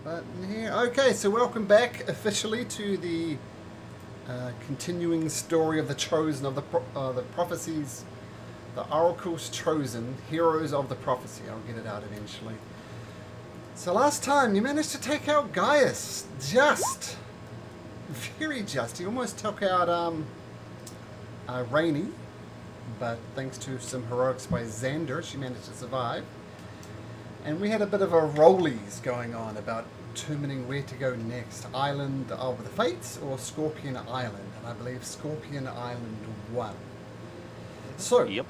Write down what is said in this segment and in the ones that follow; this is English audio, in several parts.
button here. Okay, so welcome back officially to the continuing story of the Chosen, of the prophecies, the Oracle's Chosen, Heroes of the Prophecy. I'll get it out eventually. So last time you managed to take out Gaius, very just. He almost took out Rainey, but thanks to some heroics by Xander, she managed to survive. And we had a bit of a rollies going on about determining where to go next. Island of the Fates or Scorpion Island. And I believe Scorpion Island won. So, Yep.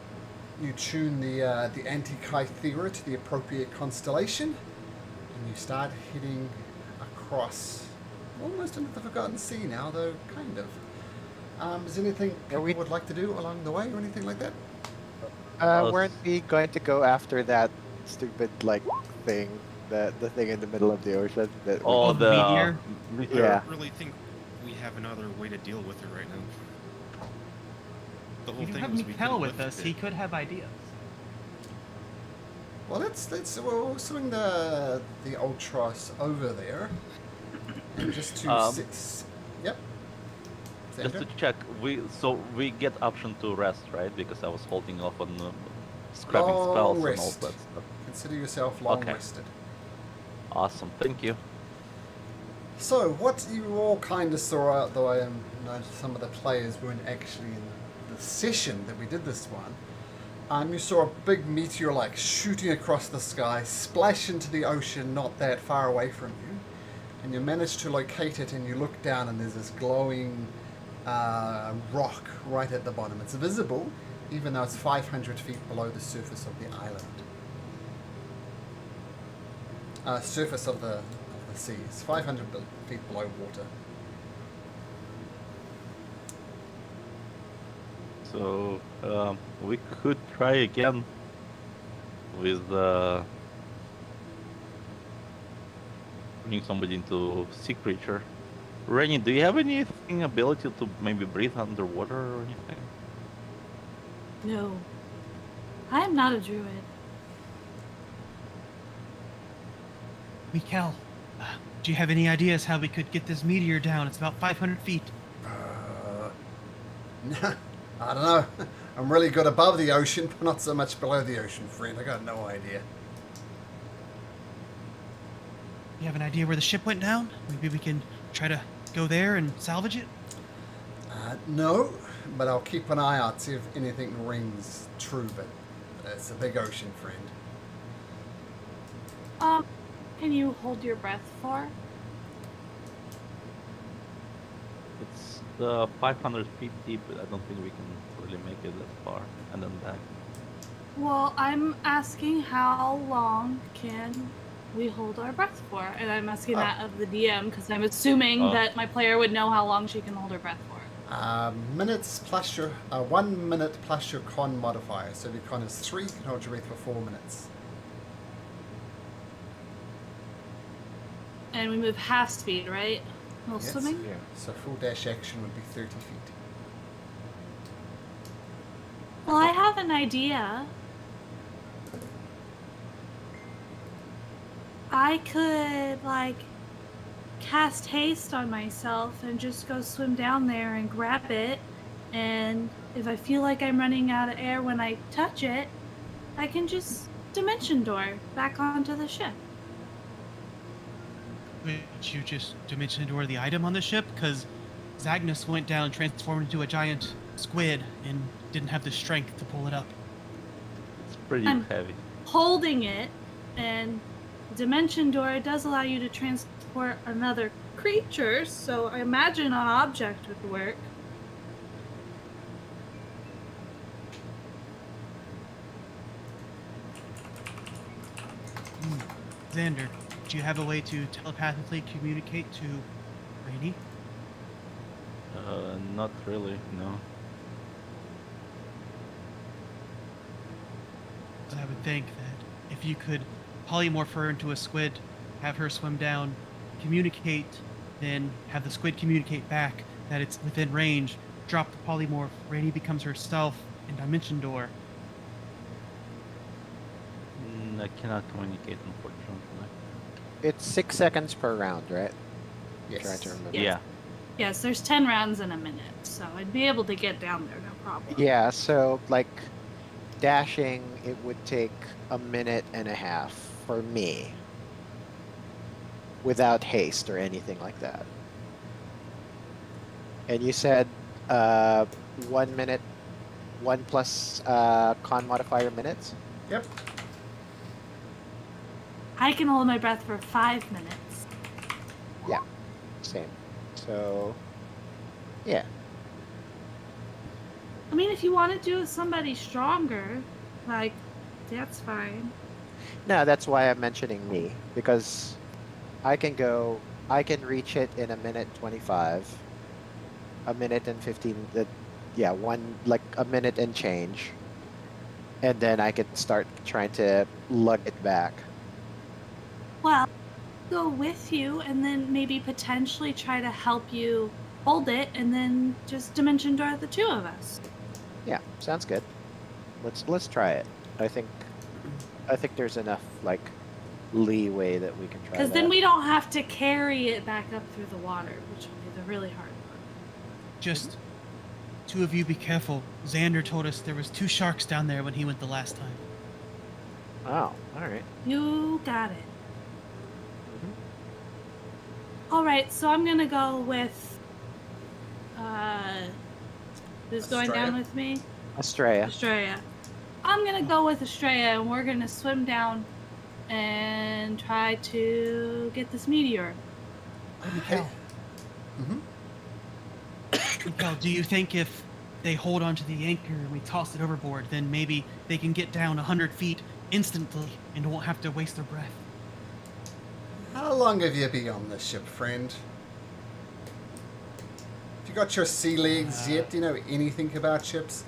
you tune the Anti-Kythera to the appropriate constellation. And you start heading across, almost into the Forgotten Sea now, though kind of. Is there anything people would like to do along the way or anything like that? Weren't we going to go after that stupid thing, the thing in the middle of the ocean? The meteor. Yeah. I don't really think we have another way to deal with it right now. The whole You thing have was we Mikkel couldn't with lift us. it. He could have ideas. Well, we'll swing the Ultros over there, and just to Yep. Just to check, we get option to rest, right? Because I was holding off on scrapping Long spells rest. and all that stuff. Consider yourself long Okay. rested. Awesome, thank you. So, what you all kind of saw out, though I know some of the players weren't actually in the session that we did this one. You saw a big meteor shooting across the sky, splash into the ocean not that far away from you, and you managed to locate it, and you look down and there's this glowing rock right at the bottom. It's visible, even though it's 500 feet below the surface of the island. Surface of the seas, 500 feet below water. So we could try again with turning somebody into sea creature. Rainy, do you have anything ability to maybe breathe underwater or anything? No. I am not a druid. Mikkel, do you have any ideas how we could get this meteor down? It's about 500 feet. I don't know. I'm really good above the ocean, but not so much below the ocean, friend. I got no idea. You have an idea where the ship went down? Maybe we can try to go there and salvage it? No, but I'll keep an eye out, see if anything rings true, but it's a big ocean, friend. Can you hold your breath for? It's 500 feet deep, but I don't think we can really make it that far and then back. Well, I'm asking how long can we hold our breath for? And I'm asking that of the DM because I'm assuming that my player would know how long she can hold her breath for. Minutes plus your 1 minute plus your con modifier. So if your con is 3, you can hold your breath for 4 minutes. And we move half speed, right? While Yes. swimming? Yeah. So full dash action would be 30 feet. Well, I have an idea. I could, cast haste on myself and just go swim down there and grab it. And if I feel like I'm running out of air when I touch it, I can just dimension door back onto the ship. Would you just dimension door the item on the ship? Because Zagnus went down and transformed into a giant squid and didn't have the strength to pull it up. It's pretty I'm- heavy. Holding it, and dimension door does allow you to transport another creature, so I imagine an object would work. Xander, do you have a way to telepathically communicate to Rainy? Not really, no. I would think that if you could polymorph her into a squid, have her swim down, communicate, then have the squid communicate back that it's within range, drop the polymorph, Rainy becomes herself in Dimension Door. I cannot communicate, unfortunately. it's 6 seconds per round, right? Yes. Trying to remember. Yeah. Yes, there's 10 rounds in a minute, so I'd be able to get down there, no problem. Yeah, so like dashing, it would take a minute and a half for me without haste or anything like that. And you said 1 minute, 1 plus con modifier minutes? Yep. I can hold my breath for 5 minutes. Yeah, same. So, yeah. I mean, if you want to do somebody stronger, like, that's fine. No, that's why I'm mentioning me, because I can reach it in a minute 25, a minute and 15, like a minute and change. And then I could start trying to lug it back. Well, go with you and then maybe potentially try to help you hold it and then just dimension door the two of us. Yeah, sounds good. Let's try it. I think there's enough like leeway that we can try. Because then we don't have to carry it back up through the water, which will be the really hard part. Just two of you be careful. Xander told us there was 2 sharks down there when he went the last time. Oh, all right. You got it. Mhm. All right, so I'm gonna go with. Who's going down Estrella? with me? Estrella. Estrella. I'm gonna go with Estrella, and we're gonna swim down and try to get this meteor. Okay. Mm-hmm. Mikhail, do you think if they hold onto the anchor and we toss it overboard, then maybe they can get down 100 feet instantly and won't have to waste their breath? How long have you been on this ship, friend? Have you got your sea legs yet? Do you know anything about ships?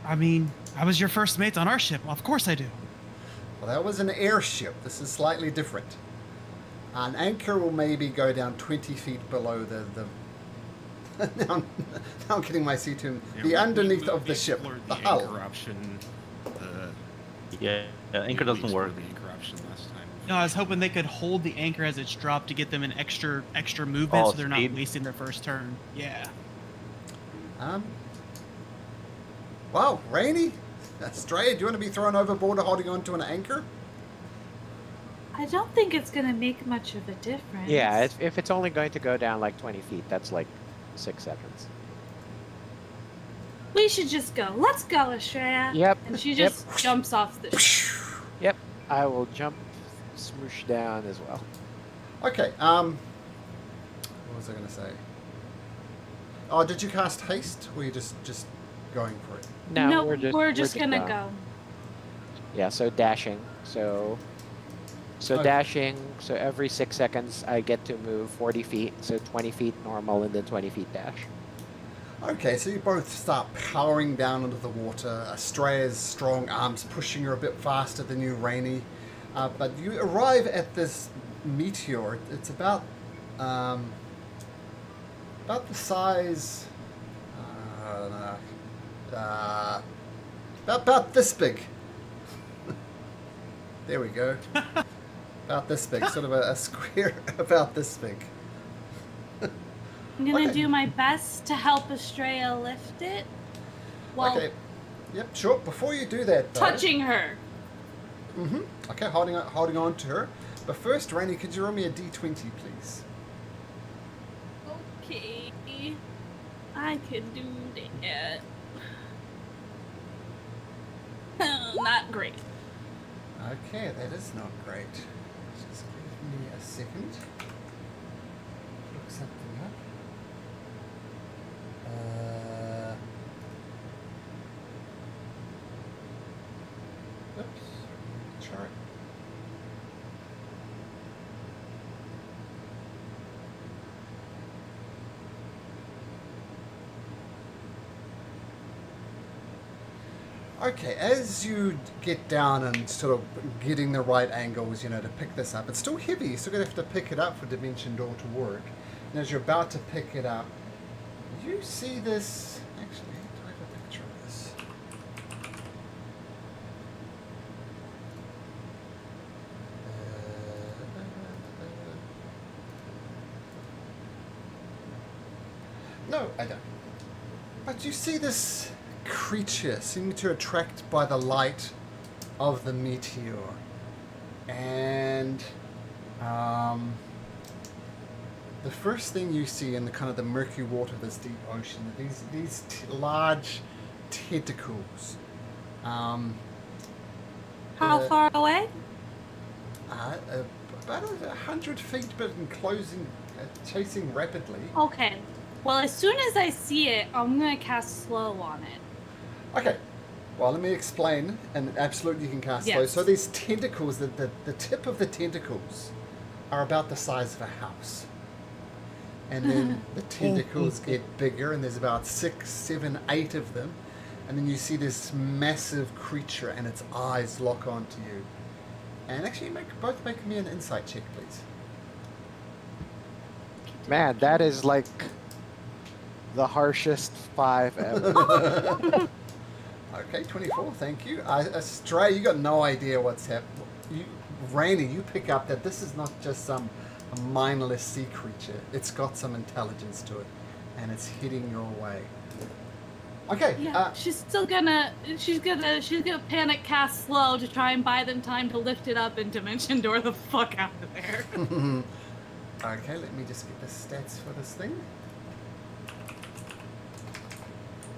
I mean, I was your first mate on our ship. Of course I do. Well, that was an airship. This is slightly different. An anchor will maybe go down 20 feet below the now I'm getting my sea tune. Yeah, The we underneath of the ship, explored the the hull. anchor option. Yeah. Anchor we doesn't work. explored the anchor option last time. No, I was hoping they could hold the anchor as it's dropped to get them an extra movement Oh, so they're speed. not wasting their first turn. Yeah. Wow, Rainy? Estrella, do you want to be thrown overboard or holding onto an anchor? I don't think it's gonna make much of a difference. Yeah, if it's only going to go down like 20 feet, that's like 6 seconds. We should just go. Let's go, Estrella. Yep, And she yep. just jumps off the ship. Yep, I will jump, smoosh down as well. Okay, what was I going to say? Oh, did you cast haste, or are you just going for it? No, Nope, we're just gonna go. Yeah, so dashing. So Okay. dashing, so every 6 seconds I get to move 40 feet, so 20 feet normal and then 20 feet dash. Okay, so you both start powering down into the water. Estrella's strong arms pushing her a bit faster than you, Rainy. But you arrive at this meteor. It's about the size. I don't know. About this big. There we go. About this big, sort of a square about this big. I'm gonna Okay. do my best to help Estrella lift it while Okay. Yep, sure. Before you do that, though, touching her. Mm-hmm. Okay, holding on to her. But first, Rainy, could you roll me a d20, please? Okay. I can do that. Not great. Okay, that is not great. Just give me a second. Look something up. Oops. Chart. Okay, as you get down and sort of getting the right angles, to pick this up, it's still heavy. You're still going to have to pick it up for Dimension Door to work. And as you're about to pick it up, you see this. Actually, do I have a picture of this? No, I don't. But you see this creature seeming to attract by the light of the meteor. And the first thing you see in the kind of the murky water of this deep ocean are these large tentacles. How Uh, far away? About 100 feet, but enclosing, chasing rapidly. Okay. Well, as soon as I see it, I'm gonna cast slow on it. Okay. Well, let me explain, and absolutely you can cast Yes. those. So these tentacles, the tip of the tentacles are about the size of a house. And then the tentacles get bigger, and there's about 6, 7, 8 of them. And then you see this massive creature, and its eyes lock onto you. And actually, both make me an insight check, please. Man, that is like the harshest 5 ever. Okay, 24, thank you. Stray, you got no idea what's happening. Rainy, you pick up that this is not just some mindless sea creature. It's got some intelligence to it, and it's heading your way. Okay. Yeah, she's gonna panic cast slow to try and buy them time to lift it up and dimension door the fuck out of there. Okay, let me just get the stats for this thing.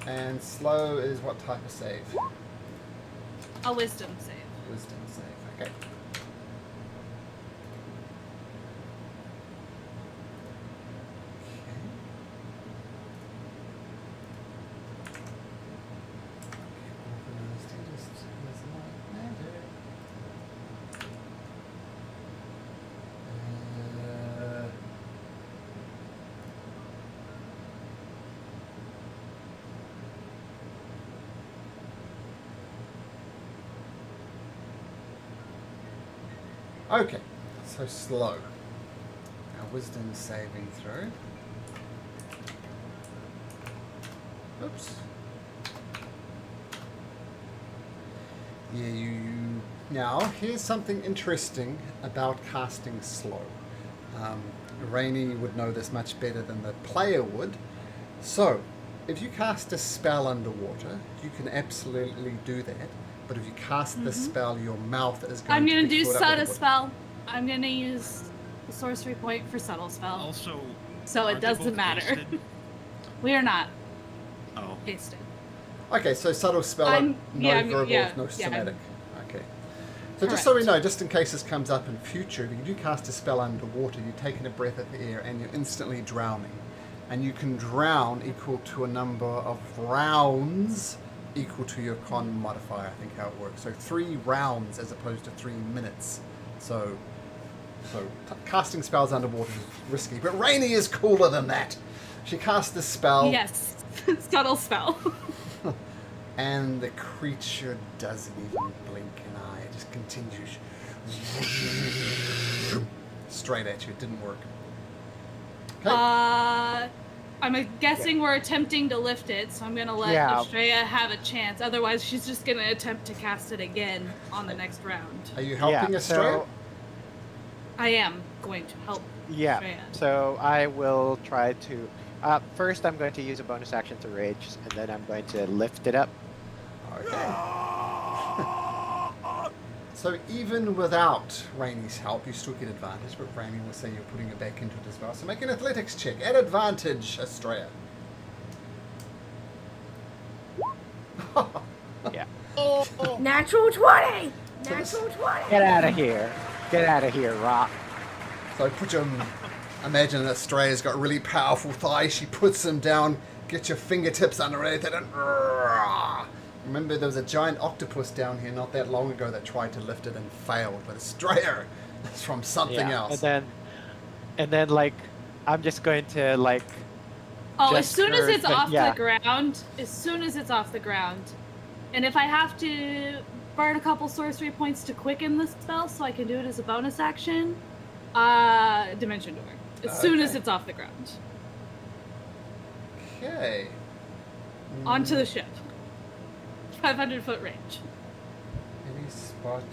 And slow is what type of save? A wisdom save. Wisdom save. Okay. Okay, so slow. Our wisdom saving throw. Oops. Yeah, you. Now, here's something interesting about casting slow. Rainy would know this much better than the player would. So, if you cast a spell underwater, you can absolutely do that. But if you cast the spell, your mouth is going I'm to gonna be do filled up subtle with spell. I'm gonna use the sorcery point for subtle spell. Also, So it aren't they doesn't both matter. hasted? We are not Oh, hasted. Okay, so subtle spell, I'm- no yeah, I'm- verbal, yeah, no yeah, somatic. Okay. So just so we Correct. know, just in case this comes up in future, if you do cast a spell underwater, you're taking a breath of air and you're instantly drowning. And you can drown equal to a number of rounds equal to your con modifier, I think how it works. So 3 rounds as opposed to 3 minutes. So casting spells underwater is risky. But Rainy is cooler than that. She casts the spell. Yes, subtle spell. And the creature doesn't even blink an eye. It just continues straight at you. It didn't work. Okay. I'm guessing we're attempting to lift it, so I'm gonna let Yeah. Estrella have a chance. Otherwise, she's just gonna attempt to cast it again on the next round. Are you helping yeah, Estrella? so, I am going to help yeah. Estrella. So I will try to. First, I'm going to use a bonus action to rage, and then I'm going to lift it up. Okay. So even without Rainy's help, you still get advantage, but Rainy will say you're putting it back into it as well. So make an athletics check. At advantage, Estrella. Yeah. Natural 20! Natural 20! Get out of here. Get out of here, Rock. So put your... Imagine Estrella's got really powerful thighs. She puts them down. Get your fingertips underneath it and... Remember, there was a giant octopus down here not that long ago that tried to lift it and failed. But Estrella is from something else. And then, like, I'm just going to, like... Oh, as just soon as it's curve, off yeah. the ground, and if I have to burn a couple sorcery points to quicken the spell so I can do it as a bonus action, Dimension Door. As soon as Okay. it's off the ground. Okay. Onto the ship. 500-foot range. Any spot.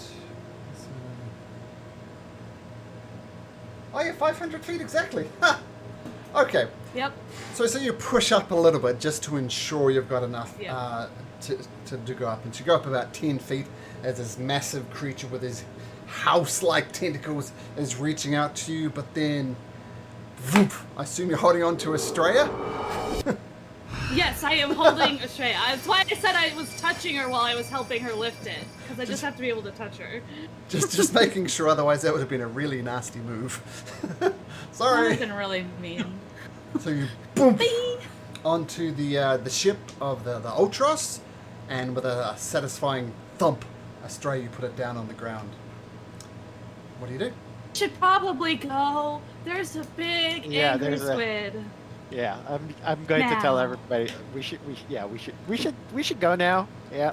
Oh, yeah, 500 feet exactly. Ha! Okay, Yep. so you push up a little bit just to ensure you've got enough Yeah. to go up. And you go up about 10 feet as this massive creature with his house-like tentacles is reaching out to you, but then... Voop, I assume you're holding on to Estrella? Yes, I am holding Estrella. That's why I said I was touching her while I was helping her lift it. Because I just have to be able to touch her. Just making sure, otherwise that would have been a really nasty move. That Sorry. would have been really mean. So you boom Bing! onto the ship of the Ultros, and with a satisfying thump, Estrella, you put it down on the ground. What do you do? Should probably go. There's a big angry there's a- squid. Yeah, I'm going to tell Now. everybody we should go now. Yeah.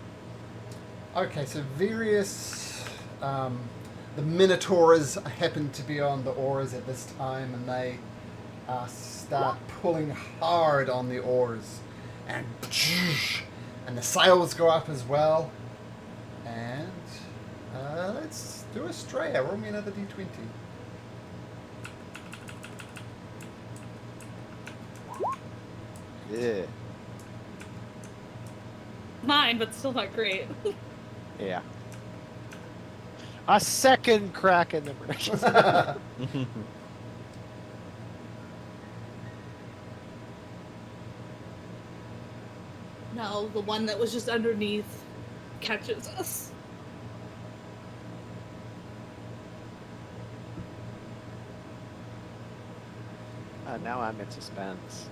Okay, so various the Minotaurs happen to be on the oars at this time, and they start pulling hard on the oars, and the sails go up as well. And let's do Estrella. Roll me another d20. Yeah. 9, but still not great. Yeah. A second Kraken emerges. No, the one that was just underneath catches us. Now I'm in suspense.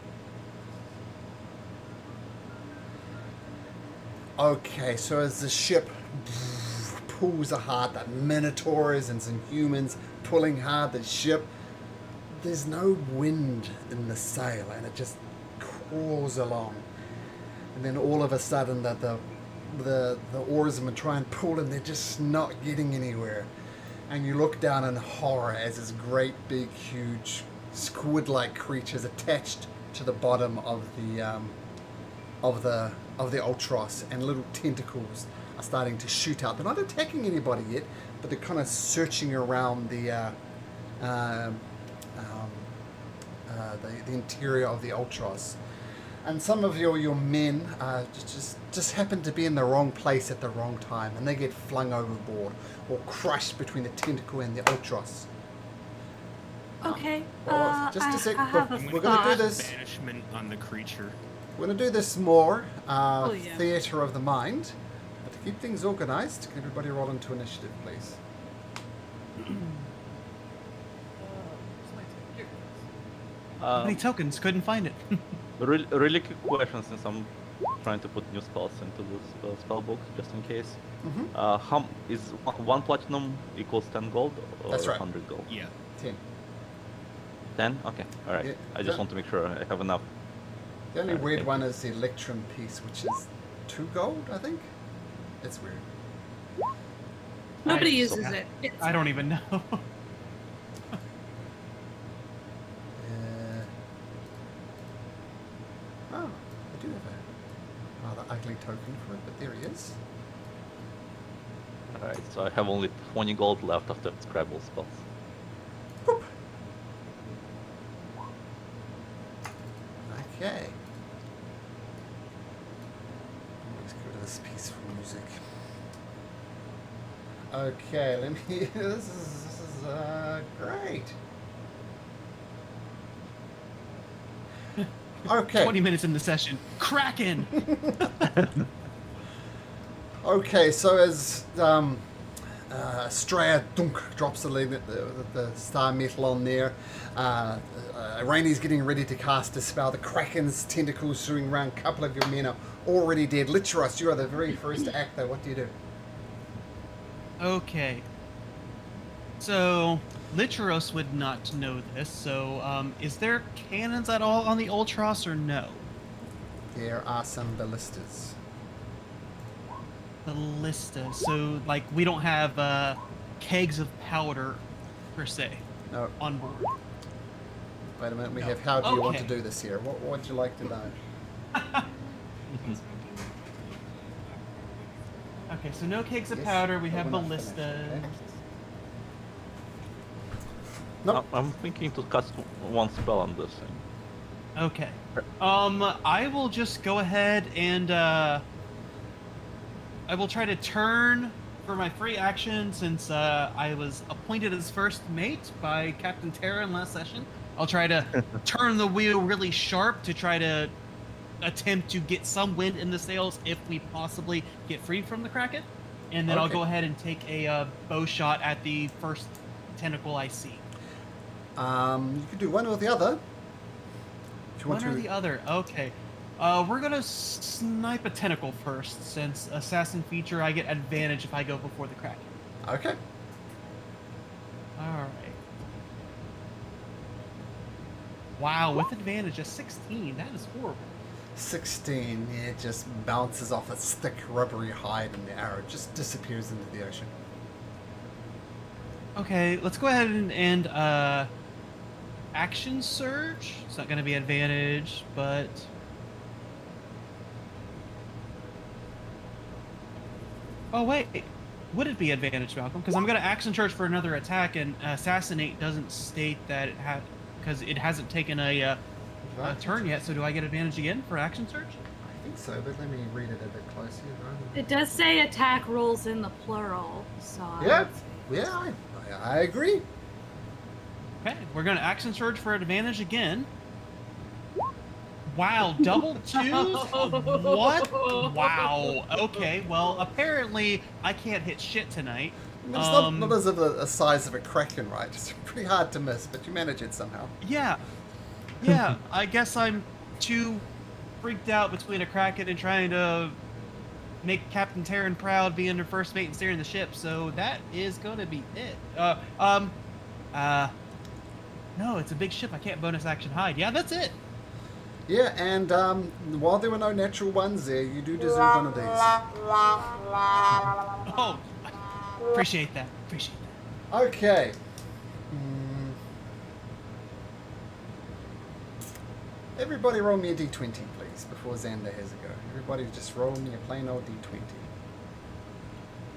Okay, so as the ship pulls hard, the Minotaurs and some humans pulling hard the ship, there's no wind in the sail, and it just crawls along. And then all of a sudden, the oarsmen try and pull, and they're just not getting anywhere. And you look down in horror as this great, big, huge, squid-like creature is attached to the bottom of the Ultros, and little tentacles are starting to shoot out. They're not attacking anybody yet, but they're kind of searching around the interior of the Ultros. And some of your men just happen to be in the wrong place at the wrong time, and they get flung overboard or crushed between the tentacle and the Ultros. Okay. Well, just a sec. I have a We're going to do thought. this. Banishment on the creature. We're going to do this more Oh, yeah. theatre of the mind. But to keep things organised, can everybody roll into initiative, please? How many tokens? Couldn't find it. Really quick question, since I'm trying to put new spells into the spell book, just in case. Mm-hmm. How is 1 platinum equals 10 gold or That's right. 100 gold? Yeah. 10. 10? Okay, alright. Yeah, I just that- want to make sure I have enough. The only Alright, weird thank one is the Electrum piece, which is 2 gold, I think. It's weird. Nobody I- uses it. It's I don't even know. Oh, I do have a rather ugly token for it, but there he is. Alright, so I have only 20 gold left after Scrabble spells. Boop. Okay. Let's go to this piece of music. Okay, let me. This is great. Okay. 20 minutes in the session. Kraken! Okay, so as Estrella drops the star metal on there, Rainey's getting ready to cast a spell. The Kraken's tentacles swimming around. A couple of your men are already dead. Litros, you are the very first to act, though. What do you do? Okay. So, Litros would not know this, so is there cannons at all on the Ultros or no? There are some ballistas. Ballista. So, like, we don't have kegs of powder, per se, No, on board. wait a minute. We have. How do you want to Okay. do this here? What would you like to know? Okay, so no kegs of Yes, powder, we but have we're not finished, ballistas. okay? Nope. I'm thinking to cast 1 spell on this thing. Okay. I will just go ahead and I will try to turn for my free action since I was appointed as first mate by Captain Terra in last session. I'll try to turn the wheel really sharp to try to attempt to get some wind in the sails if we possibly get free from the Kraken. And then I'll Okay. go ahead and take a bow shot at the first tentacle I see. You could do one or the other. If you want One or to. the other. Okay. We're gonna snipe a tentacle first, since assassin feature I get advantage if I go before the Kraken. Okay. All right. Wow, with advantage a 16. That is horrible. 16. Yeah, it just bounces off its thick, rubbery hide, and the arrow just disappears into the ocean. Okay, let's go ahead and action surge. It's not gonna be advantage, but oh wait, would it be advantage, Malcolm? Because I'm gonna action surge for another attack, and assassinate doesn't state that it had because it hasn't taken a turn yet. So do I get advantage again for action surge? I think so, but let me read it a bit closer. It does say attack rolls in the plural, so. Yeah, yeah, I agree. Okay, we're gonna action surge for advantage again. Wow, double twos? What? Wow. Okay, well, apparently I can't hit shit tonight. It's not as of a size of a Kraken, right? It's pretty hard to miss, but you manage it somehow. Yeah. Yeah, I guess I'm too freaked out between a Kraken and trying to make Captain Terran proud being her first mate and steering the ship, so that is gonna be it. No, it's a big ship. I can't bonus action hide. Yeah, that's it. Yeah, and while there were no natural ones there, you do deserve one of these. Oh, appreciate that. Appreciate that. Okay. Everybody roll me a d20, please, before Xander has a go. Everybody just roll me a plain old d20.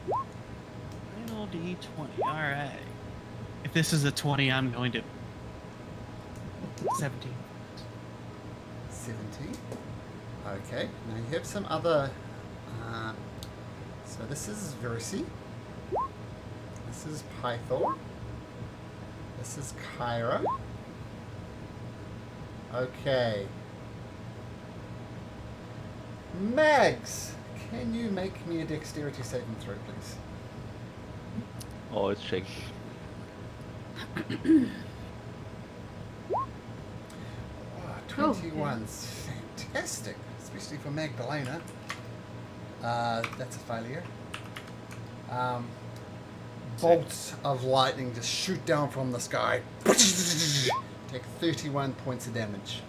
Plain old D20. All right. If this is a 20, I'm going to 17. 17. Okay, now you have some other... so this is Versi. This is Pythor. This is Kyra. Okay. Mags, can you make me a dexterity saving throw, please? Oh, it's shaky. 21's fantastic, especially for Magdalena. That's a failure. Bolts of lightning just shoot down from the sky. Take 31 points of damage.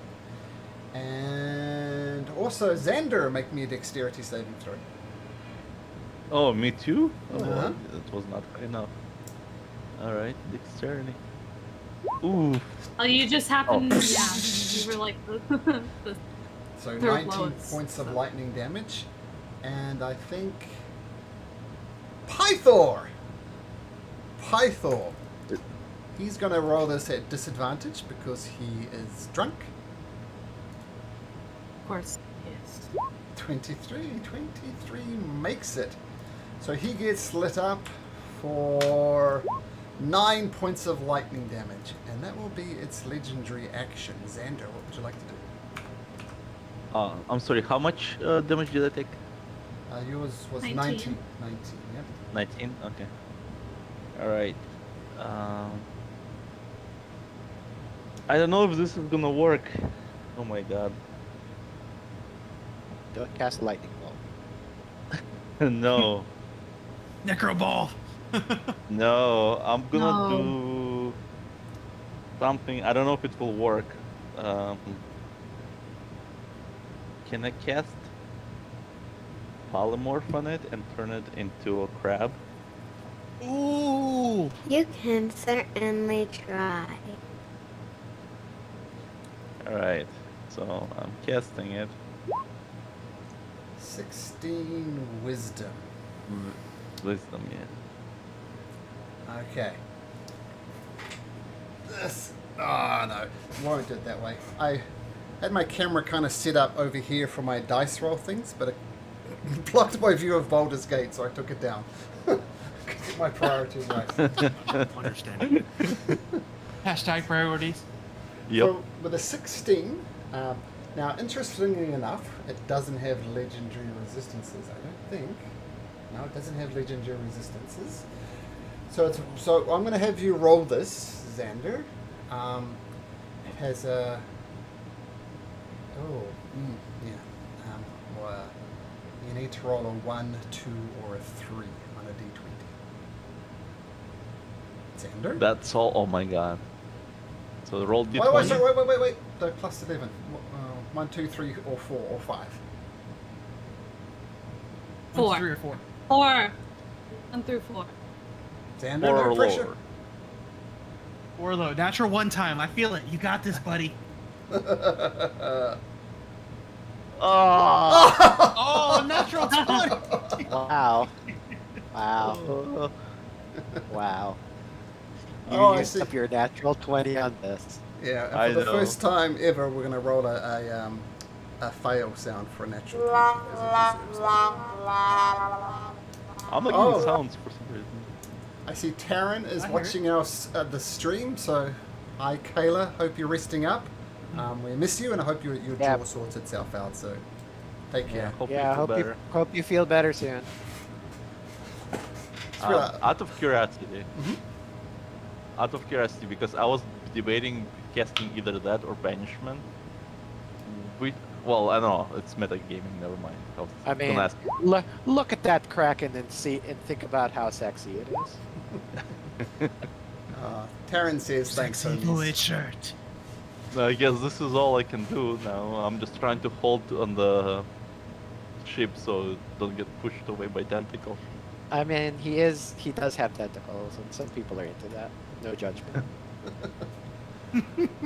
And also, Xander, make me a dexterity saving throw. Oh, me too? Oh, Uh-huh. that was not high enough. Alright, dexterity. Ooh. Oh, you just happened. Oh. Yeah, you were like the So Third 19 lowest, points of so. lightning damage. And I think... Pythor! He's going to roll this at disadvantage because he is drunk. Of course, yes. 23 makes it. So he gets lit up for 9 points of lightning damage. And that will be its legendary action. Xander, what would you like to do? I'm sorry, how much damage did I take? Yours was 19. 19. 19, yep. 19? Okay. Alright. I don't know if this is gonna work. Oh my god. Don't cast lightning bolt. No. Necro ball. No, I'm gonna No. do something. I don't know if it will work. Can I cast polymorph on it and turn it into a crab? Ooh. You can certainly try. Alright, so I'm casting it. 16 wisdom. Wisdom, yeah. Okay. This. Oh no, won't do it that way. I had my camera kind of set up over here for my dice roll things, but it blocked my view of Baldur's Gate, so I took it down. Get my priorities right. Understandable. Hashtag priorities. Yep. So with a 16, now interestingly enough, it doesn't have legendary resistances, I don't think. No, it doesn't have legendary resistances. So I'm going to have you roll this, Xander. It has a... yeah. Well, you need to roll a 1, 2, or a 3 on a d20. Xander? That's all. Oh my god. So roll d20. Wait. The plus 11. 1, 2, 3, or 4, or 5. 1, 4. 3, or 4. 4. 1 through 4. Xander, Or no pressure. lower. Or low. Natural 1 time. I feel it. You got this, buddy. Oh! Oh, natural 20. Wow. Wow. Wow. You Oh, I used see. up your natural 20 on this. Yeah, and I for the know. first time ever, we're going to roll a fail sound for a natural 20, as it deserves. I'm not Oh. getting sounds for some reason. I see Taryn is I hear watching our the stream, so hi Kayla, hope you're resting up. We miss you, and I hope your Yeah. jaw sorts itself out, so take care. Hope you Yeah, I feel hope you, better. hope you feel better soon. Out of curiosity. Out of curiosity, because I was debating casting either that or banishment. Well, I don't know. It's metagaming. Never mind. I was I gonna mean, ask. look at that Kraken and think about how sexy it is. Taryn says thanks, Sexy homies. fluid shirt. I guess this is all I can do now. I'm just trying to hold on the ship so it don't get pushed away by tentacles. I mean, he does have tentacles, and some people are into that. No judgment.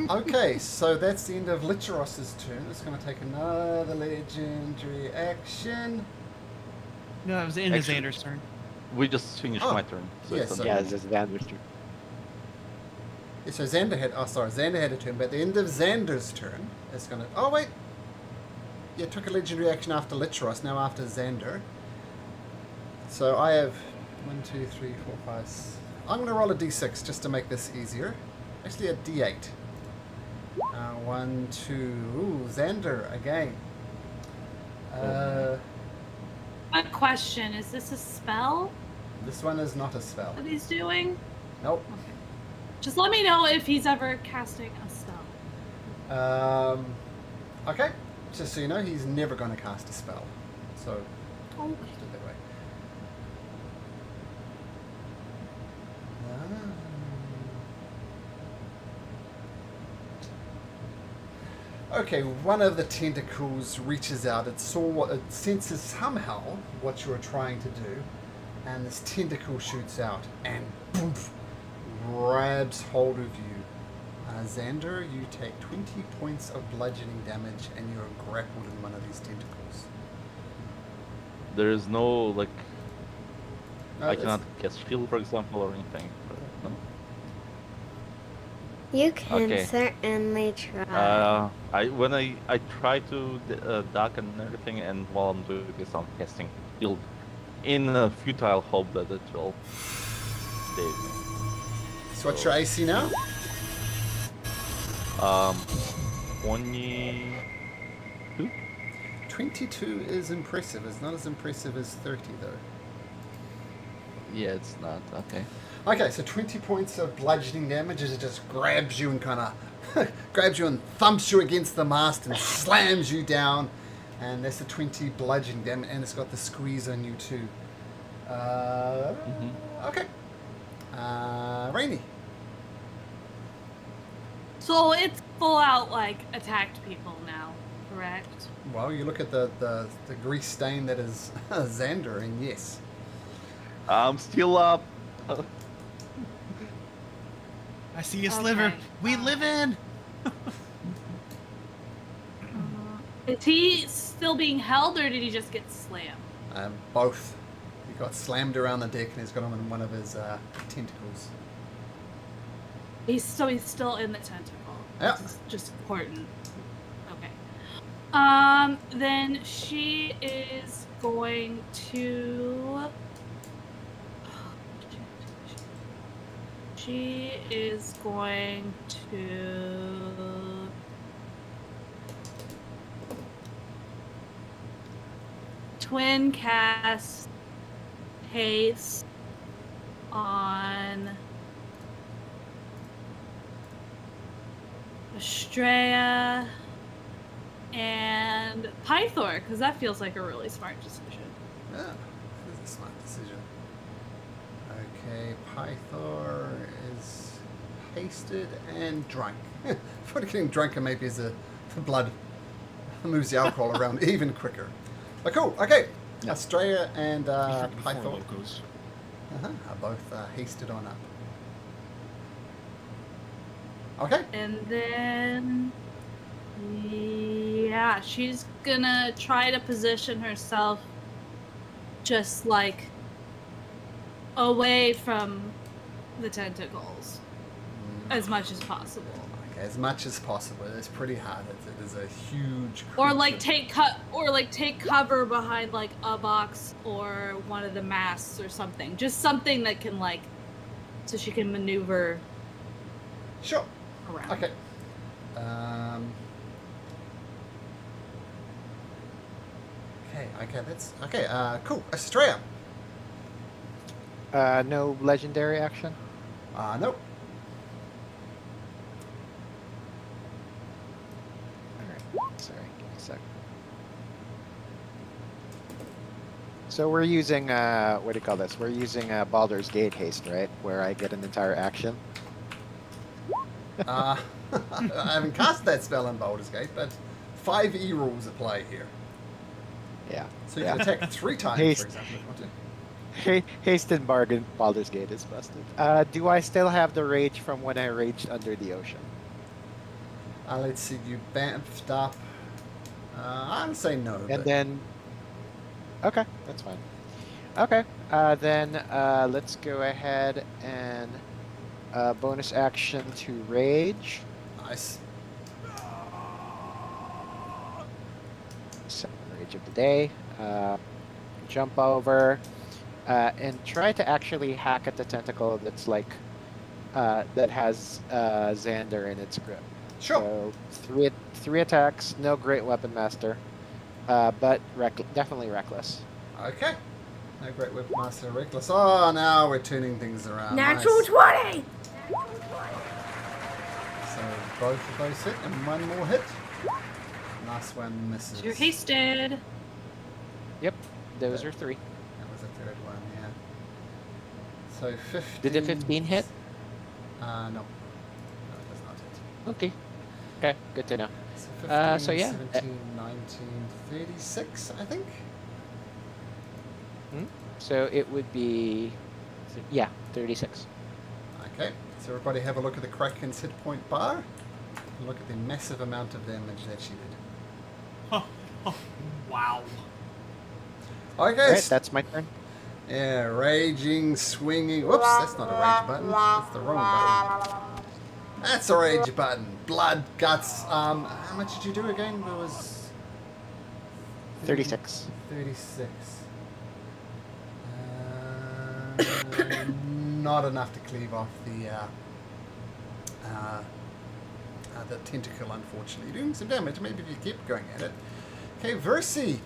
Okay, so that's the end of Licheros's turn. It's going to take another legendary action. No, it was the end of Actually- Xander's turn. We just finished Oh, my turn. So yeah, it's so- on- Yeah, this is Vander's turn. Yeah, so Xander had a turn, but at the end of Xander's turn, it's going to... Oh, wait! Yeah, it took a legendary action after Licheros, now after Xander. So I have 1, 2, 3, 4, 5... I'm going to roll a d6 just to make this easier. Actually, a d8. 1, 2... Ooh, Xander again. A question: is this a spell This one is not a spell. that he's doing? Nope. Just let me know if he's ever casting a spell. Okay. Just so you know, he's never going to cast a spell. So, Okay. let's do it that way. Okay, one of the tentacles reaches out. It senses somehow what you are trying to do, and this tentacle shoots out and boom, grabs hold of you. Xander, you take 20 points of bludgeoning damage, and you are grappled in one of these tentacles. There is no like No, I it's- cannot cast shield, for example, or anything. No? You can Okay. certainly try. When I try to duck and everything, and while I'm doing this, I'm casting shield in a futile hope that it will save me. So what's your AC now? 22. 22 is impressive. It's not as impressive as 30, though. Yeah, it's not okay. Okay, so 20 points of bludgeoning damage as it just grabs you and kind of grabs you and thumps you against the mast and slams you down. And that's the 20 bludgeoning damage, and it's got the squeeze on you too. Okay. Rainy. So it's full out like attacked people now, correct? Well, you look at the grease stain that is Xander, and yes. I'm still up. I see a sliver. Okay. We live in. Is he still being held, or did he just get slammed? Both. He got slammed around the deck, and he's got him in one of his tentacles. He's still in the tentacle. Yeah. This is just important. Okay. Then she is going to. She is going to. Twin cast haste on Estrella and Pythor, because that feels like a really smart decision. Yeah, that is a smart decision. Okay, Pythor is hasted and drunk. But getting drunker maybe is the blood moves the alcohol around even quicker. But cool, okay. Yeah. Estrella and Four Pythor locos. are both hasted on up. Okay. And then, yeah, she's gonna try to position herself just like away from the tentacles as much as possible. Okay, as much as possible. It's pretty hard. It is a huge Or like creature. take cover behind like a box or one of the masts or something. Just something that can like, so she can maneuver Sure. around. Okay. Okay, that's okay. Cool. Estrella. No legendary action. Nope. Alright, sorry, give me a sec. So we're using, what do you call this? We're using Baldur's Gate haste, right? Where I get an entire action. I haven't cast that spell in Baldur's Gate, but 5 E rules apply here. Yeah. So you can attack 3 times, Haste. for example, if you want to. Haste and bargain, Baldur's Gate is busted. Do I still have the rage from when I raged under the ocean? Let's see, you bamfed up. I would say no. And but then... Okay, that's fine. Okay, then let's go ahead and bonus action to rage. Nice. Second rage of the day. Jump over and try to actually hack at the tentacle that's like that has Xander in its grip. Sure. So three attacks, no great weapon master, but definitely reckless. Okay. No great whip master reckless. Oh, now we're turning things around. Natural Nice. 20! So both of those hit and one more hit. Last one misses. You're hasted. Yep, those are 3. That was the third one, yeah. So 15. Did the 15 hit? No. No, it does not hit. Okay. Okay, good to know. So 15, So yeah. 17, 19, 36, I think. So it would be, yeah, 36. Okay, so everybody have a look at the Kraken's hit point bar. And look at the massive amount of damage that she did. Wow. Okay, Alright, that's my turn. yeah, raging, swinging. Whoops, that's not a rage button. That's the wrong button. That's a rage button. Blood, guts. How much did you do again? It was 36. 36. Not enough to cleave off the tentacle, unfortunately. Doing some damage. Maybe if you keep going at it. Okay, Versi.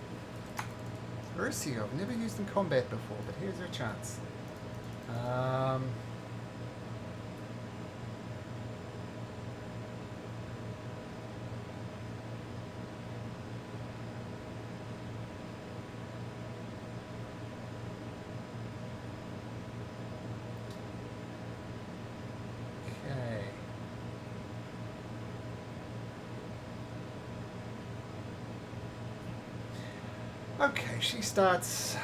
Versi, I've never used in combat before, but here's her chance. Okay. Okay, she starts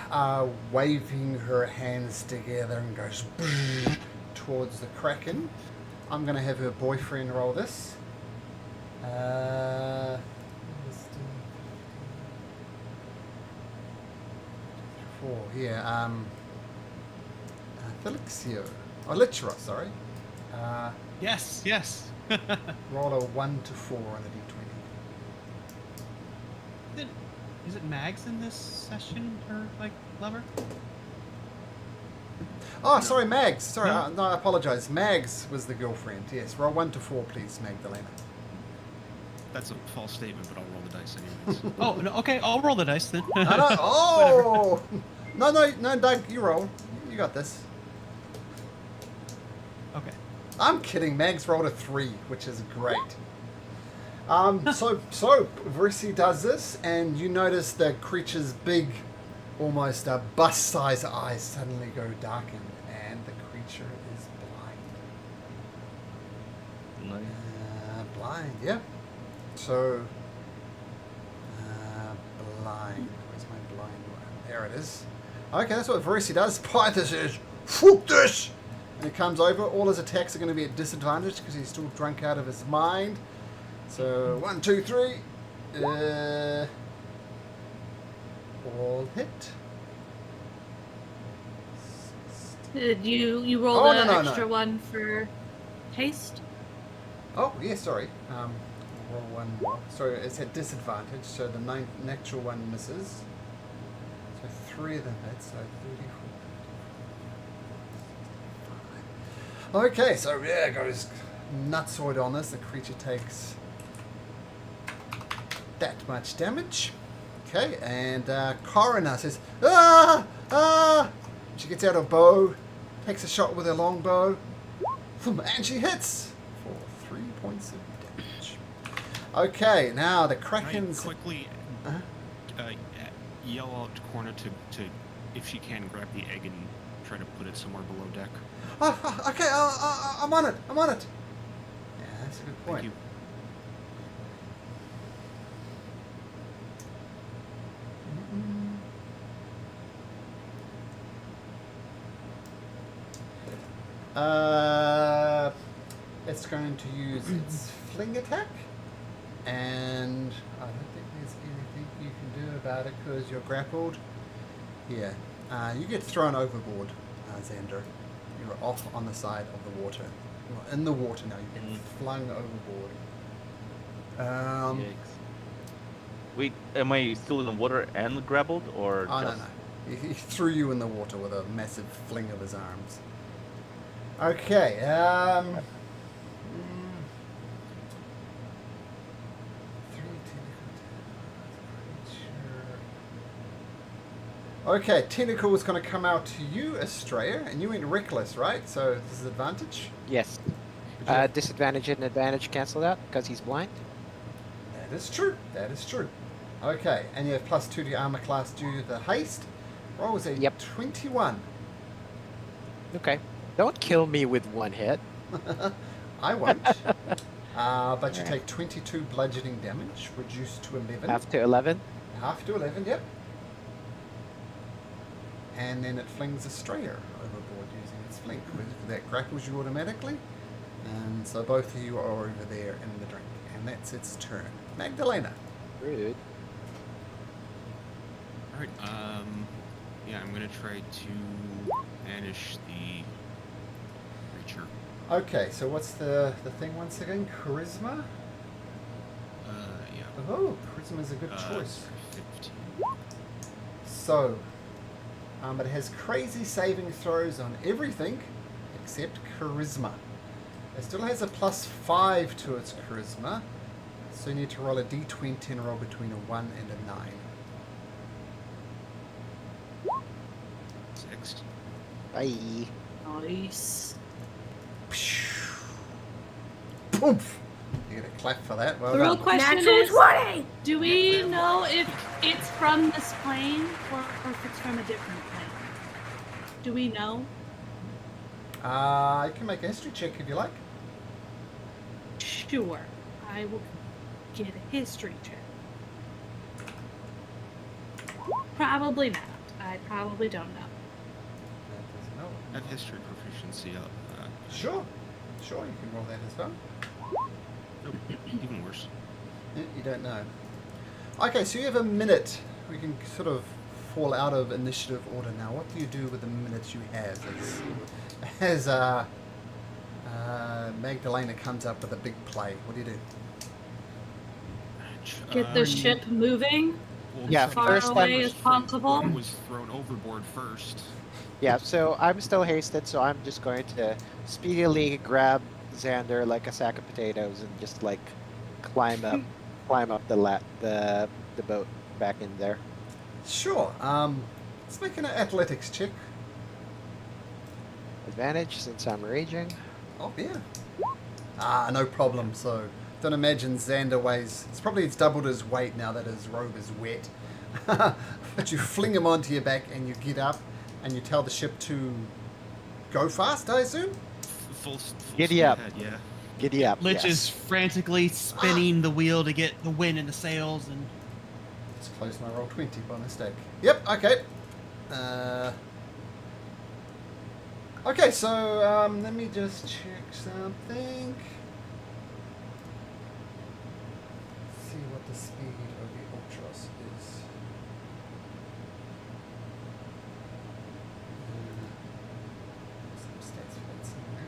waving her hands together and goes towards the Kraken. I'm going to have her boyfriend roll this. Four, yeah. Felixio. Oh, Litera, sorry. Yes, yes. Roll a 1 to 4 on the d20. Is it Mags in this session? Her like lover? Oh, sorry, Mags. Sorry, No? no, I apologize. Mags was the girlfriend. Yes, roll 1 to 4, please, Magdalena. That's a false statement, but I'll roll the dice anyways. Oh no. Okay, I'll roll the dice then. No, no. Oh! No, Doug, you roll. You got this. Okay. I'm kidding. Mags rolled a 3, which is great. So Verisi does this, and you notice the creature's big, almost bust-sized eyes suddenly go darken, and the creature is blind. Nice. Blind, yeah. So, blind. Where's my blind one? There it is. Okay, that's what Verisi does. Python says, "Fuck this!" And he comes over. All his attacks are going to be at disadvantage because he's still drunk out of his mind. So, 1, 2, 3. All hit. Did you roll Oh, the no, extra no. one for haste? Oh, yeah, sorry. Roll one more. Sorry, it's at disadvantage, so the natural one misses. So 3 of them hit, so 34. Okay, so yeah, goes nutsoid on this. The creature takes that much damage. Okay, and Coroner says, "Ah! Ah!" She gets out her bow, takes a shot with her longbow, and she hits for 3 points of damage. Okay, now the Can I Kraken's... quickly yell out to Corna to, if she can, grab the egg and try to put it somewhere below deck? Okay, I'm on it. I'm on it. Yeah, that's a good point. Thank you. It's going to use its fling attack, and I don't think there's anything you can do about it because you're grappled. Yeah, you get thrown overboard, Xander. You're off on the side of the water. You're in the water now. You've been flung overboard. Yikes. Wait, am I still in the water and grappled, or Oh, just... no. He threw you in the water with a massive fling of his arms. Okay, Okay, Tentacle is going to come out to you, Estrella, and you went reckless, right? So this is advantage? Yes. Would you- Disadvantage and advantage cancel out because he's blind. That is true. That is true. Okay, and you have +2 to your armor class due to the haste. Rolls a Yep. 21. Okay. Don't kill me with one hit. I won't. But you Alright. take 22 bludgeoning damage, reduced to 11. Half to 11. Half to 11, yep. And then it flings Estrella overboard using its fling. That grapples you automatically. And so both of you are over there in the drink. And that's its turn. Magdalena. Rude. Alright, yeah, I'm gonna try to banish the creature. Okay, so what's the thing once again? Charisma? Yeah. Oh, charisma is a good choice. 15. So, it has crazy saving throws on everything except charisma. It still has a +5 to its charisma, so you need to roll a d20 and roll between a 1 and a 9. 6. Bye. Nice. Poof! You get a clap for that. Well The real done. question Natural is, 20! do we know if it's from this plane or if it's from a different plane? Do we know? You can make a history check if you like. Sure. I will get a history check. Probably not. I probably don't know. That doesn't know. I have history proficiency up. Sure. Sure, you can roll that as well. Nope, even worse. You don't know. Okay, so you have a minute. We can sort of fall out of initiative order now. What do you do with the minutes you have? As Magdalena comes up with a big play, what do you do? Get the ship moving. Well, Yeah, as far first away time- as possible. One was thrown overboard first. Yeah, so I'm still hasted, so I'm just going to speedily grab Xander like a sack of potatoes and just like climb up the boat back in there. Sure. Let's make an athletics check. Advantage since I'm raging. Oh yeah. Ah, no problem. So don't imagine Xander weighs. It's doubled his weight now that his robe is wet. But you fling him onto your back and you get up and you tell the ship to go fast. I assume. Full Giddy speed up. ahead, yeah. Giddy up. Lich yes. is frantically spinning the wheel to get the wind in the sails, and Let's close my roll 20 by mistake. Yep. Okay. Okay. So let me just check something. See what the speed of the Ultros is. Some stats for that somewhere.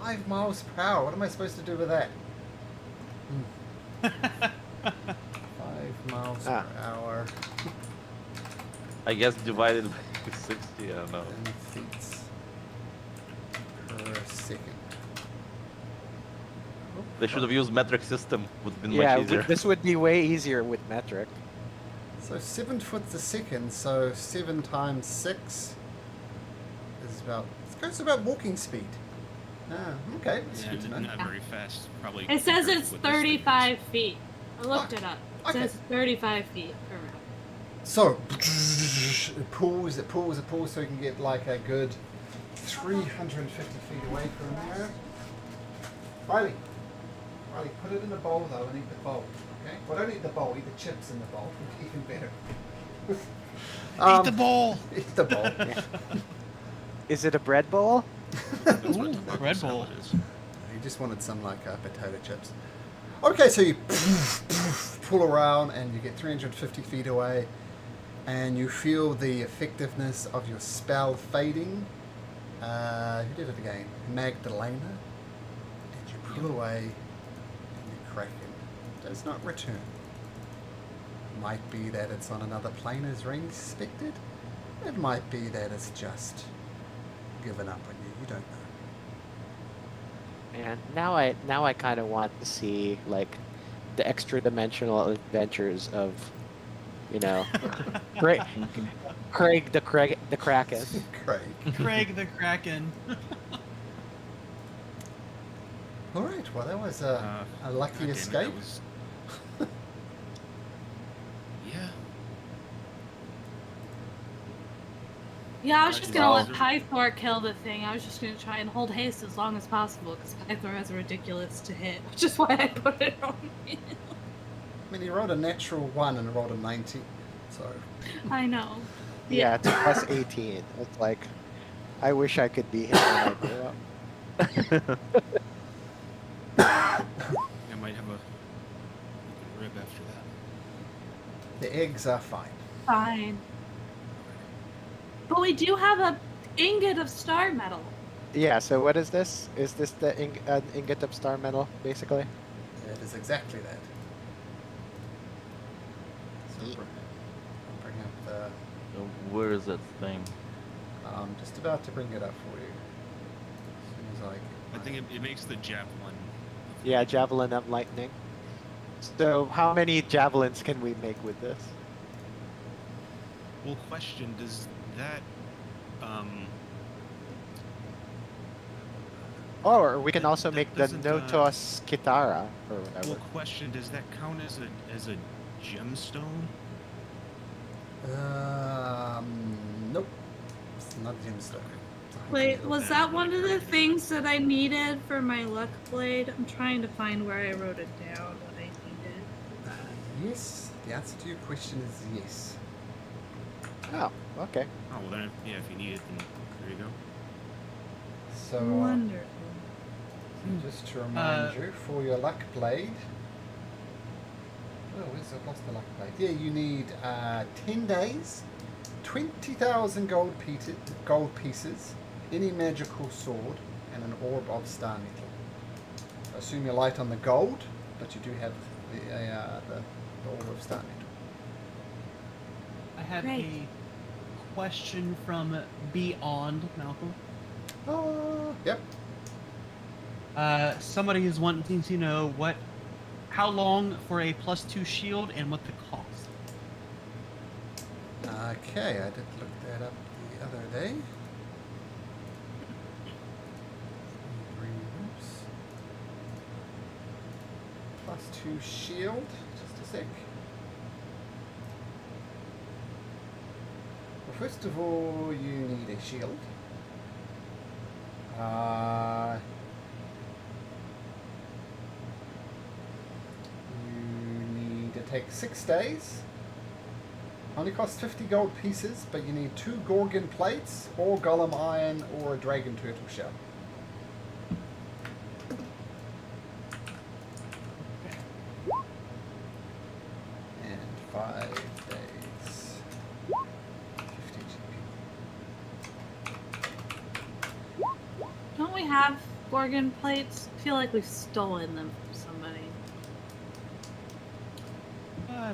5 miles per hour. What am I supposed to do with that? 5 miles Ah. per hour I guess divided by 60, I don't know. in feet per second. They should have used metric system, would have been Yeah, much easier. this would be way easier with metric. So 7 foot a second, so 7 times 6 is about, it goes about walking speed. Ah, okay. That's Yeah, good to know. not very fast. Probably. It says compared it's to what this thing is. 35 feet. I looked it up. It okay. says 35 feet per round. So it pulls, so you can get like a good 350 feet away from there. Riley, put it in the bowl though and eat the bowl. Okay? Well, don't eat the bowl, eat the chips in the bowl. Even better. eat the bowl. Eat the bowl. Is it a bread bowl? That's what Ooh, taco Red salad Bull. is. He just wanted some like potato chips. Okay, so you pull around and you get 350 feet away, and you feel the effectiveness of your spell fading. Who did it again? Magdalena. And you pull away, and the Kraken does not return. Might be that it's on another plane as Ring suspected. It might be that it's just given up on you. You don't know. And now I kind of want to see like the extra dimensional adventures of, you know, Craig the Kraken. Craig. Craig the Kraken. All right. Well, that was a lucky God damn it, that escape. was- Yeah. Yeah, I was just gonna Wow. let Pythor kill the thing. I was just gonna try and hold haste as long as possible because Pythor has a ridiculous to hit, which is why I put it on me. I mean, he rolled a natural 1 and rolled a 90. So, I know. Yeah, it's plus 18. It's like, I wish I could be him when I grew up. I might have a rib after that. the eggs are fine. Fine. But we do have a ingot of star metal. Yeah, so what is this? Is this the ingot of star metal, basically? It is exactly that. So, Neat. I'll bring up the. Where is that thing? I'm just about to bring it up for you. As soon as I think it makes the javelin. Yeah, javelin of lightning. So how many javelins can we make with this? Well, question: does that Or we can also that make the doesn't, Notos Kitara or whatever. well, question: does that count as a gemstone? Nope. It's not gemstone. Wait, was that one of the things that I needed for my luck blade? I'm trying to find where I wrote it down, what I needed. Yes. The answer to your question is yes. Oh, okay. Oh well, then yeah, if you need it, then there you go. So, Wonderful. just to remind you, for your luck blade. Oh, where's I've lost the luck blade? Yeah, you need 10 days, 20,000 gold pieces, any magical sword, and an orb of star metal. I assume you're light on the gold, but you do have the Order of Starnet. I have Great. a question from Beyond Malcolm. Yep. Somebody is wanting to know how long for a +2 shield and what the cost. Okay, I did look that up the other day. +2 shield. Just a sec. Well, first of all, you need a shield. You need to take 6 days. Only costs 50 gold pieces, but you need 2 Gorgon plates, or Golem iron, or a Dragon turtle shell. And 5 days. 50 GP. Don't we have Gorgon plates? I feel like we've stolen them from somebody.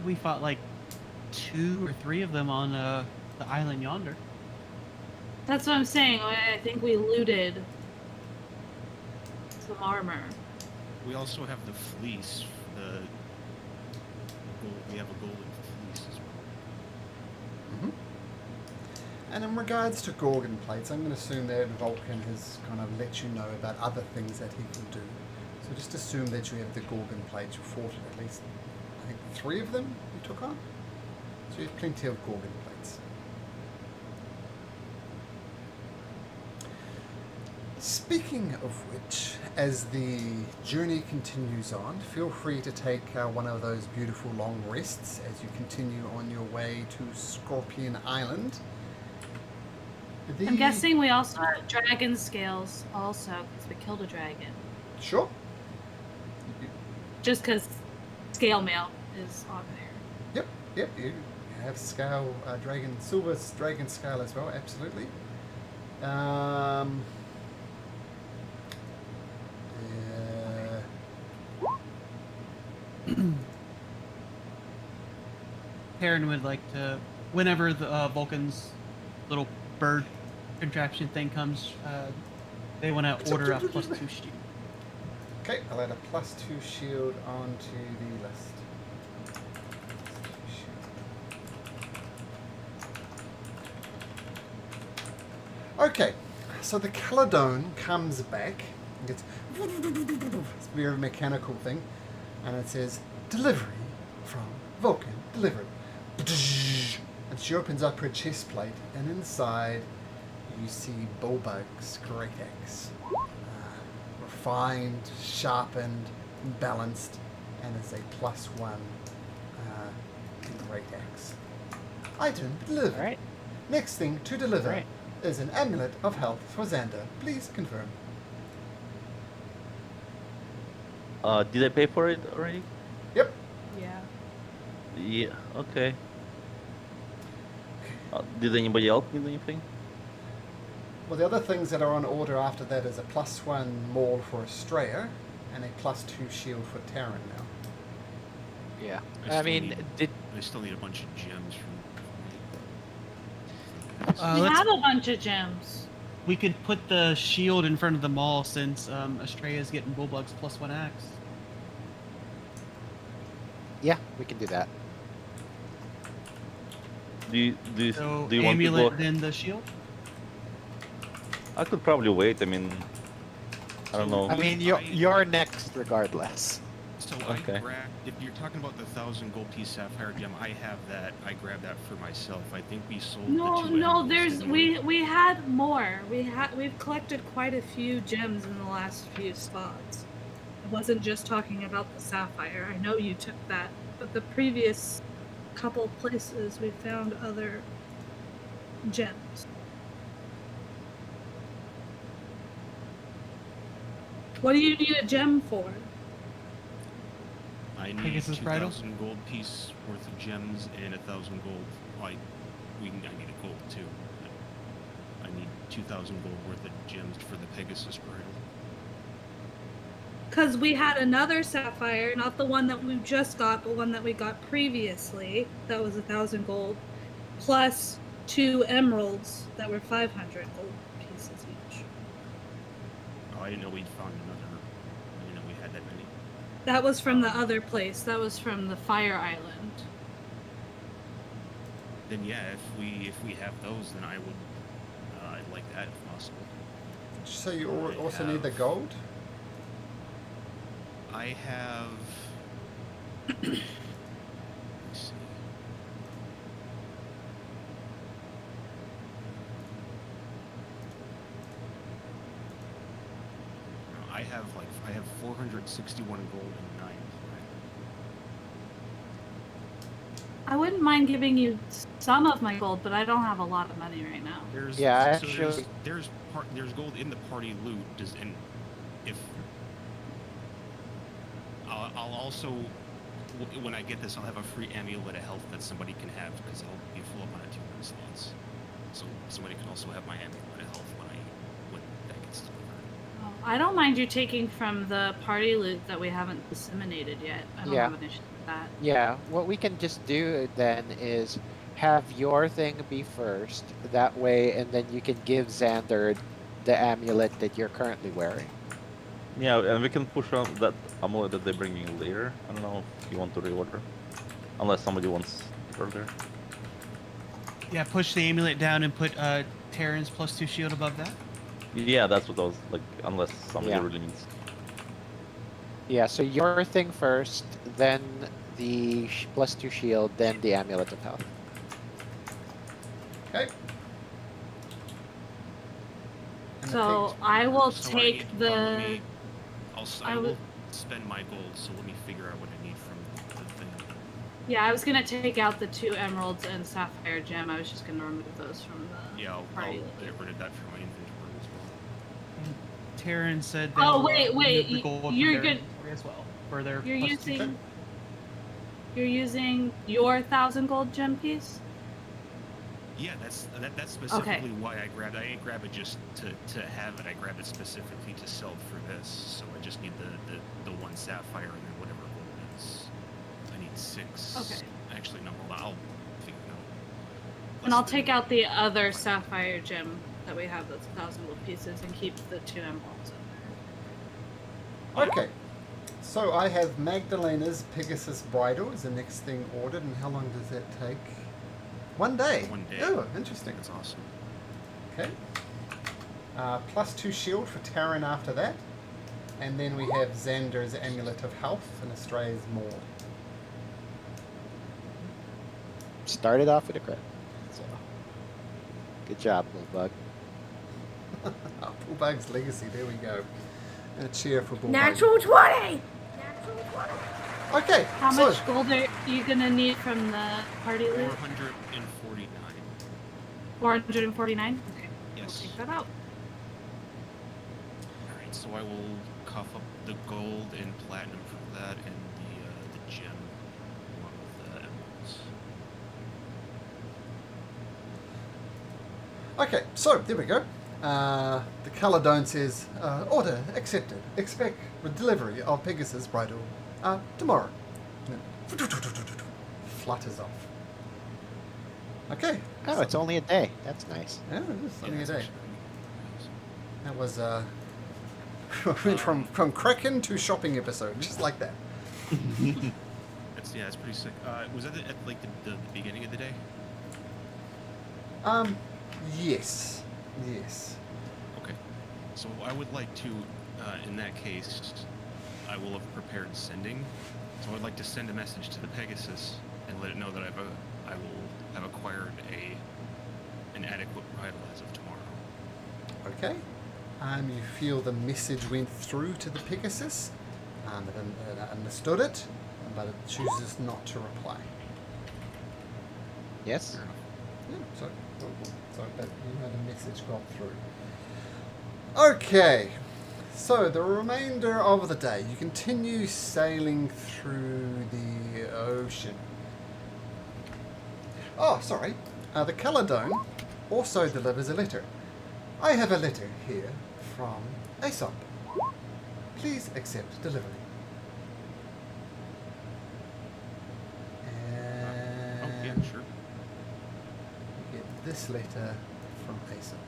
We fought like 2 or 3 of them on the island yonder. That's what I'm saying. I think we looted some armor. We also have the fleece. We have a golden fleece as well. And in regards to Gorgon plates, I'm going to assume that Vulcan has kind of let you know about other things that he can do. So just assume that you have the Gorgon plates. You fought at least, I think, 3 of them you took on. So you have plenty of Gorgon plates. Speaking of which, as the journey continues on, feel free to take one of those beautiful long rests as you continue on your way to Scorpion Island. I'm guessing we also have dragon scales also, because we killed a dragon. Sure. Just because scale mail is on there. Yep, you have scale, silver dragon scale as well, absolutely. Perrin would like to, whenever the Vulcan's little bird contraption thing comes, they want to order a +2 shield. Okay, I'll add a +2 shield onto the list. Okay, so the Caledon comes back. It's a very mechanical thing, and it says delivery from Vulcan delivered. And she opens up her chest plate, and inside you see Bulbug's great axe. Refined, sharpened, balanced, and is a +1 great axe. Item delivered. All right. Next thing to deliver Right. is an amulet of health for Xander. Please confirm. Did I pay for it already? Yep. Yeah. Yeah. Okay. Did anybody else need anything? Well, the other things that are on order after that is a +1 maul for Estrella and a +2 shield for Terran now. Yeah. I I mean, still I still need a bunch of gems from. We let's- have a bunch of gems. We could put the shield in front of them all since Estrella's getting Bulbug's +1 axe. yeah, we can do that. Do you So do you want to amulet, go? then the shield. I could probably wait. I mean, I don't know. I mean, you're next regardless. So Okay. I grabbed. If you're talking about the 1,000 gold piece sapphire gem, I have that. I grabbed that for myself. I think we sold No, the 2 no, emeralds, there's didn't we? we had more. We've collected quite a few gems in the last few spots. I wasn't just talking about the sapphire. I know you took that, but the previous couple places we found other gems. What do you need a gem for? I need Pegasus bridle? 2,000 gold piece worth of gems and 1,000 gold. I need a gold too. I need 2,000 gold worth of gems for the Pegasus bridle. Because we had another sapphire, not the one that we just got, but one that we got previously. That was 1,000 gold, plus 2 emeralds that were 500 gold pieces each. Oh, I didn't know we'd found another. I didn't know we had that many. That was from the other place. That was from the Fire Island. Then yeah, if we have those, then I would. I'd like that if possible. So you I also need the have- gold? I have. Let's see. No, I have 461 gold and 9. I wouldn't mind giving you some of my gold, but I don't have a lot of money right now. There's Yeah, so actually- there's gold in the party loot. And if I'll also when I get this, I'll have a free amulet of health that somebody can have because I'll be full up on 200 slots. So somebody can also have my amulet of health when that gets delivered. Oh, I don't mind you taking from the party loot that we haven't disseminated yet. I don't Yeah. have an issue with that. Yeah, what we can just do then is have your thing be first, that way, and then you can give Xander the amulet that you're currently wearing. Yeah, and we can push on that amulet that they're bringing later. I don't know if you want to reorder, unless somebody wants further. Yeah, push the amulet down and put Terran's +2 shield above that. Yeah, that's what I was like. Unless somebody Yeah. really needs. Yeah, so your thing first, then the +2 shield, then the amulet of health. Okay. And the So pigs- I will So take let the. me- I I will would- spend my gold, so let me figure out what I need from the thing. Yeah, I was gonna take out the 2 emeralds and sapphire gem. I was just gonna remove those from the Yeah, I'll party. get rid of that from my inventory as well. Terran said. Oh, they'll, wait, remove the y- gold from you're their good- inventory as well for their You're +2 using. shield. You're using your 1,000 gold gem piece. Yeah, that's specifically why I grabbed. I didn't grab it just to have it. I grabbed it specifically to sell for this. So I just need the 1 sapphire and then whatever gold is. I need 6. Okay. Actually, no. Hold on, I'll figure it out. And I'll Less take than- out the other sapphire gem that we have, those 1,000 gold pieces, and keep the 2 emeralds in there. Okay. So I have Magdalena's Pegasus Bridal is the next thing ordered, and how long does that take? 1 day. 1 day. Oh, interesting. That's awesome. Okay. +2 shield for Taryn after that. And then we have Xander's Amulet of Health and Astrea's Maul. Started off with a crit. So, good job, Bullbug. Oh, Bullbug's Legacy, there we go. A cheer for Bullbug. Natural 20! Okay, How so much gold are you gonna need from the party loot? 449. 449? Okay. Yes. I'll take that out. All right. So I will cough up the gold and platinum for that, and the gem along with the emeralds. okay, so there we go. The Caledon says, order accepted. Expect the delivery of Pegasus Bridal tomorrow. Flutters off. Okay. Oh, it's only a day. That's nice. Yeah, it is only a that's day. actually That was went from Kraken to shopping episode, just like that. that's pretty sick. Was that at like the beginning of the day? Yes. Yes. Okay. So I would like to, in that case, I will have prepared sending. So I'd like to send a message to the Pegasus and let it know that I will have acquired an adequate bridle as of tomorrow. Okay. You feel the message went through to the Pegasus. It understood it, but it chooses not to reply. Yes? Fair enough. Yeah, so but you know the message got through. Okay. So the remainder of the day, you continue sailing through the ocean. Oh, sorry. The Caledon also delivers a letter. I have a letter here from Aesop. Please accept delivery. Oh, yeah, And sure. you get this letter from Aesop.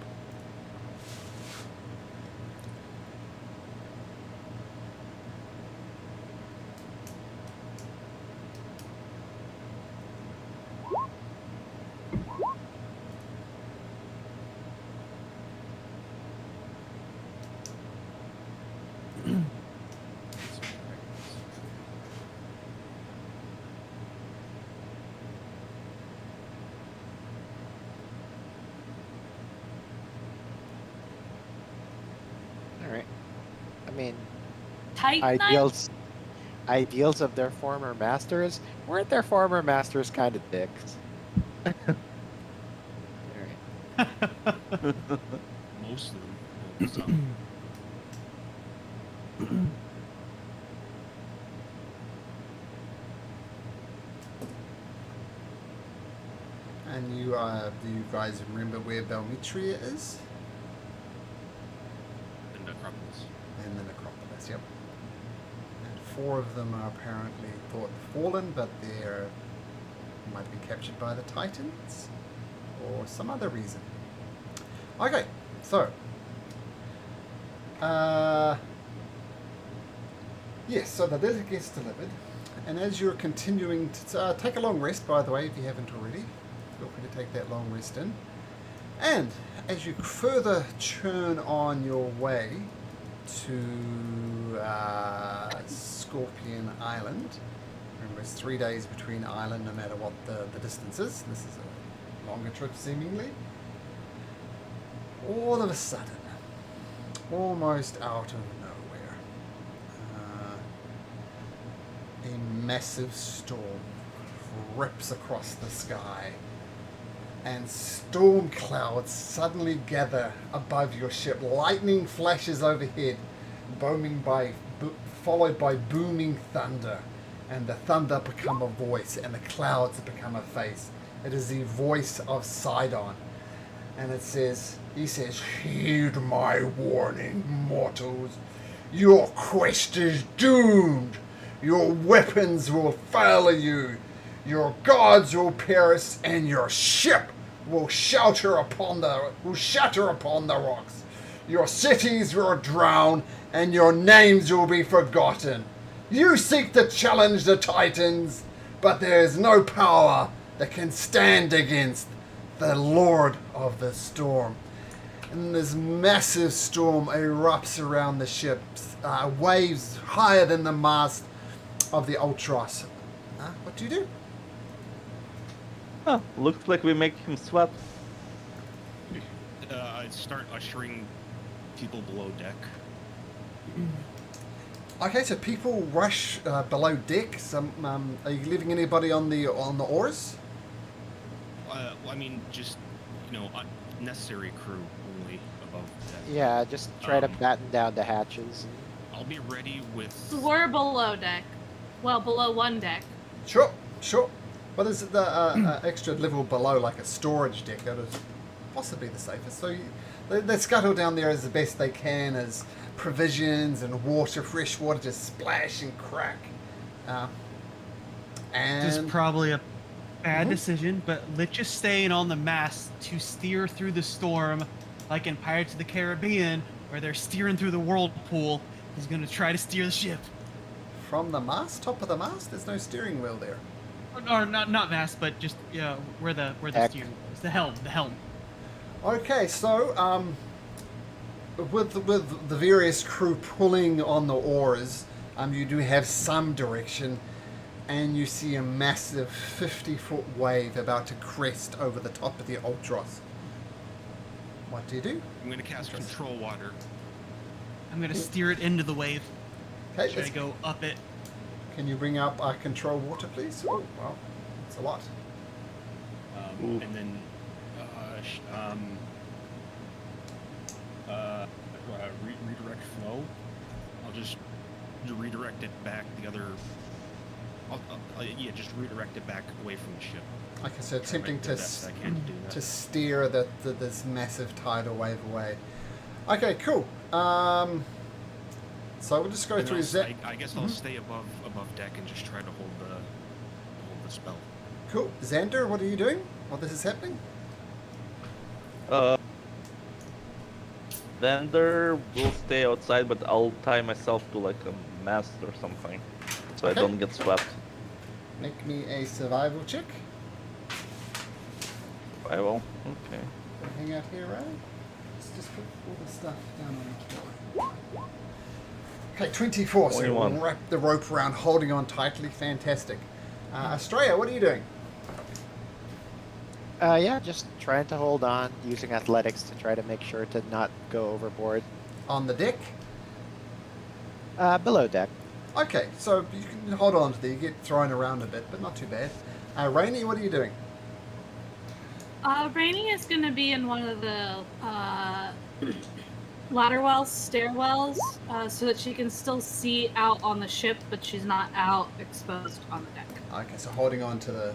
All right. I mean, Titanite? ideals of their former masters. Weren't their former masters kind of dicks? All right. Most of them. Well, some. And do you guys remember where Belmitria is? And Necropolis. And the Necropolis, yep. And 4 of them are apparently thought fallen, but they're might be captured by the Titans or some other reason. Okay, so yes, so the letter gets delivered, and as you're continuing to take a long rest, by the way, if you haven't already, feel free to take that long rest in. And as you further churn on your way to Scorpion Island, remember it's 3 days between island no matter what the distance is. This is a longer trip seemingly. All of a sudden, almost out of nowhere, a massive storm rips across the sky, and storm clouds suddenly gather above your ship. Lightning flashes overhead, followed by booming thunder, and the thunder become a voice, and the clouds become a face. It is the voice of Sidon, and he says, "Heed my warning, mortals. Your quest is doomed. Your weapons will fail you. Your gods will perish, and your ship will shatter upon the rocks. Your cities will drown, and your names will be forgotten. You seek to challenge the Titans, but there is no power that can stand against the Lord of the Storm." And this massive storm erupts around the ship, waves higher than the mast of the Ultros. What do you do? Oh, looks like we make him sweat. I'd start ushering people below deck. Okay, so people rush below deck. Are you leaving anybody on the oars? I mean, just, necessary crew only above deck. Yeah, just try to batten down the hatches. I'll be ready with... We're below deck. Well, below 1 deck. Sure. But there's the extra level below, like a storage deck. That is possibly the safest. So they scuttle down there as the best they can, as provisions and water, fresh water, just splash and crack. This is probably a bad decision, but let's just stay on the mast to steer through the storm, like in Pirates of the Caribbean, where they're steering through the whirlpool. He's going to try to steer the ship. From the mast, top of the mast, there's no steering wheel there. Or not mast, but just where the steering is. The helm. Okay, so with the various crew pulling on the oars, you do have some direction, and you see a massive 50-foot wave about to crest over the top of the Ultros. What do you do? I'm going to cast Control Water. I'm going to steer it into the wave. Okay, Should I go up it? Can you bring up control water, please? Oh, wow, that's a lot. And then redirect flow. I'll just redirect it back the other. Just redirect it back away from the ship. Okay, so attempting Try my best I can to do that. to steer this massive tidal wave away. Okay, cool. So we'll just go And through I'll, that. I guess I'll stay above deck and just try to hold the spell. Cool. Xander, what are you doing while this is happening? Vendor will stay outside, but I'll tie myself to like a mast or something, so Okay. I don't get swept. Make me a survival check. I will. Okay. Hang out here, right? Let's just put all the stuff down on the floor. Okay, 24. So 21. we'll wrap the rope around, holding on tightly. Fantastic. Australia, what are you doing? Yeah, just trying to hold on, using athletics to try to make sure to not go overboard. On the deck? Below deck. Okay, so you can hold on to there. You get thrown around a bit, but not too bad. Rainey, what are you doing? Rainy is going to be in one of the ladder wells, stairwells, so that she can still see out on the ship, but she's not out exposed on the deck. Okay, so holding on to the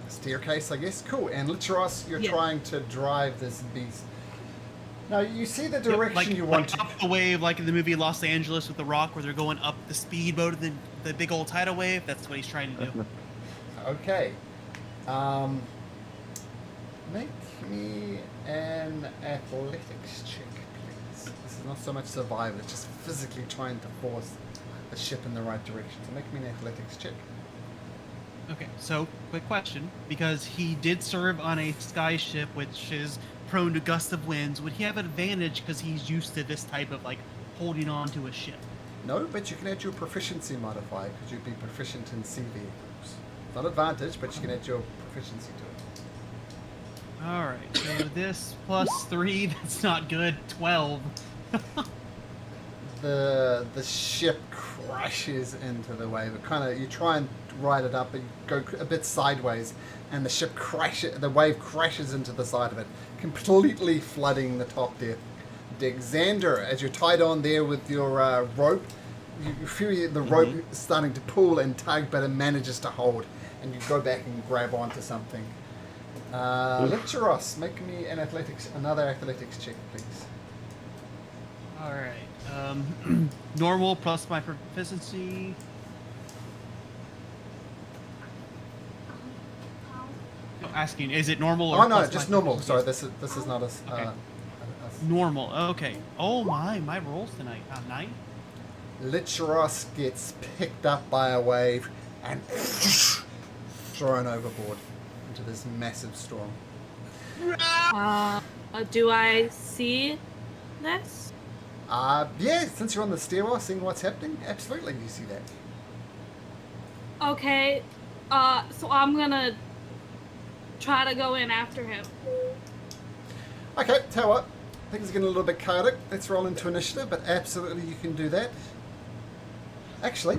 staircase, I guess. Cool. And Litteros, you're trying to drive this beast. Now, you see the direction you want to... up the wave, like in the movie Los Angeles with The Rock, where they're going up the speedboat of the big old tidal wave. That's what he's trying to do. Okay. Make me an athletics check, please. This is not so much survival, it's just physically trying to force the ship in the right direction. So make me an athletics check. Okay, so quick question, because he did serve on a sky ship which is prone to gusts of winds, would he have an advantage because he's used to this type of like holding on to a ship? No, but you can add your proficiency modifier because you'd be proficient in sea vehicles. Not advantage, but you can add your proficiency to it. Alright, so this plus 3, that's not good. 12. The ship crashes into the wave. It kind of, you try and ride it up, but you go a bit sideways, and the ship crashes. The wave crashes into the side of it, completely flooding the top deck. Xander, as you're tied on there with your rope, you feel the rope starting to pull and tug, but it manages to hold, and you go back and grab onto something. Litteros, make me another athletics check, please. Alright, normal plus my proficiency. Asking, is it normal or Oh no, plus just my normal. proficiency? Sorry, this is not a. Okay. Normal, okay. Oh my rolls tonight. 9? Litteros gets picked up by a wave and thrown overboard into this massive storm. Do I see this? Yeah, since you're on the stairwell seeing what's happening, absolutely you see that. Okay, so I'm gonna try to go in after him. Okay, tell you what, things are getting a little bit chaotic. Let's roll into initiative, but absolutely you can do that. Actually,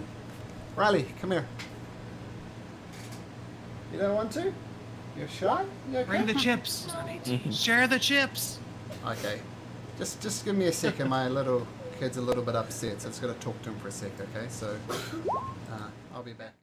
Riley, come here. You don't want to? You're shy? You okay? Bring the chips. Share the chips. Okay. Just give me a second. My little kid's a little bit upset, so I just got to talk to him for a sec, okay? So, I'll be back.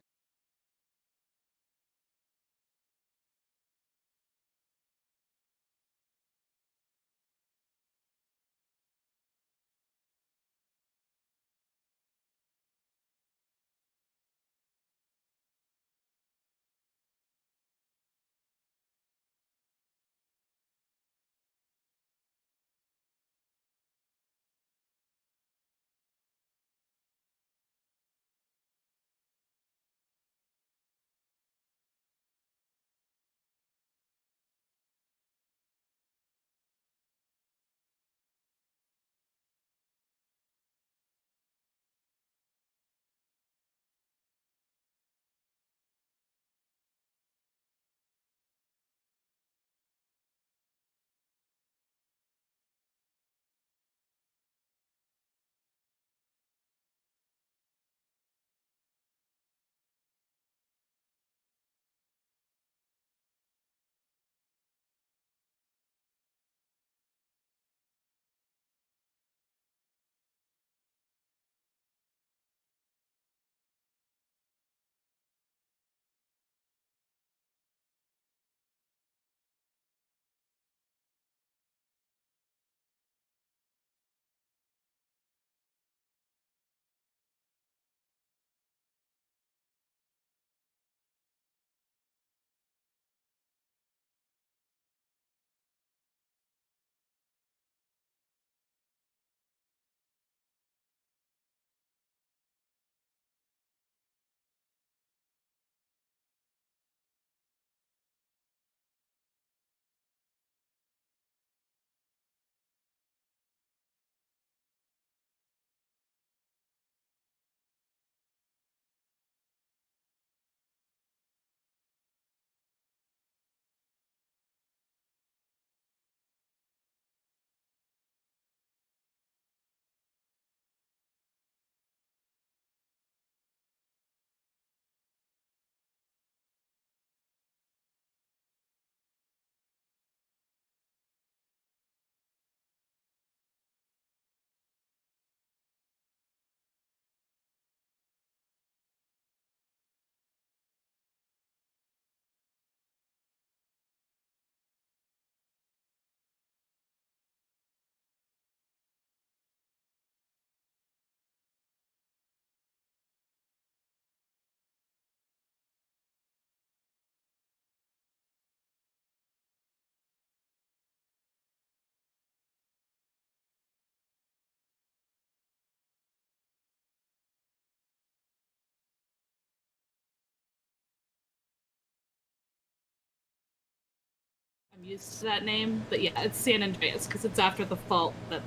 I'm used to that name, but yeah, it's San Andreas because it's after the fault that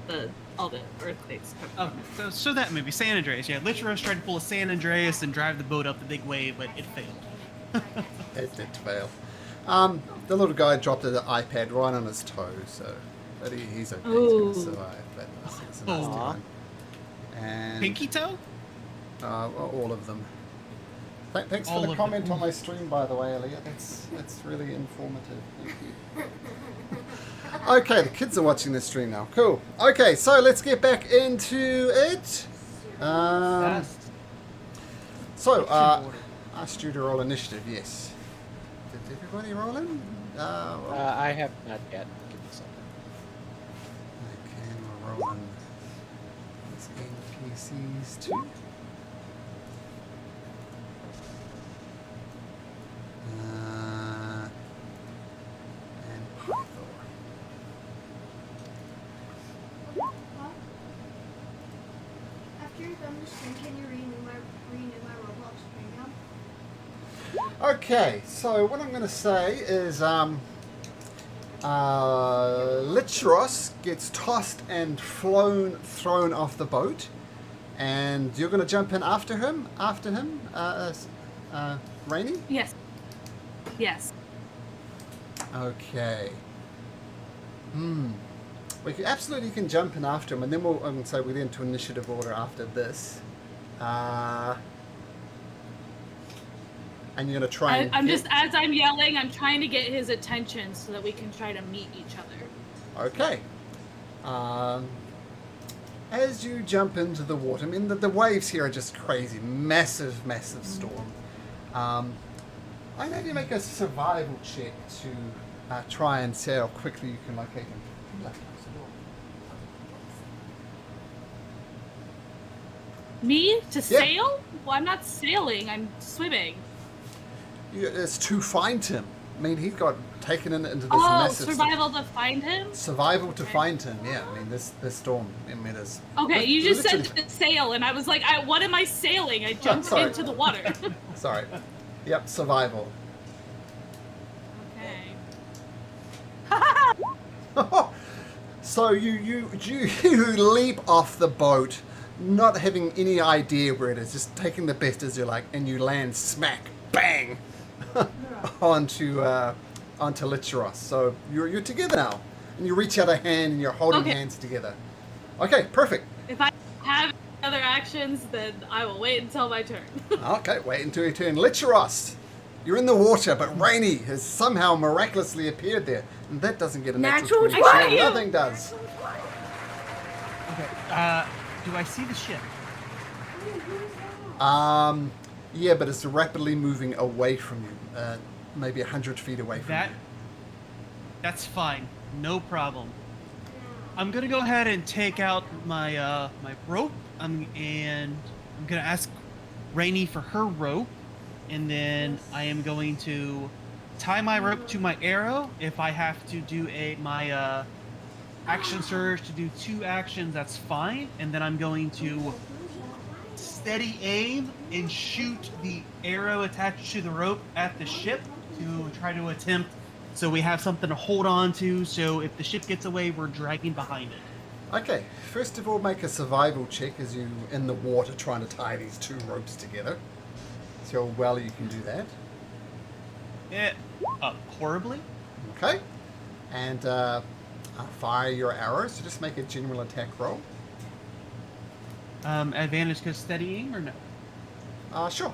all the earthquakes come from. Oh, so that movie, San Andreas. Yeah, Litros tried to pull a San Andreas and drive the boat up the big wave, but it failed. It did fail. The little guy dropped an iPad right on his toe, so but he's okay. He's Ooh. gonna survive. But it's a nasty Aw. one. And Pinky toe? all of them. Thanks All for the of comment them. on my stream, by the way, Elliot. That's really informative. Thank you. Okay, the kids are watching the stream now. Cool. Okay, so let's get back into it. Yes. So, asked you to roll initiative, yes. Did everybody roll in? I have not yet. Give me a second. Okay, we're rolling these NPCs too. And Pythor. After you're done the stream, can you renew my Roblox premium? Okay, so what I'm going to say is Litros gets tossed and thrown off the boat, and you're going to jump in after him, Rainy? Yes. Yes. Okay. We absolutely can jump in after him, and then I'm going to say we'll get into initiative order after this. And you're going to try and I'm just, as I'm yelling, I'm trying to get his attention so that we can try to meet each other. Okay. As you jump into the water, I mean, the waves here are just crazy. Massive storm. I know you make a survival check to try and see how quickly you can locate him. Me? To Yeah. sail? Well, I'm not sailing, I'm swimming. It's to find him. I mean, he got taken into this Oh, massive survival to find him? survival to find him. Yeah, I mean, this storm. I mean, it's Okay, you just said literally- to sail, and I was like, what am I sailing? I jumped sorry. into the water. Sorry. Yep, survival. Okay. So you leap off the boat, not having any idea where it is, just taking the best as you like, and you land smack bang onto Litros. So you're together now, and you reach out a hand and you're holding Okay. hands together. Okay, perfect. If I have other actions, then I will wait until my turn. Okay, wait until your turn. Litros, you're in the water, but Rainy has somehow miraculously appeared there, and that doesn't get a natural Natural 20. 20. Nothing does. Okay. Do I see the ship? Yeah, but it's rapidly moving away from you, maybe 100 feet away from you. That's fine. No problem. I'm gonna go ahead and take out my my rope. And I'm gonna ask Rainy for her rope, and then I am going to tie my rope to my arrow. If I have to do my action surge to do 2 actions, that's fine. And then I'm going to steady aim and shoot the arrow attached to the rope at the ship to try to attempt, so we have something to hold on to, so if the ship gets away, we're dragging behind it. Okay, first of all, make a survival check as you're in the water trying to tie these 2 ropes together. See how well you can do that. Horribly. Okay, and fire your arrow, so just make a general attack roll. Advantage because steady aim or no? Sure.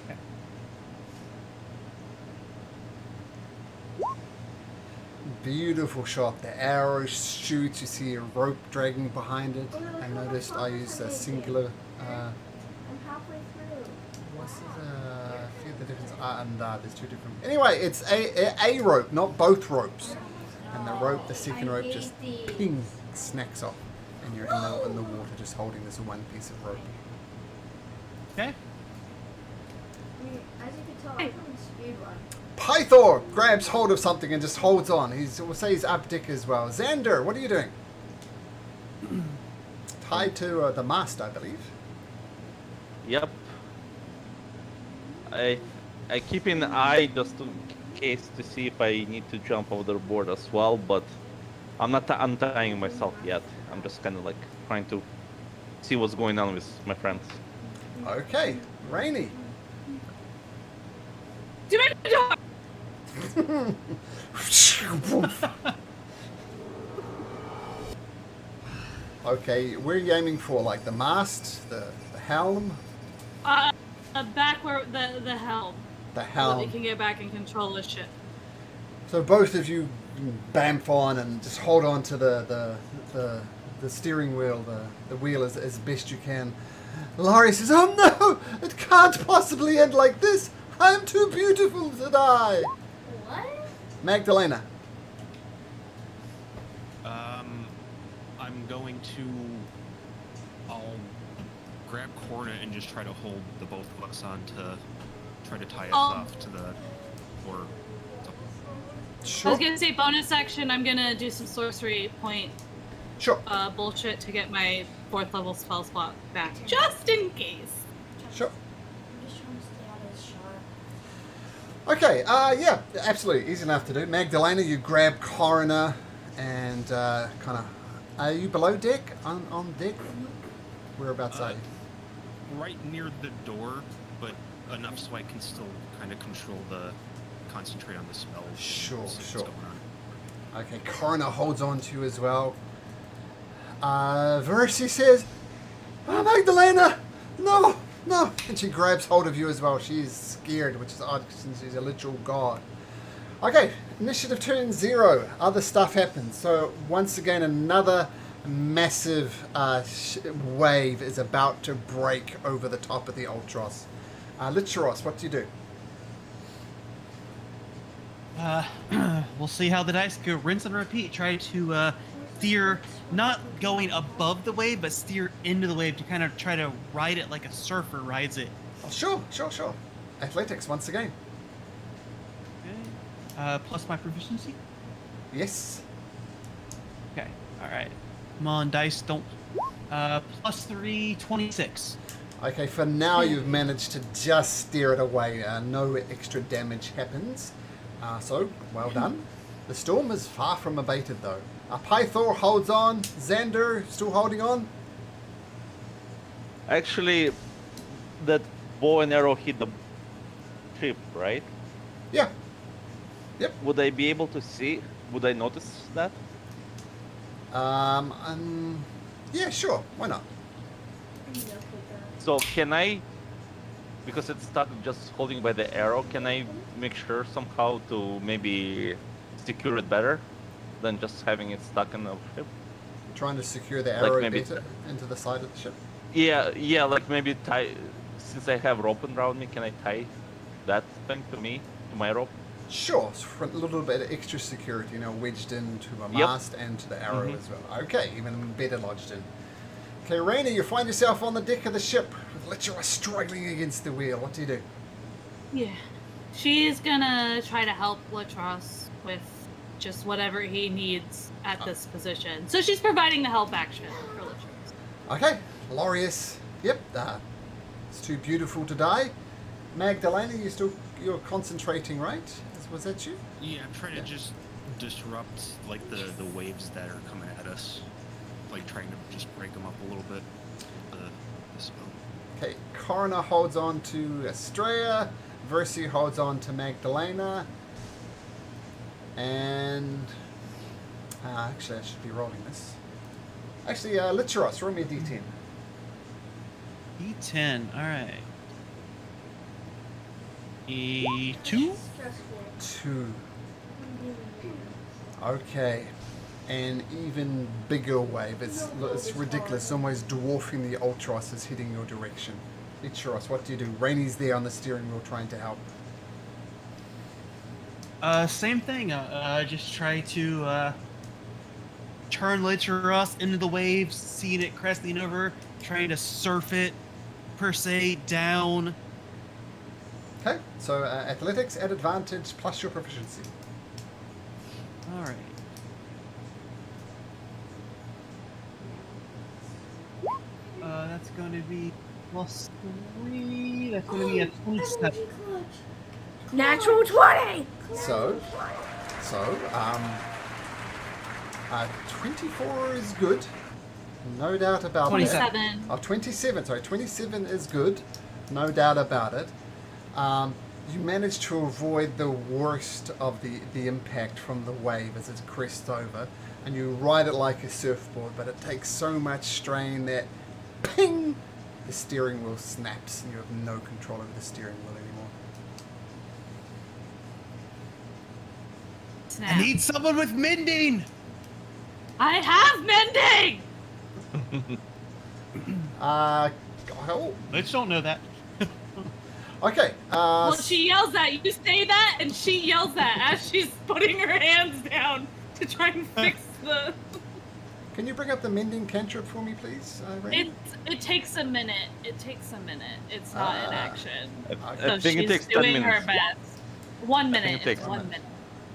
Okay. Beautiful shot. The arrow shoots. You see a rope dragging behind it. I noticed I used a singular. I'm halfway through. What's it? Feel the difference. There's 2 different. Anyway, it's a rope, not both ropes. And the rope, the second I rope, hate just these. ping, snacks off, and you're in the water, just holding this one piece of rope. Okay. I mean, as you can tell, I'm from speedrun. Pythor grabs hold of something and just holds on. We'll say he's up dick as well. Xander, what are you doing? Tied to the mast, I believe. Yep. I keep an eye just to case to see if I need to jump overboard as well, but I'm not untying myself yet. I'm just kind of like trying to see what's going on with my friends. Okay, Rainy. Do my job. Okay, where are you aiming for? Like the mast, the helm, Back where the helm. the So that we helm. can get back and control the ship. So both of you bamf on and just hold on to the steering wheel, the wheel as best you can. Laurie says, "Oh no! It can't possibly end like this! I'm too beautiful to die!" What? Magdalena. I'm going to. I'll grab Corna and just try to hold the both of us on to try to tie us off to the. Or. I Sure. was gonna say bonus action. I'm gonna do some sorcery point Sure. bullshit to get my 4th level spell slot back, just in case. Sure. I'm just trying to stay out of his shot. Okay, yeah, absolutely. Easy enough to do. Magdalena, you grab Coroner and kind of... Are you below deck? On deck? Whereabouts are you? Right near the door, but enough so I can still kind of concentrate on the spell. and Sure, see what's sure. going on. Okay, Coroner holds on to you as well. Versi says, "Oh, Magdalena! No! No!" And she grabs hold of you as well. She is scared, which is odd since she's a literal god. Okay, initiative turn 0. Other stuff happens. So once again, another massive wave is about to break over the top of the Ultros. Litteros, what do you do? We'll see how the dice go. Rinse and repeat. Try to steer, not going above the wave, but steer into the wave to kind of try to ride it like a surfer rides it. Oh, sure. Athletics once again. Okay. Plus my proficiency. Yes. Okay. All right. Come on, dice. Don't. Plus 3, 26. Okay, for now you've managed to just steer it away. No extra damage happens. So, well done. The storm is far from abated though. Pythor holds on. Xander still holding on. Actually, that bow and arrow hit the ship, right? Yeah. Would I be able to see? Would I notice that? Yeah, sure. Why not? So can I, because it's stuck just holding by the arrow, can I make sure somehow to maybe secure it better than just having it stuck in the ship? Trying to secure the Like arrow maybe- better into the side of the ship. Yeah, like maybe tie, since I have rope around me, can I tie that thing to me, to my rope? Sure, so for a little bit of extra security, wedged into a Yep. mast and to the arrow Mhm. as well. Okay, even better lodged in. Okay, Raina, you find yourself on the deck of the ship with Litera struggling against the wheel. What do you do? Yeah. She's gonna try to help Latros with just whatever he needs at this position. So she's providing the help action for Latros. Okay, Lorius. Yep, it's too beautiful to die. Magdalena, you're concentrating, right? Was that you? Yeah, I'm trying Yeah. to just disrupt like the waves that are coming at us, like trying to just break them up a little bit. The spell. Okay, Coroner holds on to Estrella. Versi holds on to Magdalena. And... actually, I should be rolling this. Actually, Litteros, roll me a d10. D10. All right. E2. Stressful. 2. Okay. An even bigger wave. It's ridiculous, almost dwarfing the Ultros is heading your direction. Litteros, what do you do? Rainy's there on the steering wheel trying to help. Same thing. Just try to turn Litteros into the waves, seeing it cresting over, trying to surf it, per se, down. Okay, so athletics at advantage plus your proficiency. All right. That's going to be plus 3. That's going to be a 27. Natural 20! So, 24 is good. No doubt about 27. that. 27. Oh, 27. Sorry, 27 is good. No doubt about it. You managed to avoid the worst of the impact from the wave as it crests over, and you ride it like a surfboard, but it takes so much strain that ping! The steering wheel snaps and you have no control over the steering wheel anymore. Snap. I need someone with mending. I have mending! Oh, Let's don't know that. okay. Well, she yells that. You say that, and she yells that as she's putting her hands down to try and fix the... Can you bring up the mending cantrip for me, please, Rainy? It takes a minute. It takes a minute. It's not in action. I So think it she's takes 10 doing minutes. her best. 1 minute. it takes It's 1 minute.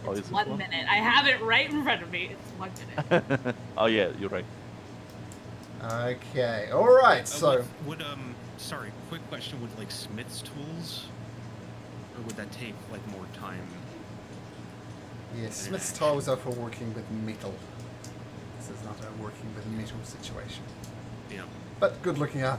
Oh, It's is it 1 one? minute. I have it right in front of me. It's 1 minute. Oh yeah, you're right. Okay. All right. So, would sorry, quick question: would like Smith's tools, or would that take like more time? yes, Smith's tools are for working with metal. This is not a working with metal situation. Yeah. But good looking out.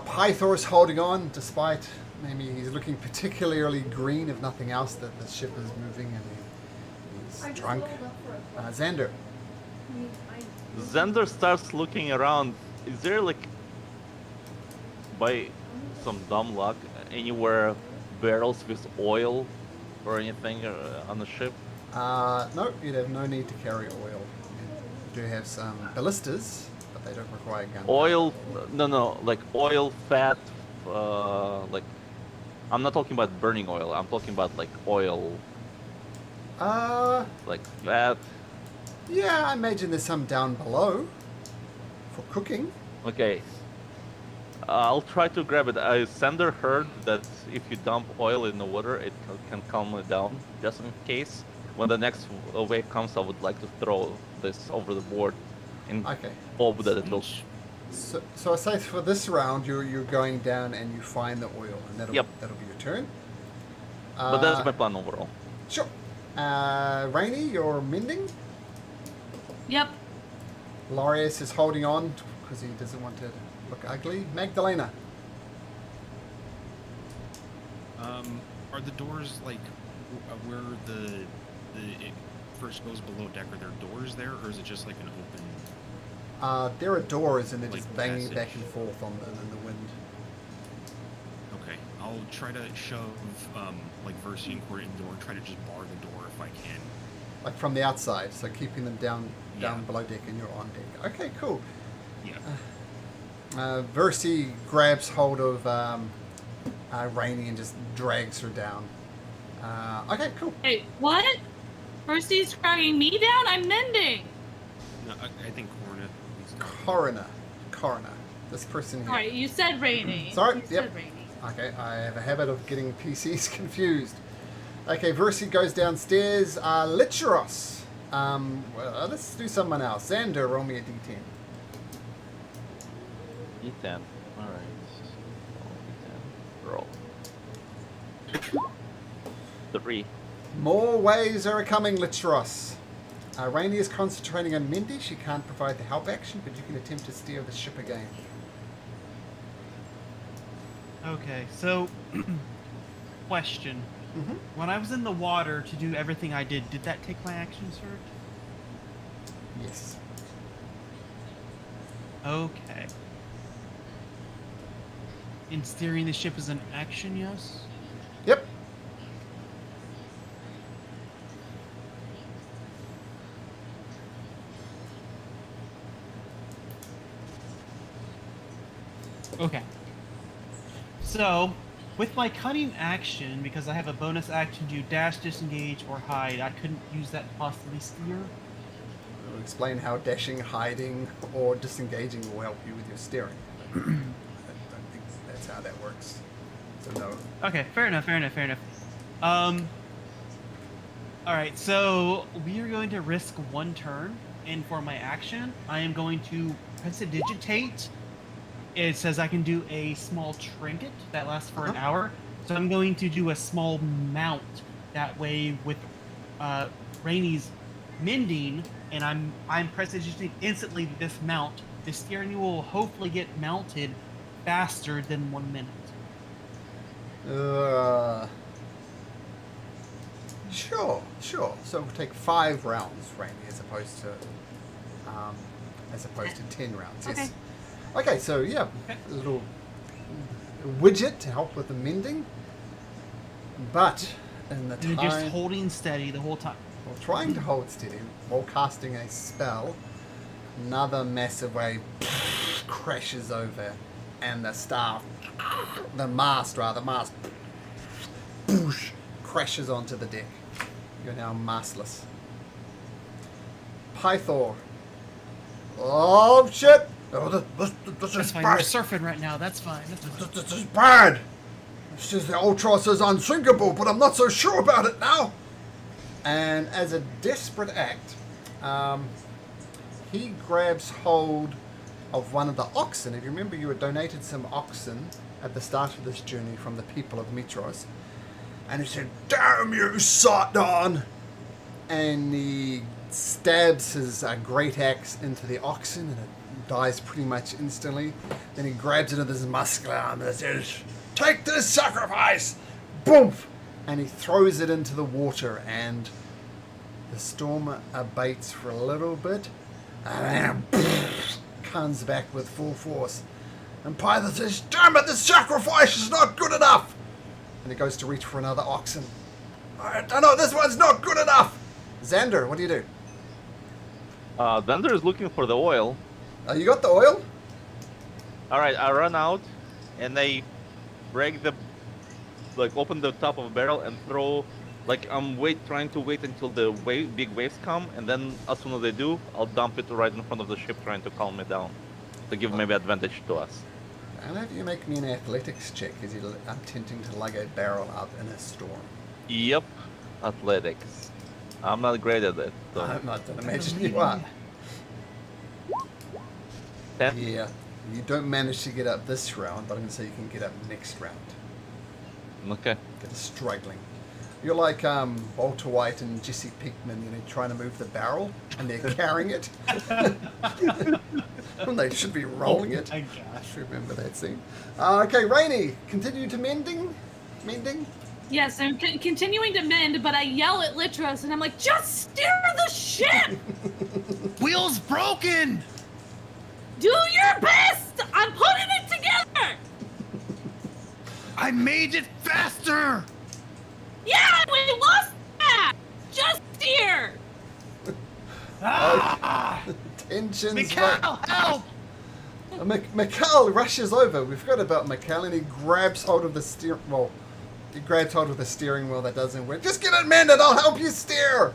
Pythor's holding on, despite maybe he's looking particularly green, if nothing else, that the ship is moving and he's I just drunk. rolled up for a Xander. Xander starts looking around. Is there like, by some dumb luck, anywhere barrels with oil or anything on the ship? No, you'd have no need to carry oil. You do have some ballistas, but they don't require gun. Oil? No, like oil, fat, like, I'm not talking about burning oil, I'm talking about like oil, like fat. Yeah, I imagine there's some down below for cooking. Okay. I'll try to grab it. Sander heard that if you dump oil in the water, it can calm it down, just in case. When the next wave comes, I would like to throw this over the board and Okay. hope that it will... So I say for this round, you're going down and you find the oil, and that'll be your turn. But that's my plan overall. Sure. Rainy, you're mending. Yep. Larius is holding on because he doesn't want to look ugly. Magdalena. Are the doors like where it first goes below deck? Are there doors there, or is it just like an open? There are doors and they're Like just banging passage. back and forth in the wind. Okay, I'll try to shove like Versi and Corey in the door and try to just bar the door if I can. Like from the outside, so keeping them down Yeah. below deck and you're on deck. Okay, cool. Yeah. Versi grabs hold of Rainy and just drags her down. Okay, cool. Hey, what? First he's dragging me down? I'm mending. No, I think Coroner. This person here. Alright, you said Rainy. Sorry, You yep. said Rainy. Okay, I have a habit of getting PCs confused. Okay, Versi goes downstairs. Licheros. Well, let's do someone else. Xander, roll me a d10. D10. Alright. Roll. 3. More waves are coming, Licheros. Rainy is concentrating on Mindy. She can't provide the help action, but you can attempt to steer the ship again. Okay, so question. Mm-hmm. When I was in the water to do everything I did that take my action surge? Yes. Okay. In steering the ship is an action, yes? Yep. Okay. So, with my cunning action, because I have a bonus action to dash, disengage, or hide, I couldn't use that to possibly steer? We'll explain how dashing, hiding, or disengaging will help you with your steering. I don't think that's how that works. So no. Okay, fair enough. Alright, so we are going to risk one turn, and for my action, I am going to prestidigitate. It says I can do a small trinket that lasts for an hour. So I'm going to do a small mount. That way, with Rainy's mending, and I'm prestidigitating instantly this mount. The steering wheel will hopefully get mounted faster than 1 minute. Sure. So we'll take 5 rounds, Rainy, as opposed to 10 rounds. Yes. Okay. So yeah, a little widget to help with the mending, but in the And time, just holding steady the whole time. while trying to hold steady while casting a spell, another massive wave crashes over, and the mast boosh, crashes onto the deck. You're now mastless. Pythor. Oh shit! Oh, this That's is fine. We're bad. surfing right now. That's fine. This is bad. It says the Ultros is unsinkable, but I'm not so sure about it now. And as a desperate act, he grabs hold of one of the oxen. If you remember, you had donated some oxen at the start of this journey from the people of Mitros. And he said, "Damn you, Satan!" And he stabs his great axe into the oxen, and it dies pretty much instantly. Then he grabs it with his muscular arm and says, "Take this sacrifice!" Boom! And he throws it into the water, and the storm abates for a little bit, and then comes back with full force. And Python says, "Damn it, this sacrifice is not good enough!" And he goes to reach for another oxen. "I don't know, this one's not good enough!" Xander, what do you do? Xander is looking for the oil. You got the oil? Alright, I run out and I break open the top of a barrel and throw, I'm trying to wait until the big waves come, and then as soon as they do, I'll dump it right in front of the ship, trying to calm it down, to give maybe advantage to us. I'll have you make me an athletics check as you're attempting to lug a barrel up in a storm. Yep, athletics. I'm not great at it. So. I'm not going to imagine you are. 10? Yeah, you don't manage to get up this round, but I'm going to say you can get up next round. Okay. Get struggling. You're like Walter White and Jesse Pinkman, trying to move the barrel, and they're carrying it. When they should be rolling it. My gosh. Remember that scene. Okay, Rainy, continue to mending. Yes, I'm continuing to mend, but I yell at Litros, and I'm like, "Just steer the ship! Wheel's broken! Do your best! I'm putting it together!" I made it faster! Yeah, we lost that! Just steer! Tensions. Mikhail, help! Mikhail rushes over. We forgot about Mikhail, and he grabs hold of the steering. Well, he grabs hold of the steering wheel that doesn't work. "Just get it mended. I'll help you steer."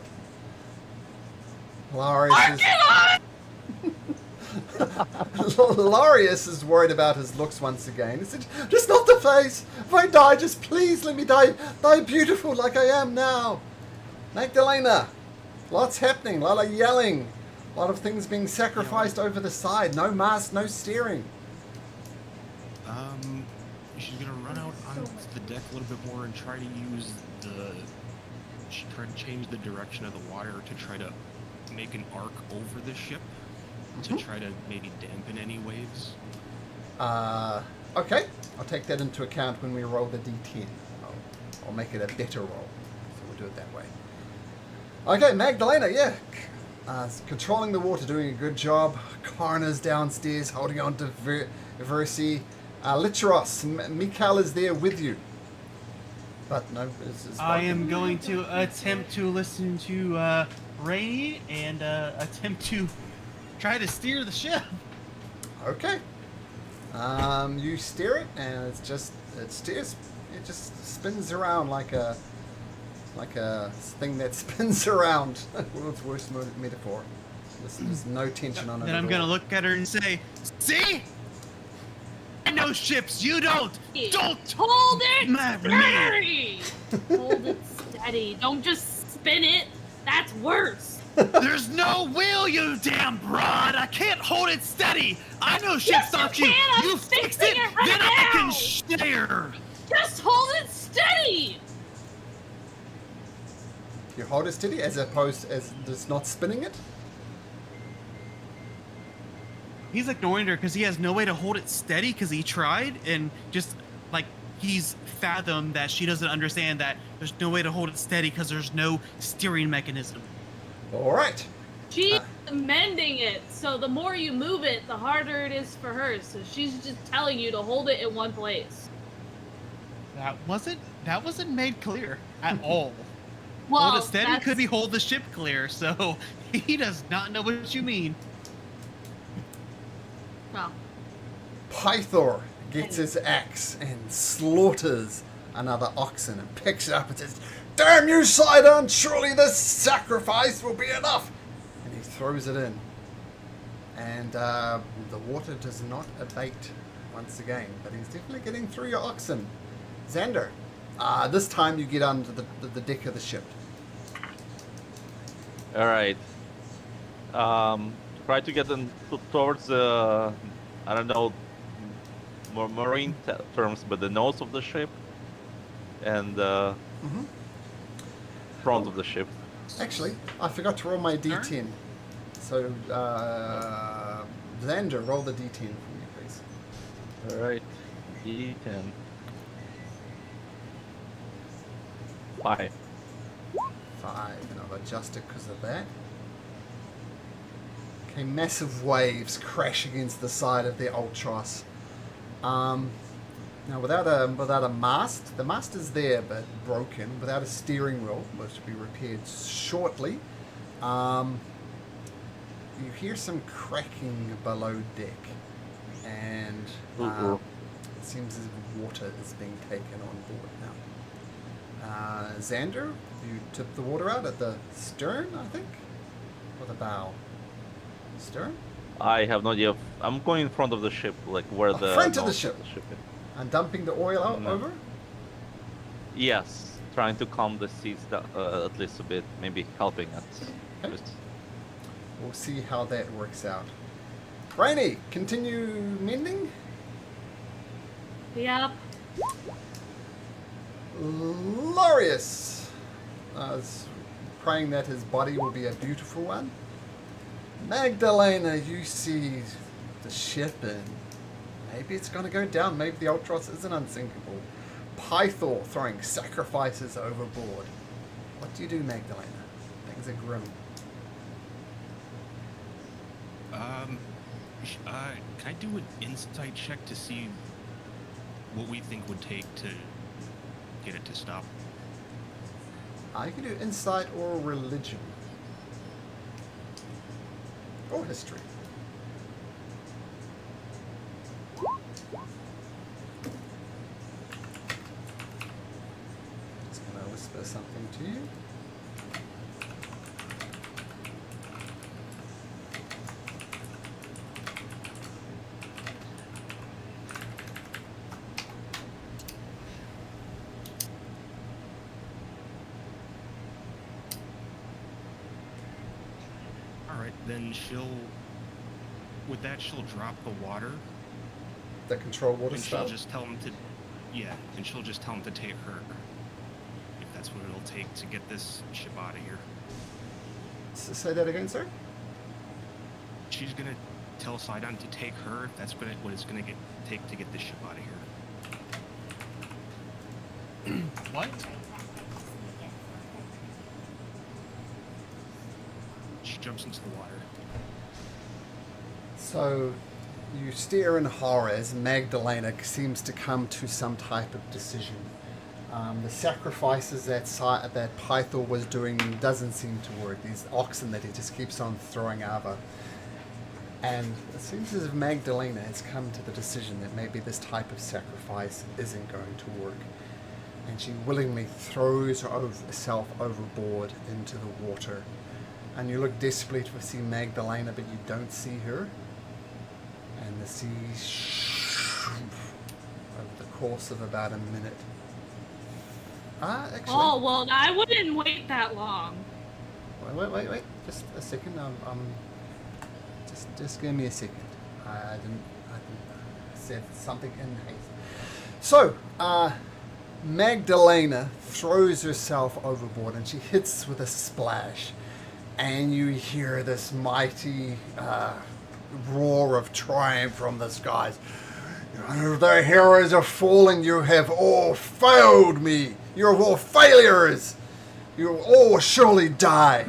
Larius is worried about his looks once again. He said, "Just not the face. If I die, just please let me die beautiful like I am now." Magdalena, lots happening, a lot of yelling, a lot of things being sacrificed over the side. No mast, no steering. She's gonna run out onto the deck a little bit more and try to change the direction of the water to try to make an arc over the ship to try to maybe dampen any waves. Okay, I'll take that into account when we roll the d10. I'll make it a better roll, so we'll do it that way. Okay, Magdalena, yeah. Controlling the water, doing a good job. Karna's downstairs, holding on to Versi. Litros, Mikhail is there with you. But no, I am going to attempt to listen to Rainy and attempt to try to steer the ship. Okay. You steer it, and it steers. It just spins around like a thing that spins around. World's worst metaphor. There's no tension on it. Then I'm gonna look at her and say, "See? I know ships. You don't. Don't Hold it mad me." steady! Hold it steady. Don't just spin it. That's worse. There's no wheel, you damn broad! I can't hold it steady! I know ships Yes, you off you! can. I'm You fix fixing it, it right then I can now. steer! Just hold it steady. steady. You hold it steady as opposed as just not spinning it? He's ignoring her because he has no way to hold it steady because he tried and just like he's fathomed that she doesn't understand that there's no way to hold it steady because there's no steering mechanism. All right. She's mending it, so the more you move it, the harder it is for her. So she's just telling you to hold it in one place. That wasn't made clear at all. Well, hold it steady could be hold the ship clear, so he does not know what you mean. Well, Pythor gets his axe and slaughters another oxen and picks it up and says, "Damn you, Sidon! Surely this sacrifice will be enough!" And he throws it in. And the water does not abate once again, but he's definitely getting through your oxen. Xander, this time you get under the deck of the ship. All right. Try to get them towards the, I don't know, more marine terms, but the nose of the ship and front of the ship. Actually, I forgot to roll my D10. So, Xander, roll the D10 for me, please. All right. D10. 5. 5, and I'll adjust it because of that. Okay, massive waves crash against the side of the Ultros. Now, without a mast, the mast is there but broken. Without a steering wheel, which will be repaired shortly. You hear some cracking below deck, and it seems as if water is being taken on board now. Xander, you tip the water out at the stern, I think, or the bow. Stern. I have no idea. I'm going in front of the ship, like where the front of the nose ship. is. And dumping the oil out over. Yes, trying to calm the seas down, at least a bit, maybe helping us. Okay. We'll see how that works out. Rainy, continue mending. yep. Glorious. I was praying that his body will be a beautiful one. Magdalena, you see the ship and maybe it's going to go down. Maybe the Ultros isn't unsinkable. Pythor throwing sacrifices overboard. What do you do, Magdalena? Things are grim. Can I do an insight check to see what we think would take to get it to stop? I can do insight or religion. Or history. Just gonna whisper something to you. Then she'll drop the water. The control water and stuff. she'll just tell him to, and she'll just tell him to take her, if that's what it'll take to get this ship out of here. Say that again, sir. She's gonna tell Sidon to take her, if that's what it's gonna take to get this ship out of here. What? She jumps into the water. So you stare in horror as Magdalena seems to come to some type of decision. The sacrifices that Pythor was doing doesn't seem to work. These oxen that he just keeps on throwing over. And it seems as if Magdalena has come to the decision that maybe this type of sacrifice isn't going to work. And she willingly throws herself overboard into the water. And you look desperately to see Magdalena, but you don't see her. And the sea over the course of about a minute. Actually. Oh, well, I wouldn't wait that long. Wait. Just a second. Just give me a second. I didn't said something in haste. So, Magdalena throws herself overboard and she hits with a splash. And you hear this mighty roar of triumph from the skies. The heroes are falling. You have all failed me. You're all failures. You'll all surely die.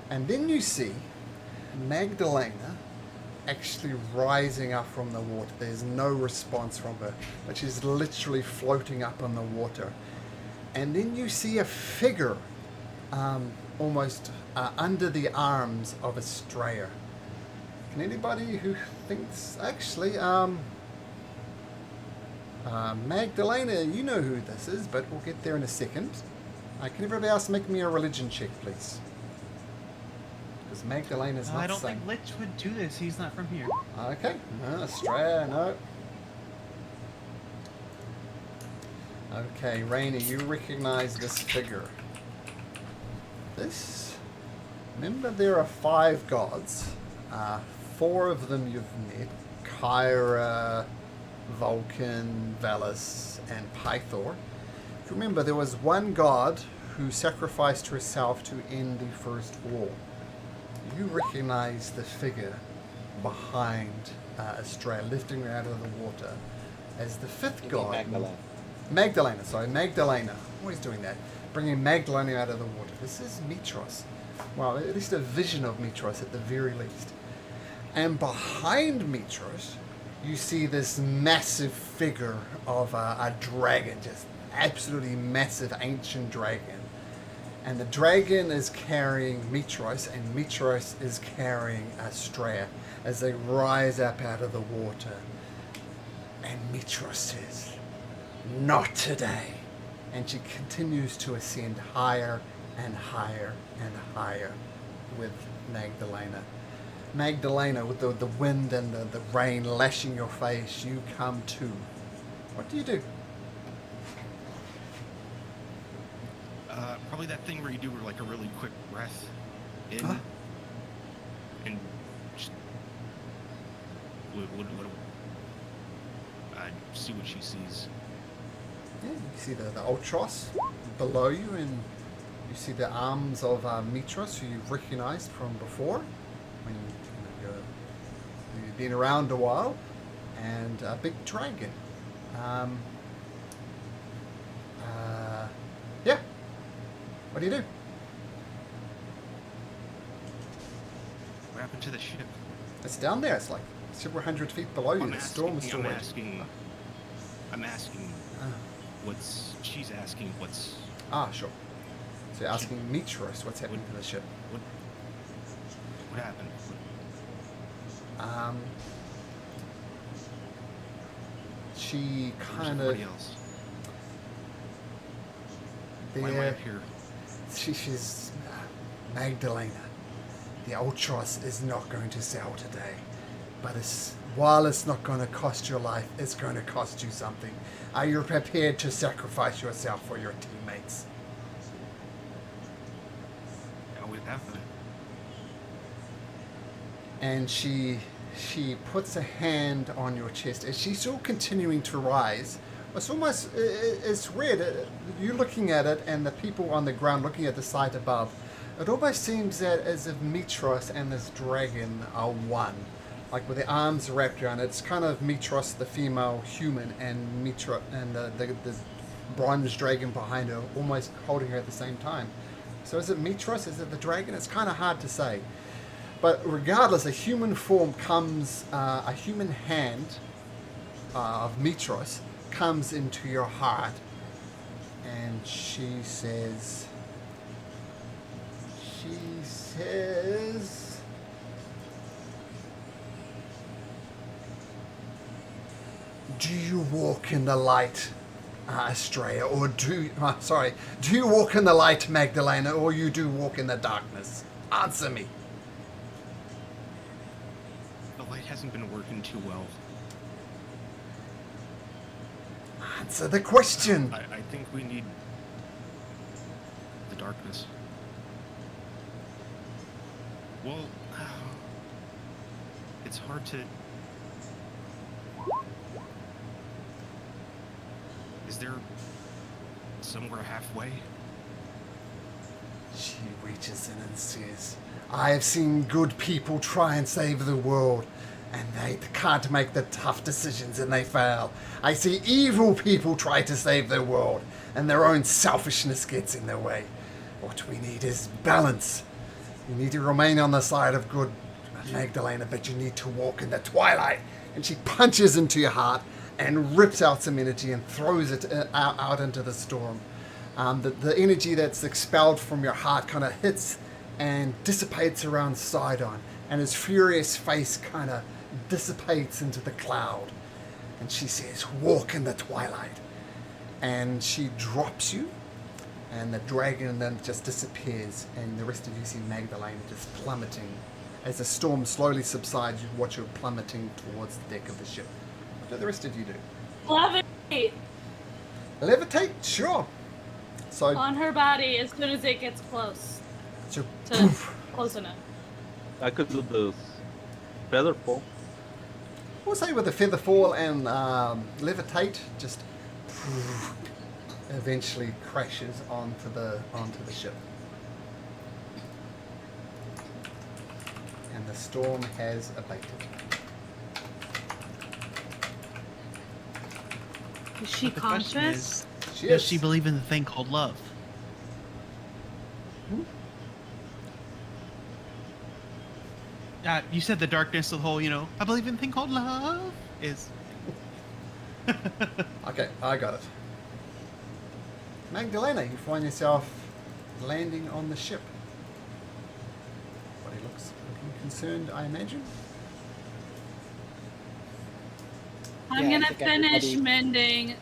And then you see Magdalena actually rising up from the water. There's no response from her, but she's literally floating up on the water. And then you see a figure almost under the arms of Estrella. Can anybody who thinks, actually, Magdalena, you know who this is, but we'll get there in a second. Can everybody else make me a religion check, please? Because Magdalena's not I don't saying. think Lich would do this. He's not from here. Okay, Estrella, no. Okay, Rainy, you recognize this figure. Remember there are 5 gods. 4 of them you've met. Kyra, Vulcan, Valis, and Pythor. If you remember, there was one god who sacrificed herself to end the first war. You recognize the figure behind Estrella, lifting her out of the water as the 5th god. Magdalena. Magdalena. Always doing that. Bringing Magdalena out of the water. This is Mitros. Well, at least a vision of Mitros at the very least. And behind Mitros, you see this massive figure of a dragon, just absolutely massive ancient dragon. And the dragon is carrying Mitros, and Mitros is carrying Estrella as they rise up out of the water. And Mitros says, "Not today." And she continues to ascend higher and higher and higher with Magdalena. Magdalena, with the wind and the rain lashing your face, you come to. What do you do? Probably that thing where you do like a really quick breath in and just see what she sees. Yeah, you see the Ultros below you, and you see the arms of Mitros, who you've recognized from before when you've been around a while, and a big dragon. Yeah. What do you do? What happened to the ship? It's down there. It's like several hundred feet below you. The storm is still I'm raging. asking she's asking what's... Sure. So you're asking Mitros what's happening to the ship. What happened? She kind Where's of... everybody else? Why am I up here? She's Magdalena. The Ultros is not going to sail today, but while it's not going to cost your life, it's going to cost you something. Are you prepared to sacrifice yourself for your teammates? Yeah, we have to. And she puts a hand on your chest as she's still continuing to rise. It's almost, it's weird. You looking at it and the people on the ground looking at the sight above, it almost seems that as if Mitros and this dragon are one. Like with the arms wrapped around it, it's kind of Mitros, the female human, and Mitros and the bronze dragon behind her, almost holding her at the same time. So is it Mitros? Is it the dragon? It's kind of hard to say. But regardless, a human form comes, a human hand of Mitros comes into your heart, and she says, do you walk in the light, Estrella, or do you walk in the light, Magdalena, or you do walk in the darkness? Answer me. The light hasn't been working too well. Answer the question. I think we need the darkness. Well, it's hard to... Is there somewhere halfway? She reaches in and says, I have seen good people try and save the world, and they can't make the tough decisions and they fail. I see evil people try to save the world, and their own selfishness gets in their way. What we need is balance. You need to remain on the side of good, Magdalena, but you need to walk in the twilight. And she punches into your heart and rips out some energy and throws it out into the storm. The energy that's expelled from your heart kind of hits and dissipates around Sidon, and his furious face kind of dissipates into the cloud. And she says, walk in the twilight. And she drops you, and the dragon then just disappears, and the rest of you see Magdalena just plummeting. As the storm slowly subsides, you watch her plummeting towards the deck of the ship. What do the rest of you do? Levitate Levitate? Sure. So, on her body as soon as it gets close. so To poof. close enough. I could do this feather fall. We'll say with a feather fall and levitate, just eventually crashes onto the ship. And the storm has abated. Is she The question conscious? is, She does is. she believe in the thing called love? You said the darkness of the whole, I believe in a thing called love is. Okay, I got it. Magdalena, you find yourself landing on the ship. Everybody looking concerned, I imagine. I'm Yeah, I gonna think finish everybody- mending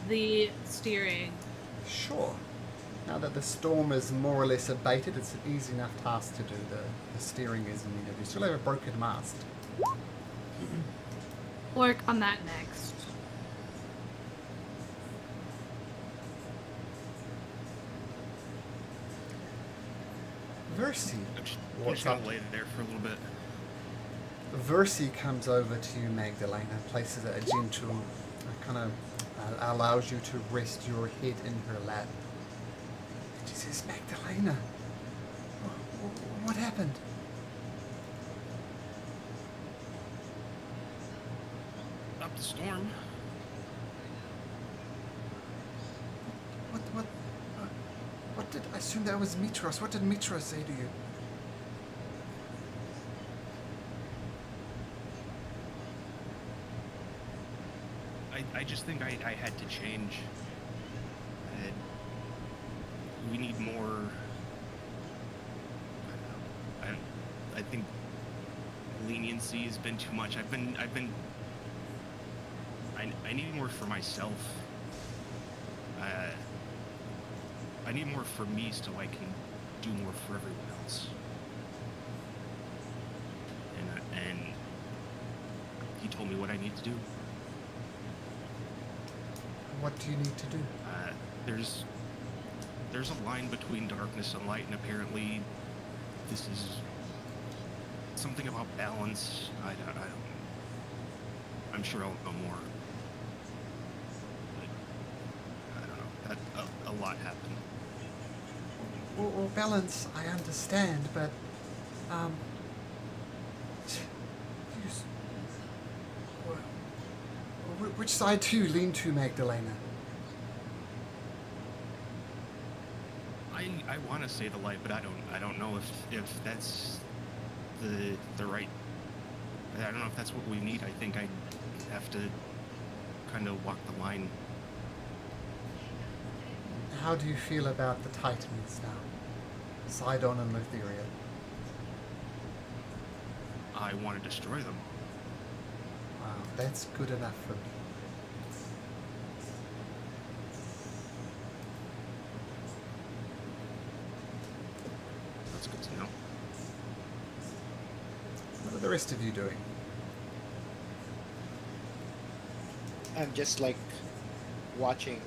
the steering. Sure. Now that the storm is more or less abated, it's an easy enough task to do. The steering isn't needed. You still have a broken mast. Work on that next. Versi. I'm just What's gonna up? lay there for a little bit. Versi comes over to you, Magdalena, places a gentle, kind of allows you to rest your head in her lap. And she says, Magdalena, what happened? Up the storm. What did, I assume that was Mitros. What did Mitros say to you? I just think I had to change. We need more. I think leniency has been too much. I need more for myself. I need more for me so I can do more for everyone else. And he told me what I need to do. What do you need to do? There's a line between darkness and light, and apparently this is something about balance. I don't. I'm sure I'll know more. But I don't know. That a lot happened. Well, balance, I understand, but, which side do you lean to, Magdalena? I want to say the light, but I don't know if that's the right. I don't know if that's what we need. I think I have to kind of walk the line. How do you feel about the Titans now? Sidon and Lutheria. I want to destroy them. Wow, that's good enough for me. That's good to know. What are the rest of you doing? I'm just like watching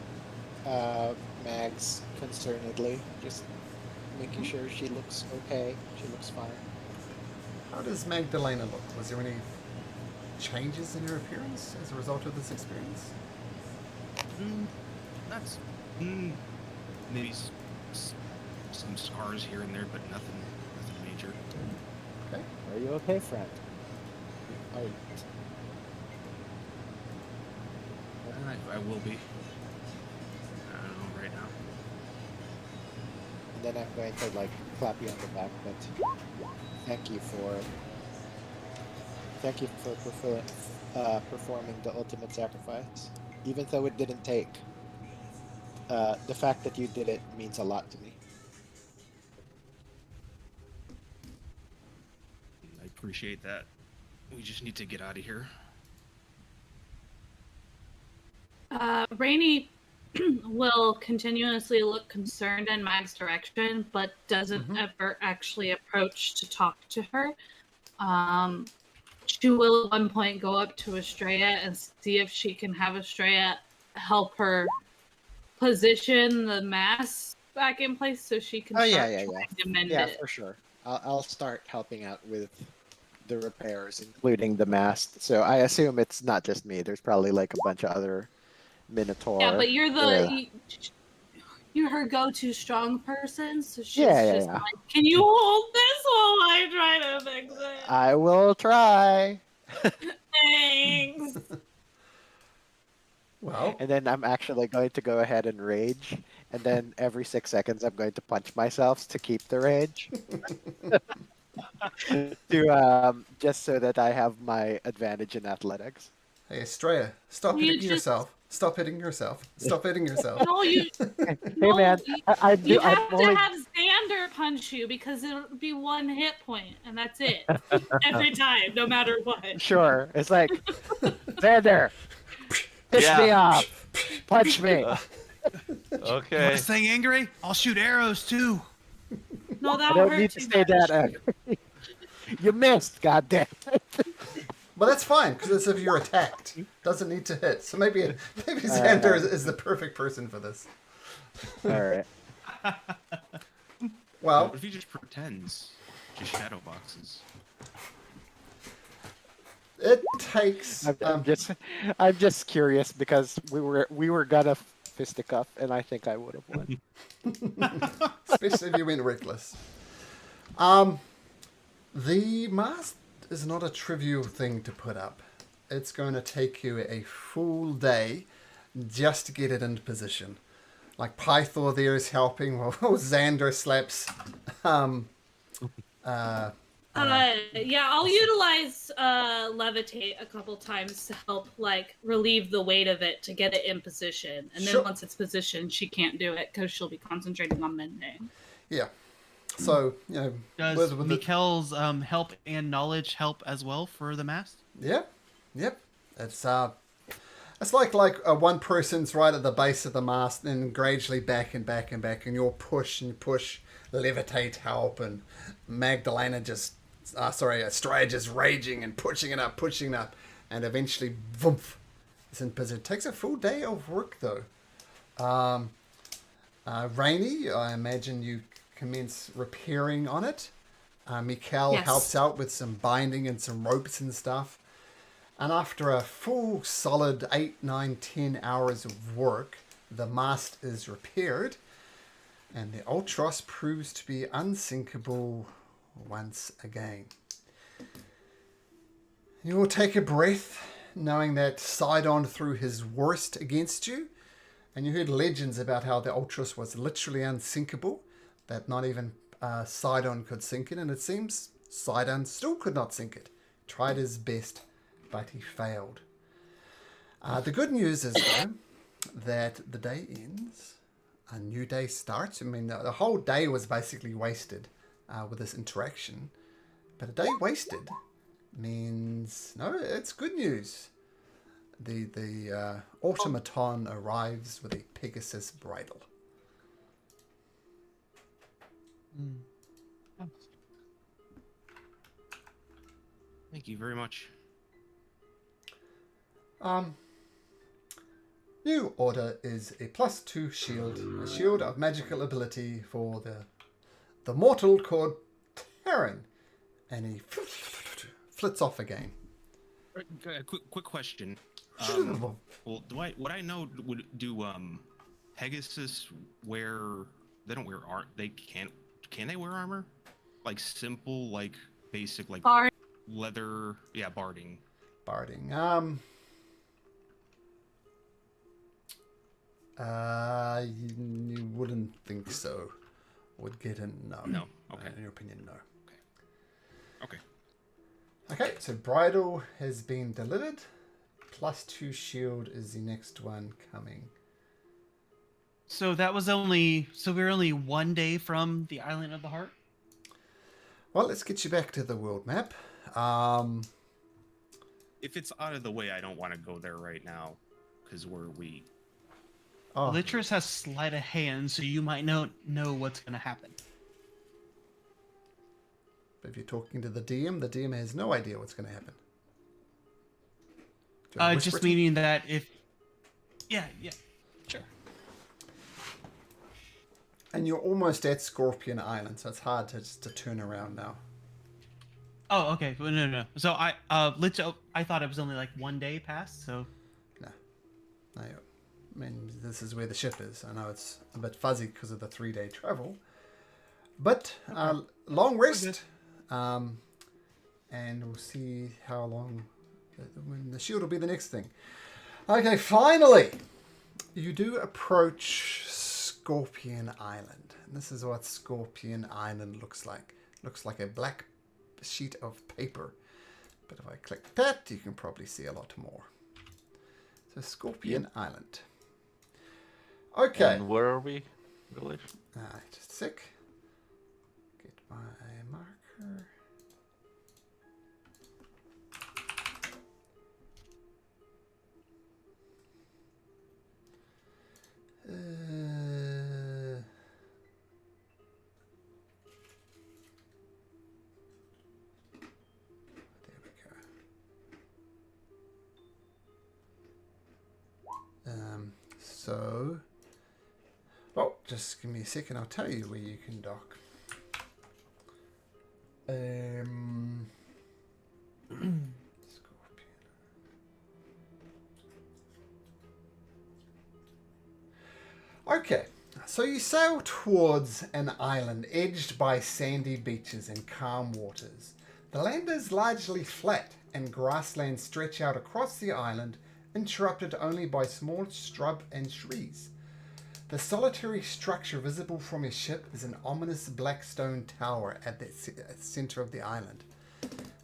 Mags concernedly, just making sure she looks okay. She looks fine. How does Magdalena look? Was there any changes in her appearance as a result of this experience? maybe some scars here and there, but nothing major. Okay. Are you okay, friend? Are you... I will be. I don't know right now. And then I'm going to like clap you on the back, but thank you for performing the ultimate sacrifice, even though it didn't take. The fact that you did it means a lot to me. I appreciate that. We just need to get out of here. Rainy will continuously look concerned in Mag's direction, but doesn't ever actually approach to talk to her. She will at one point go up to Estrella and see if she can have Estrella help her position the mask back in place so she can start trying to mend it. For sure. I'll start helping out with the repairs, including the mast. So I assume it's not just me. There's probably like a bunch of other Minotaur. Yeah, but you're her go-to strong person, so she's just like, can you hold this while I try to fix it? I will try. Thanks. Well, and then I'm actually going to go ahead and rage, and then every 6 seconds I'm going to punch myself to keep the rage. To just so that I have my advantage in athletics. hey, Estrella, stop hitting yourself. Stop hitting yourself. Stop hitting yourself. No, you. Hey no, man, you have to have Xander punch you because it'll be 1 hit point, and that's it every time, no matter what. Sure, it's like Xander, piss me off, punch me. Okay. You want to stay angry? I'll shoot arrows too. No, that I don't need to stay that angry. You missed, goddamn. Well, that's fine because it's if you're attacked. Doesn't need to hit. So maybe Xander is the perfect person for this. All right. Well, What if he just pretends? Just shadow boxes. it takes. I'm just curious because we were gonna fisticuff, and I think I would have won. Especially if you went reckless. The mast is not a trivial thing to put up. It's going to take you a full day just to get it into position. Like Pythor there is helping while Xander slaps. Yeah, I'll utilize levitate a couple times to help like relieve the weight of it to get it in position, and then once it's positioned, she can't do it because she'll be concentrating on mending. Yeah. So does Mikkel's help and knowledge help as well for the mast? Yeah. Yep. It's like one person's right at the base of the mast, then gradually back and back and back, and you'll push and push, levitate help, and Magdalena just, Estrella just raging and pushing it up, and eventually, voomp, it's in position. It takes a full day of work though. Rainy, I imagine you commence repairing on it. Mikkel helps out with some binding and some ropes and stuff. And after a full solid 8, 9, 10 hours of work, the mast is repaired and the Ultros proves to be unsinkable once again. You will take a breath knowing that Sidon threw his worst against you, and you heard legends about how the Ultros was literally unsinkable, that not even Sidon could sink it, and it seems Sidon still could not sink it. Tried his best, but he failed. The good news is, though, that the day ends, a new day starts. I mean, the whole day was basically wasted with this interaction, but a day wasted means, no, it's good news. The automaton arrives with a Pegasus bridle. Thank you very much. New order is a +2 shield, a shield of magical ability for the mortal called Terran, and he flits off again. Quick question. Well, would I know? Do Pegasus wear? They don't wear armor. They can't. Can they wear armor? Like simple, like basic, like Bard. leather. Yeah, barding. Barding. You wouldn't think so. Would get a no. No. Okay. In your opinion, no. Okay. Okay, so bridle has been delivered. +2 shield is the next one coming. So that was only. So we're only 1 day from the Island of the Heart. Well, let's get you back to the world map. If it's out of the way, I don't want to go there right now, because we're weak. Oh, Litrus has sleight of hand, so you might know what's going to happen. if you're talking to the DM has no idea what's going to happen. Do you wanna whisper Just it to him? meaning that if. Yeah, sure. And you're almost at Scorpion Island, so it's hard to turn around now. Oh, okay. Well, no. So I thought it was only like 1 day past. So No, I mean, this is where the ship is. I know it's a bit fuzzy because of the 3-day travel. But long rest. And we'll see how long... When the shield will be the next thing. Okay, finally! You do approach Scorpion Island. And this is what Scorpion Island looks like. Looks like a black sheet of paper. But if I click that, you can probably see a lot more. So Scorpion Island. Okay. And where are we? Village? Just a sec. Get my marker. There we go. So, well, just give me a second. I'll tell you where you can dock. Scorpion. Okay, so you sail towards an island edged by sandy beaches and calm waters. The land is largely flat, and grasslands stretch out across the island, interrupted only by small shrub and trees. The solitary structure visible from your ship is an ominous black stone tower at the center of the island.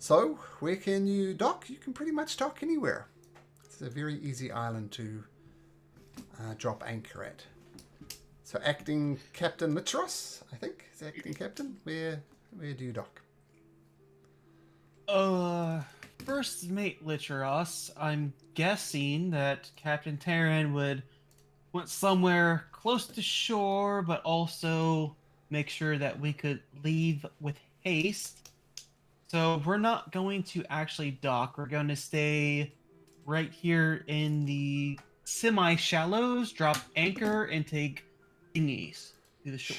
So, where can you dock? You can pretty much dock anywhere. It's a very easy island to drop anchor at. So, acting Captain Mitros, I think, is acting captain. Where do you dock? First mate Licheros, I'm guessing that Captain Terran would want somewhere close to shore, but also make sure that we could leave with haste. So we're not going to actually dock. We're going to stay right here in the semi-shallows, drop anchor, and take dinghies to the shore.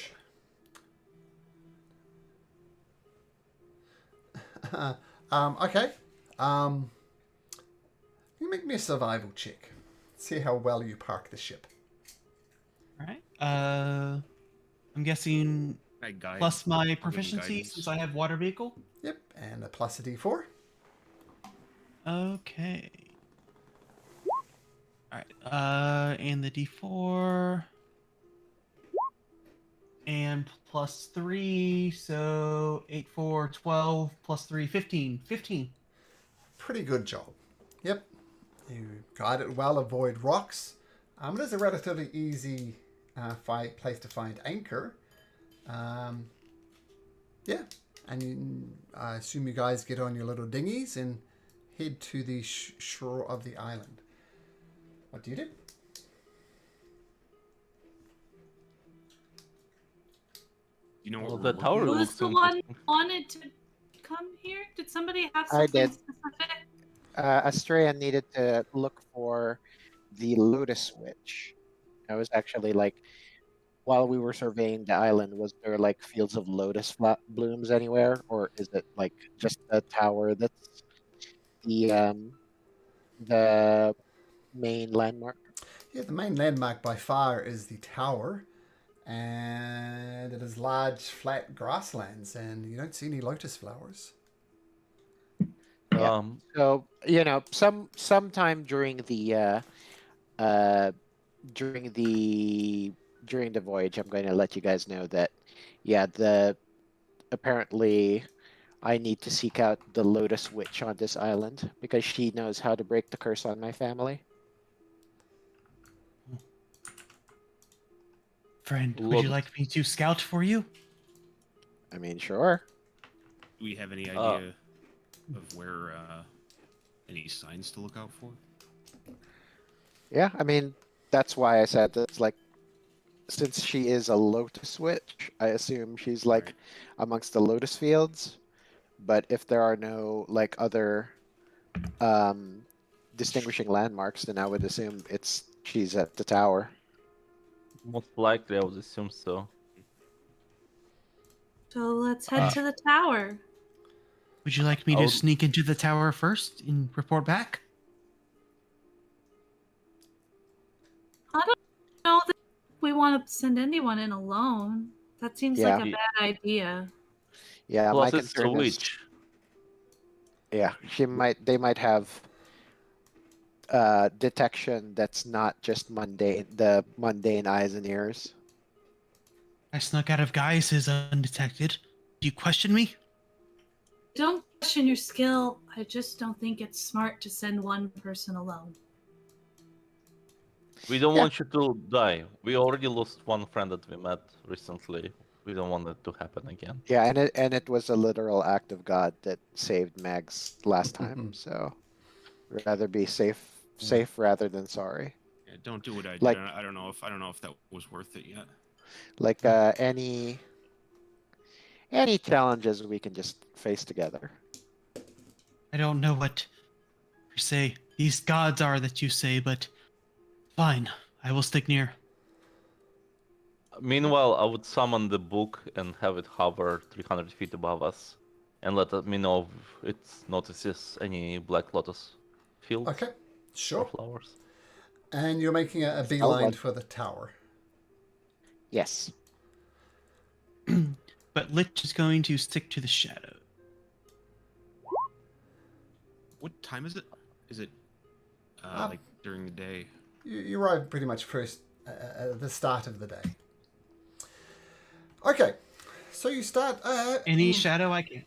Okay. You make me a survival check. See how well you park the ship. All right. I'm guessing I guide. plus my I'll give him proficiency guidance. since I have water vehicle. Yep, and a plus a d4. Okay. All right. And the D4. And plus 3, so 8, 4, 12, plus 3, 15. 15. Pretty good job. Yep. You guide it well, avoid rocks. It is a relatively easy place to find anchor. Yeah. And I assume you guys get on your little dinghies and head to the shore of the island. What do you do? You know Well, what? the we're tower looking Was looks the one interesting. wanted to come here? Did somebody have I something did. specific? Astrea needed to look for the lotus switch. I was actually like, while we were surveying the island, was there like fields of lotus blooms anywhere, or is it like just a tower that's the main landmark? Yeah, the main landmark by far is the tower, and it is large, flat grasslands, and you don't see any lotus flowers. Yeah. Um, So sometime uh during the during the voyage, I'm going to let you guys know that yeah, the apparently I need to seek out the Lotus Witch on this island because she knows how to break the curse on my family. Friend, would you Lotus. like me to scout for you? I mean, sure. Do we have any idea of where any signs to look out for? Yeah, I mean, that's why I said that's like, since she is a Lotus Witch, I assume she's like Right. amongst the Lotus fields. But if there are no like other distinguishing landmarks, then I would assume she's at the tower. Most likely, I would assume so. So let's head to the tower. Would you like me I to would- sneak into the tower first and report back? I don't know that we want to send anyone in alone. That seems like a Yeah. bad idea. Yeah, my Plus, it's a concern is, witch. yeah, they might have detection that's not just the mundane eyes and ears. I snuck out of guises undetected. Do you question me? Don't question your skill. I just don't think it's smart to send one person alone. We don't Yeah. want you to die. We already lost one friend that we met recently. We don't want it to happen again. Yeah, and it was a literal act of God that saved Mags last time. So rather be safe rather than sorry. Yeah, don't do what I did. Like- I don't know if that was worth it yet. Like any challenges we can just face together. I don't know what, per se, these gods are that you say, but fine. I will stick near. Meanwhile, I would summon the book and have it hover 300 feet above us, and let me know if it notices any black lotus fields Okay, or sure. flowers. And you're making a I'll beeline let- for the tower. Yes. But Lich is going to stick to the shadow. What time is it? Is it like during the day? You arrive pretty much first at the start of the day. Okay, so you start. Any shadow I can.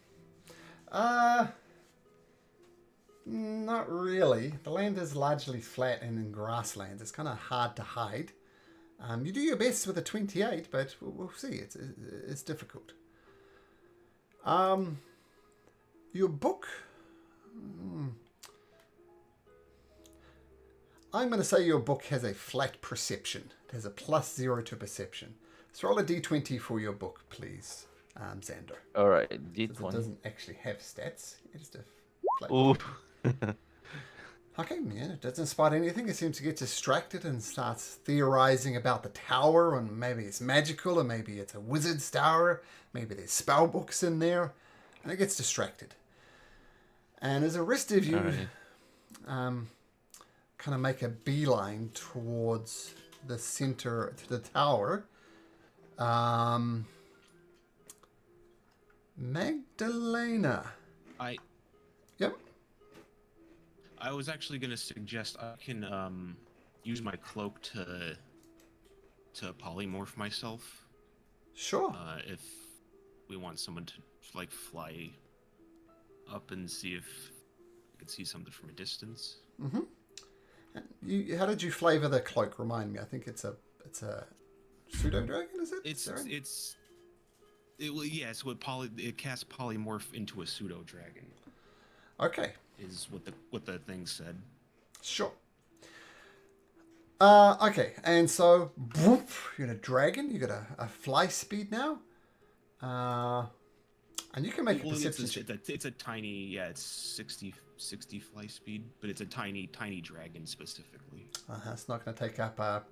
Not really. The land is largely flat and in grasslands. It's kind of hard to hide. You do your best with a 28, but we'll see. It's difficult. Your book. I'm going to say your book has a flat perception. It has a +0 to perception. So roll a d20 for your book, please, Xander. All right, Since it D20. doesn't actually have stats. It's just a flat. Ooh. Okay, yeah, it doesn't spot anything. It seems to get distracted and starts theorizing about the tower, and maybe it's magical, or maybe it's a wizard's tower, maybe there's spell books in there, and it gets distracted. And as the rest of you Alright. kind of make a beeline towards the center, to the tower, Magdalena. Yep. I was actually going to suggest I can use my cloak to polymorph myself. Sure. If we want someone to like fly up and see if I can see something from a distance. How did you flavor the cloak? Remind me. I think it's a pseudo dragon. Is it? So it casts polymorph into a pseudo dragon. Okay. Is what the thing said. Sure. Okay, and so whoop, you're a dragon. You got a fly speed now, and you can make a perception check. It's a tiny, it's 60 fly speed, but it's a tiny dragon specifically. It's not going to take up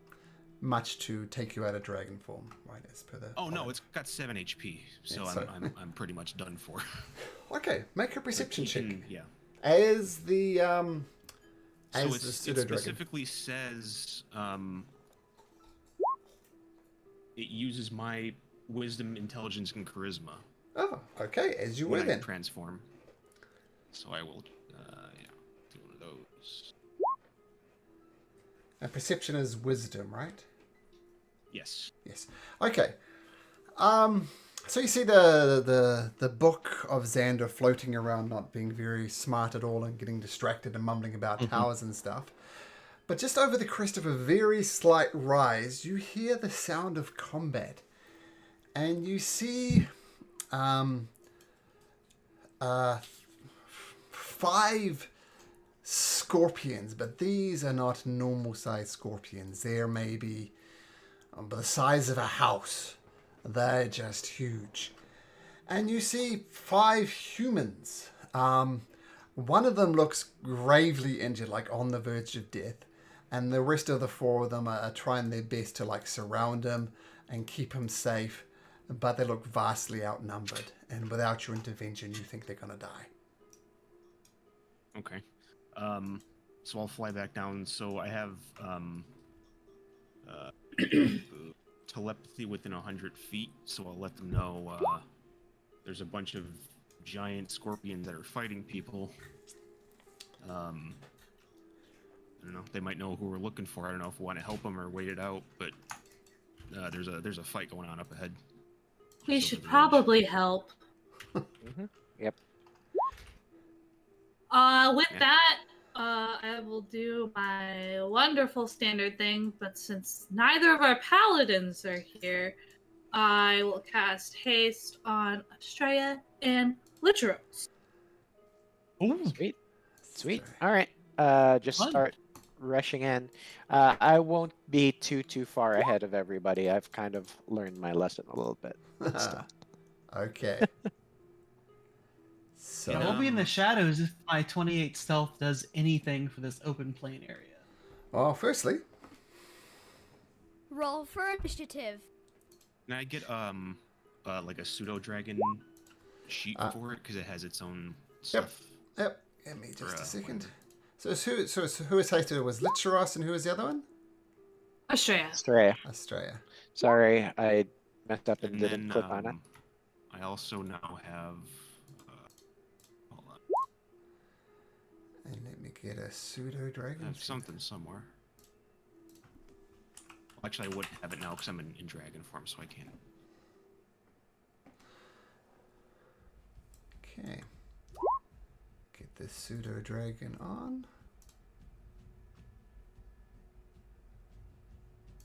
much to take you out of dragon form, right? As per the. Oh no, it's got 7 HP, so Yeah, so- I'm pretty much done for. Okay, make a perception check. Yeah. As the So as it's, the it pseudo dragon. specifically says it uses my wisdom, intelligence, and charisma Oh, okay, as you were when I then. transform. So I will, yeah, do one of those. And perception is wisdom, right? Yes. Yes. Okay. So you see the book of Xander floating around, not being very smart at all and getting distracted and mumbling about towers and stuff. But just over the crest of a very slight rise, you hear the sound of combat. And you see 5 scorpions, but these are not normal sized scorpions. They're maybe the size of a house. They're just huge. And you see 5 humans. One of them looks gravely injured, like on the verge of death. And the rest of the 4 of them are trying their best to like surround him and keep him safe. But they look vastly outnumbered. And without your intervention, you think they're going to die. Okay. So I'll fly back down. So I have telepathy within 100 feet. So I'll let them know there's a bunch of giant scorpions that are fighting people. I don't know. They might know who we're looking for. I don't know if we want to help them or wait it out. But there's a fight going on up ahead. We Just should over the probably help. Yep. With Yeah. that, I will do my wonderful standard thing, but since neither of our paladins are here, I will cast haste on Estrella and Litteros. Sweet. Sweet. Sorry. All right. Just Fun. start rushing in. I won't be too far ahead of everybody. I've kind of learned my lesson a little bit. but still. Okay. So, Yeah, we'll be in the shadows if my 28 stealth does anything for this open plain area. well, firstly, Roll for initiative. Can I get like a pseudo dragon sheet for it because it has its own stuff? yep. Give me just For, a second. whatever. So who was hasted? It was Litteros, and who was the other one? Estrella. Estrella. Australia. Sorry, I messed up and And didn't then click on it. I also now have. Hold on. And let me get a pseudo I dragon. have something somewhere. Well, actually, I wouldn't have it now because I'm in dragon form, so I can't. Okay. Get this pseudo dragon on.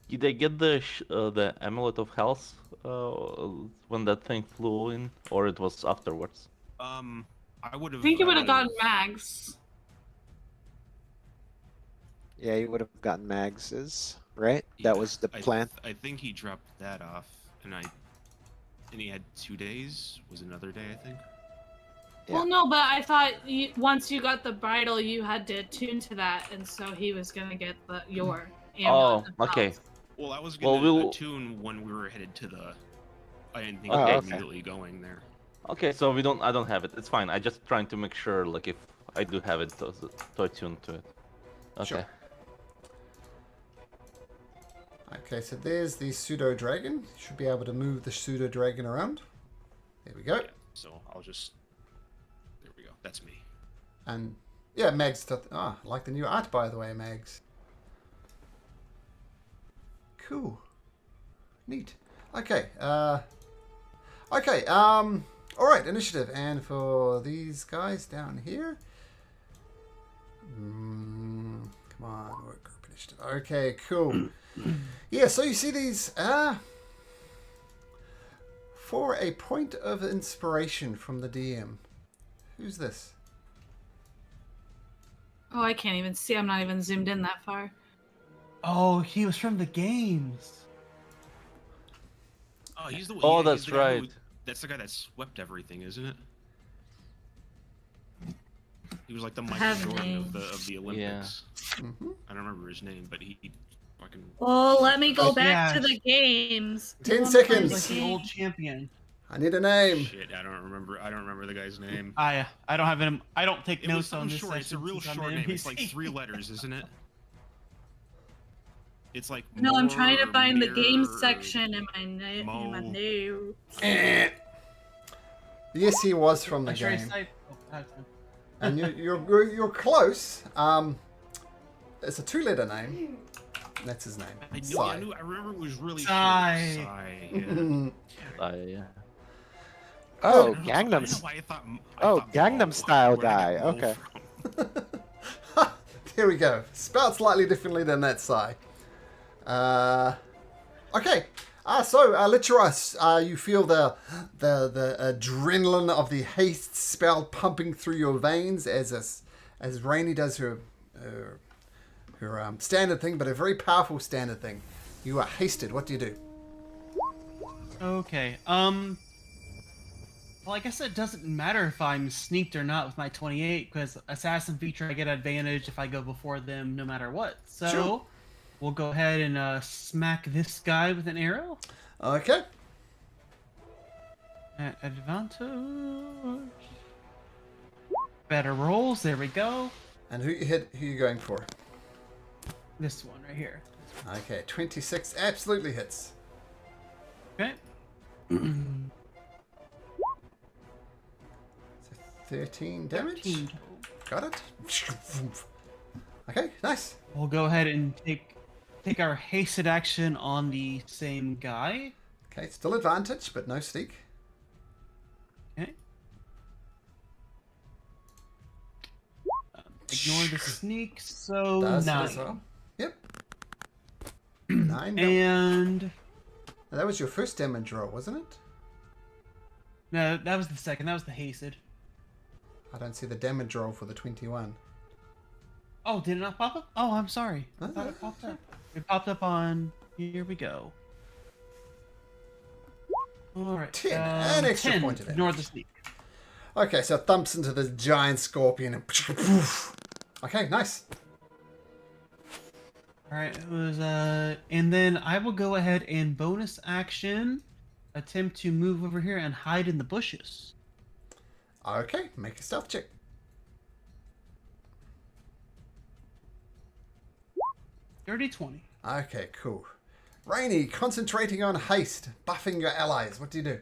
Did they get the amulet of health when that thing flew in, or it was afterwards? I would have. I think you would have gotten mags. Yeah, you would have gotten Mags's, right? Yeah, That was the plan. I think he dropped that off, and he had 2 days. Was another day, I think. Yeah. Well, no, but I thought once you got the bridle, you had to attune to that, and so he was gonna get your amulet. Oh, of okay. health. Well, I was Well, gonna we'll- attune when we were headed to the. I didn't think Okay. we were Okay. immediately going there. Okay, so I don't have it. It's fine. I just trying to make sure, like, if I do have it to attune to it. Okay. Sure. Okay, so there's the pseudo dragon. You should be able to move the pseudo dragon around. There we go. Yeah, so I'll just. There we go. That's me. And yeah, Megs. I like the new art, by the way, Megs. Cool. Neat. Okay. Okay. All right. Initiative, and for these guys down here. Come on, work group initiative. Okay. Cool. Yeah. So you see these. For a point of inspiration from the DM. Who's this? Oh, I can't even see. I'm not even zoomed in that far. Oh, he was from the games. Oh, he's the. Oh, he's that's the guy who- right. that's the guy that swept everything, isn't it? He was like the have Michael Jordan names. of the Olympics. I don't remember his name, but he fucking. Well, let me go Oh, back yeah. to the games. 10 You wanna seconds. play He's like the game? old champion. I need a name. Shit, I don't remember the guy's name. I don't have him. I don't take It notes was on something this short. It's a session real since I'm short the name. It's like NPC. 3 letters, isn't it? It's like No, I'm trying to Moore, find the game Mir, section in my Mo. notes. Yes, he was from the Should I game. say- oh, And you're close. It's a 2-letter name. That's his name. I remember it was really Sigh. short. Sigh. Yeah. Yeah. Oh, I don't know Gangnam. why I thought Gangnam Mo. Style Where I guy. got Mo Okay. from. Here we go. Spelled slightly differently than that Psy. Okay. Literos, you feel the adrenaline of the haste spell pumping through your veins as Rainy does her standard thing, but a very powerful standard thing. You are hasted. What do you do? Okay. Well, I guess it doesn't matter if I'm sneaked or not with my 28, because assassin feature, I get advantage if I go before them, no matter what. So Sure. we'll go ahead and smack this guy with an arrow. Okay. At advantage. Better rolls. There we go. And who you going for? This one right here. Okay, 26 absolutely hits. Okay. 13 damage. 13. Got it. Okay, nice. We'll go ahead and take our hasted action on the same guy. Okay, still advantage, but no sneak. Okay. Ignore the sneak, so Does it 9. as well. Yep. 9. Nope. And Now, that was your first damage roll, wasn't it? no, that was the second. That was the hasted. I don't see the damage roll for the 21. Oh, did it not pop up? Oh, I'm sorry. I No, thought no, it popped up. It popped up on. Here we go. All right. 10, an extra 10. point of Ignore damage. the sneak. Okay, so it thumps into the giant scorpion and poof. Okay, nice. All right. It was and then I will go ahead and bonus action, attempt to move over here and hide in the bushes. Okay, make a stealth check. Dirty 20. Okay, cool. Rainy, concentrating on haste, buffing your allies. What do you do?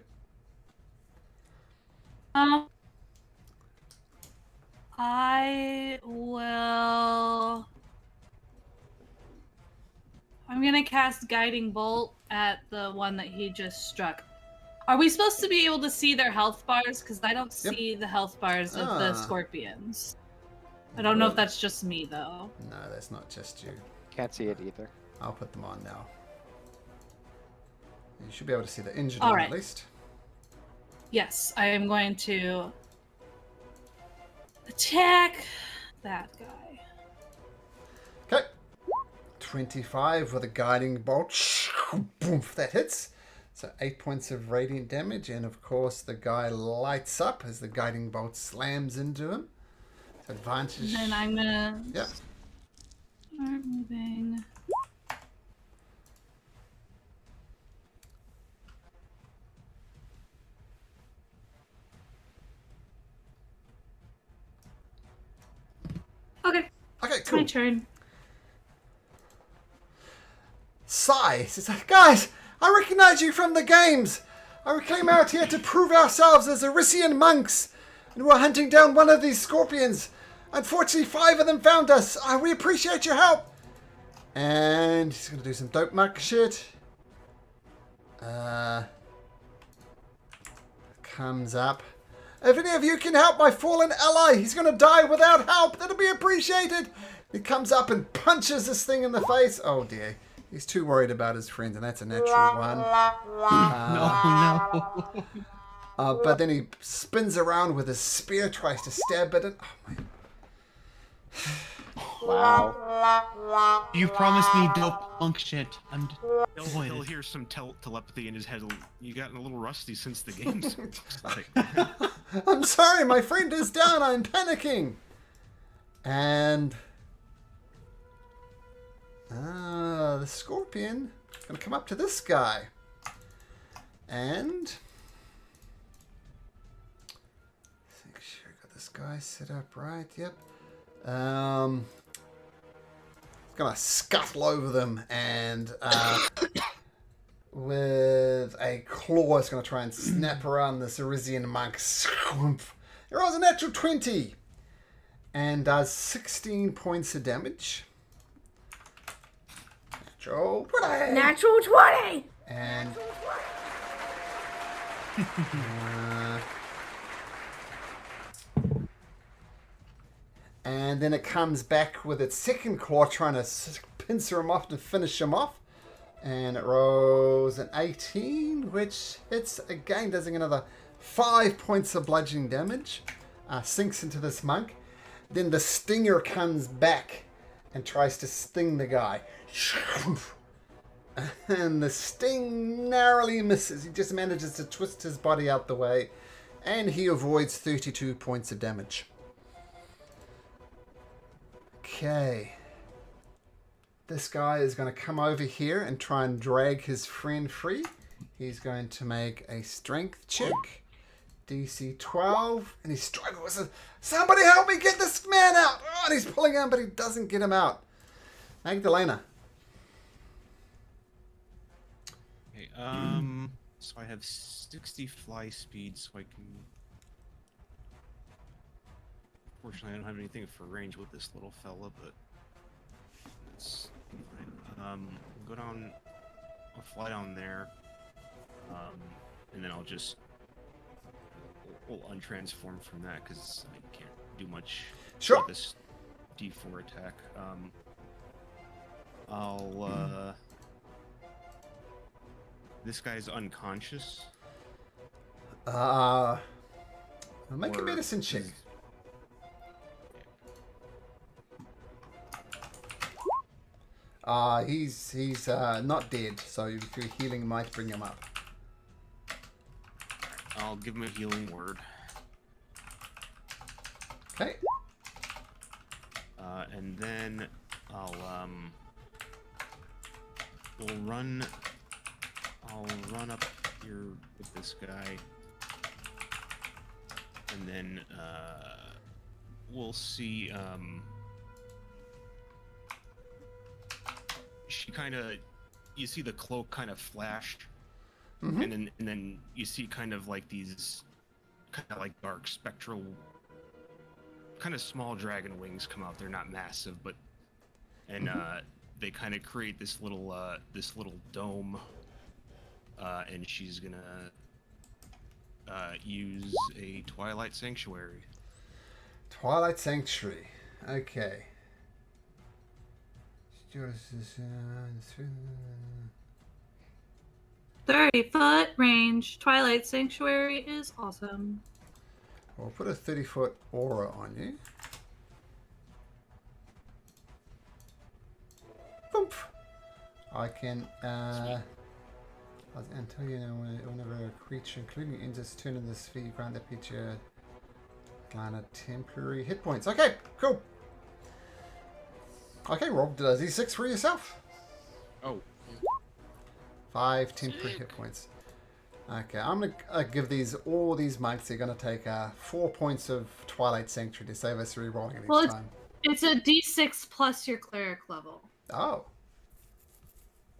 I will. I'm gonna cast Guiding Bolt at the one that he just struck. Are we supposed to be able to see their health bars? Because I don't Yep. see the health bars of the Ah. scorpions. I don't know if that's just me though. No, that's not just you. Can't see it either. I'll put them on now. You should be able to see the injured All one right. at least. Yes, I am going to attack that guy. Okay. 25 with a guiding bolt. Boom, that hits. So 8 points of radiant damage, and of course the guy lights up as the guiding bolt slams into him. So advantage. And then I'm gonna Yep. start moving. Okay, Okay, it's my cool. turn. Sigh says, guys, I recognize you from the games. I came out here to prove ourselves as Odyssey monks, and we're hunting down one of these scorpions. Unfortunately, 5 of them found us. We appreciate your help. And he's gonna do some dope muck shit. Comes up. If any of you can help my fallen ally, he's gonna die without help. That'll be appreciated. He comes up and punches this thing in the face. Oh dear. He's too worried about his friends, and that's a natural one. No. But then he spins around with his spear, tries to stab at it. Oh my. Wow. You promised me dope punk shit. I'm He'll disappointed. hear some telepathy in his head. You gotten a little rusty since the games. Like, I'm sorry, my friend is down. I'm panicking. And the scorpion is going to come up to this guy. And this guy set up right. Yep. Gonna scuttle over them and with a claw, it's gonna try and snap around this Arisian monk. It rolls a natural 20 and does 16 points of damage. Natural 20. Natural 20. And and then it comes back with its second claw, trying to pincer him off to finish him off. And it rolls an 18, which hits again, does another 5 points of bludgeoning damage. Sinks into this monk. Then the stinger comes back and tries to sting the guy. And the sting narrowly misses. He just manages to twist his body out the way. And he avoids 32 points of damage. Okay. This guy is going to come over here and try and drag his friend free. He's going to make a strength check. DC 12. And he struggles. Somebody help me get this man out. Oh, and he's pulling him, but he doesn't get him out. Magdalena. Okay, so I have 60 fly speed, so I can... Fortunately, I don't have anything for range with this little fella, but... That's fine. Go down... I'll fly down there. And then I'll just... We'll untransform from that, because I can't do much Sure. with this D4 attack. I'll, This guy's unconscious. Make a or medicine check. is- He's not dead, so your healing might bring him up. I'll give him a healing word. Okay. And then I'll run up here with this guy, and then we'll see. She kind of, you see the cloak kind of flash, and then you see kind of like these, kind of like dark spectral, kind of small dragon wings come out. They're not massive, but and they kind of create this little dome. And she's gonna use a Twilight Sanctuary. Twilight Sanctuary. Okay. 30-foot range. Twilight Sanctuary is awesome. We'll put a 30-foot aura on you. Boom. I can and tell you now, whenever a creature, including enters turn in the sphere, you grant that creature a temporary hit points. Okay, cool. Okay, Rob, does D6 for yourself. Oh. 5 temporary hit points. Okay, I'm gonna give all these monks. They're gonna take 4 points of Twilight Sanctuary to save us re-rolling it each time. It's a D6 plus your cleric level. Oh.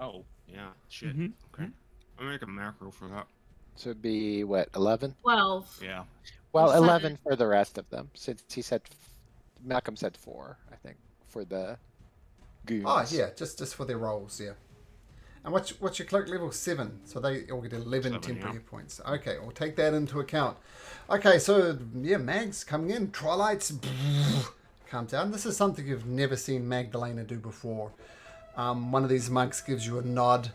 Oh, yeah. Shit. Okay. I'll make a macro for that. So it'd be what, 11? 12. Yeah. Well, Seven. 11 for the rest of them, since he said Malcolm said 4, I think, for the goons. Oh yeah, just for their rolls, yeah. And what's your cloak level? 7, so they all get 11 7, temporary yeah. points. Okay, we'll take that into account. Okay, so yeah, Mags coming in, Twilights comes out. And this is something you've never seen Magdalena do before. One of these monks gives you a nod.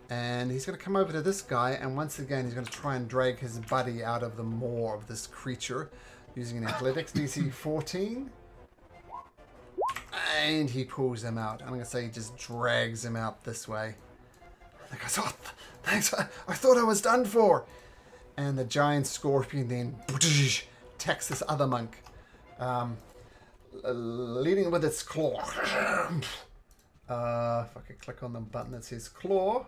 And he's going to come over to this guy, and once again, he's going to try and drag his buddy out of the maw of this creature using an athletics DC 14. And he pulls him out. I'm going to say he just drags him out this way. The guy's, oh, thanks, I thought I was done for. And the giant scorpion then attacks this other monk, leading with its claw. If I could click on the button that says claw.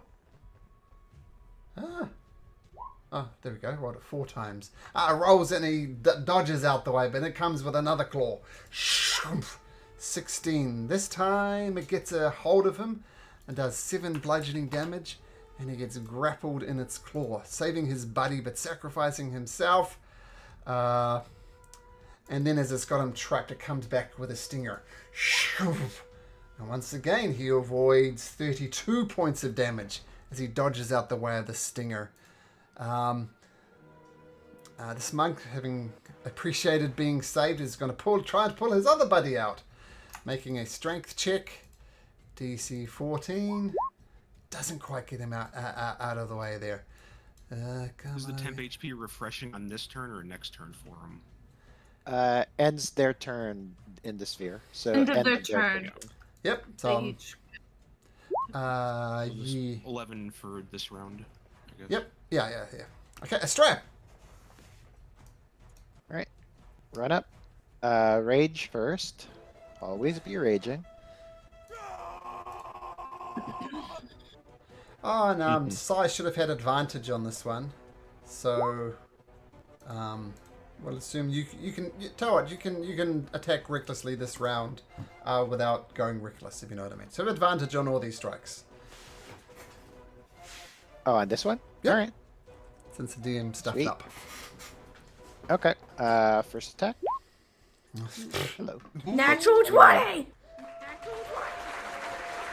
Oh, there we go. Rolled it 4 times. Rolls and he dodges out the way, but it comes with another claw. 16. This time it gets a hold of him and does 7 bludgeoning damage, and he gets grappled in its claw, saving his buddy but sacrificing himself. And then as it's got him trapped, it comes back with a stinger. And once again, he avoids 32 points of damage as he dodges out the way of the stinger. This monk, having appreciated being saved, is going to try and pull his other buddy out. Making a strength check. DC 14. Doesn't quite get him out of the way there. Is the temp HP refreshing on this turn or next turn for him? Ends their turn in the sphere. So End of end their of turn. Yep. They So, each- So this 11 for this round, I guess. yep. Yeah. Okay, a strap. All right. Run up. Rage first. Always be raging. Oh, no, Sai should have had advantage on this one. So, we'll assume you can tell what you can attack recklessly this round, without going reckless, if you know what I mean. So advantage on all these strikes. Oh, on this one? Yep. All right. Since the DM stuffed Sweet. up. Okay. First attack. Hello. Natural 20!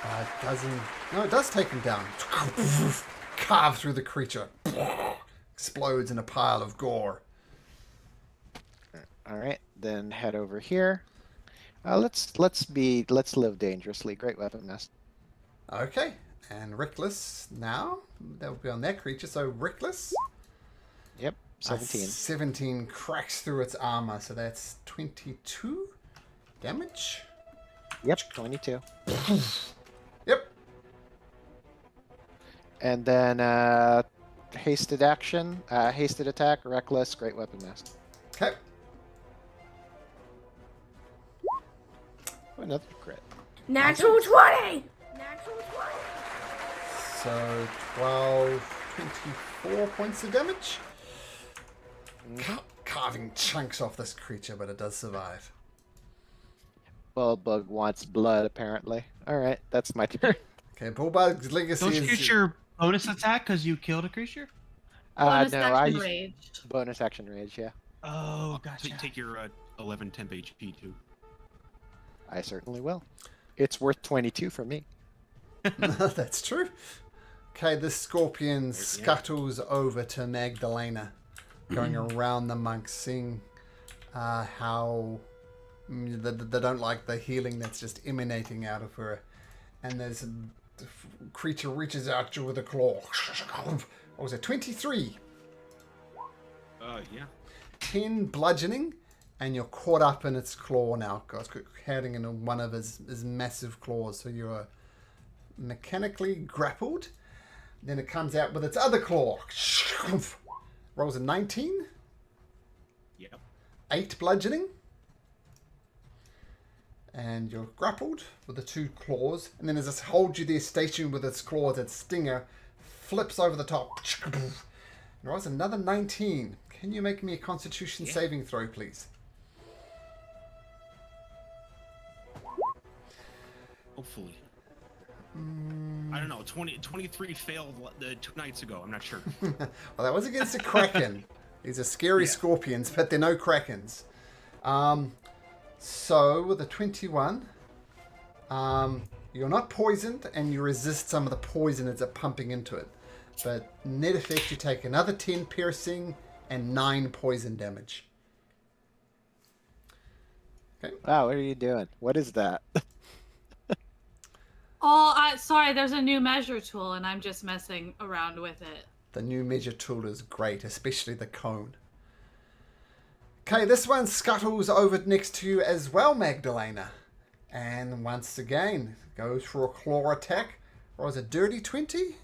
It doesn't. No, it does take him down. Carve through the creature. Explodes in a pile of gore. All right. Then head over here. Let's live dangerously. Great weapon master. Okay, and reckless now. That will be on that creature. So reckless. Yep. 17. 17 cracks through its armor, so that's 22 damage. Yep. 22. Yep. And then hasted action, hasted attack, reckless, great weapon master. Okay. Oh, another crit. Natural 20! Natural 20! So 12, 24 points of damage. Carving chunks off this creature, but it does survive. Bullbug wants blood, apparently. All right, that's my turn. Okay, Bullbug's legacy Don't you is... get your bonus attack because you killed a creature? Bonus No, action I used rage. bonus action rage. Yeah, Oh, gotcha. Take your 11 temp HP too. I certainly will. It's worth 22 for me. That's true. Okay, this scorpion scuttles over to Magdalena, going around the monk, seeing how they don't like the healing that's just emanating out of her. And there's the creature reaches out to you with a claw. What was it? 23. Yeah. 10 bludgeoning, and you're caught up in its claw now. It's hiding in one of his massive claws, so you're mechanically grappled. Then it comes out with its other claw. Rolls a 19. Yep. 8 bludgeoning. And you're grappled with the 2 claws. And then as it holds you there stationed with its claws, its stinger flips over the top. And rolls another 19. Can you make me a constitution saving throw, please? Hopefully. I don't know. 23 failed 2 nights ago. I'm not sure. Well, that was against a kraken. These are scary scorpions, but they're no krakens. So with a 21, you're not poisoned, and you resist some of the poison as it's pumping into it. But net effect, you take another 10 piercing and 9 poison damage. Okay. Wow, what are you doing? What is that? Oh, sorry, there's a new measure tool, and I'm just messing around with it. The new measure tool is great, especially the cone. Okay, this one scuttles over next to you as well, Magdalena. And once again, goes for a claw attack. Or is it dirty 20?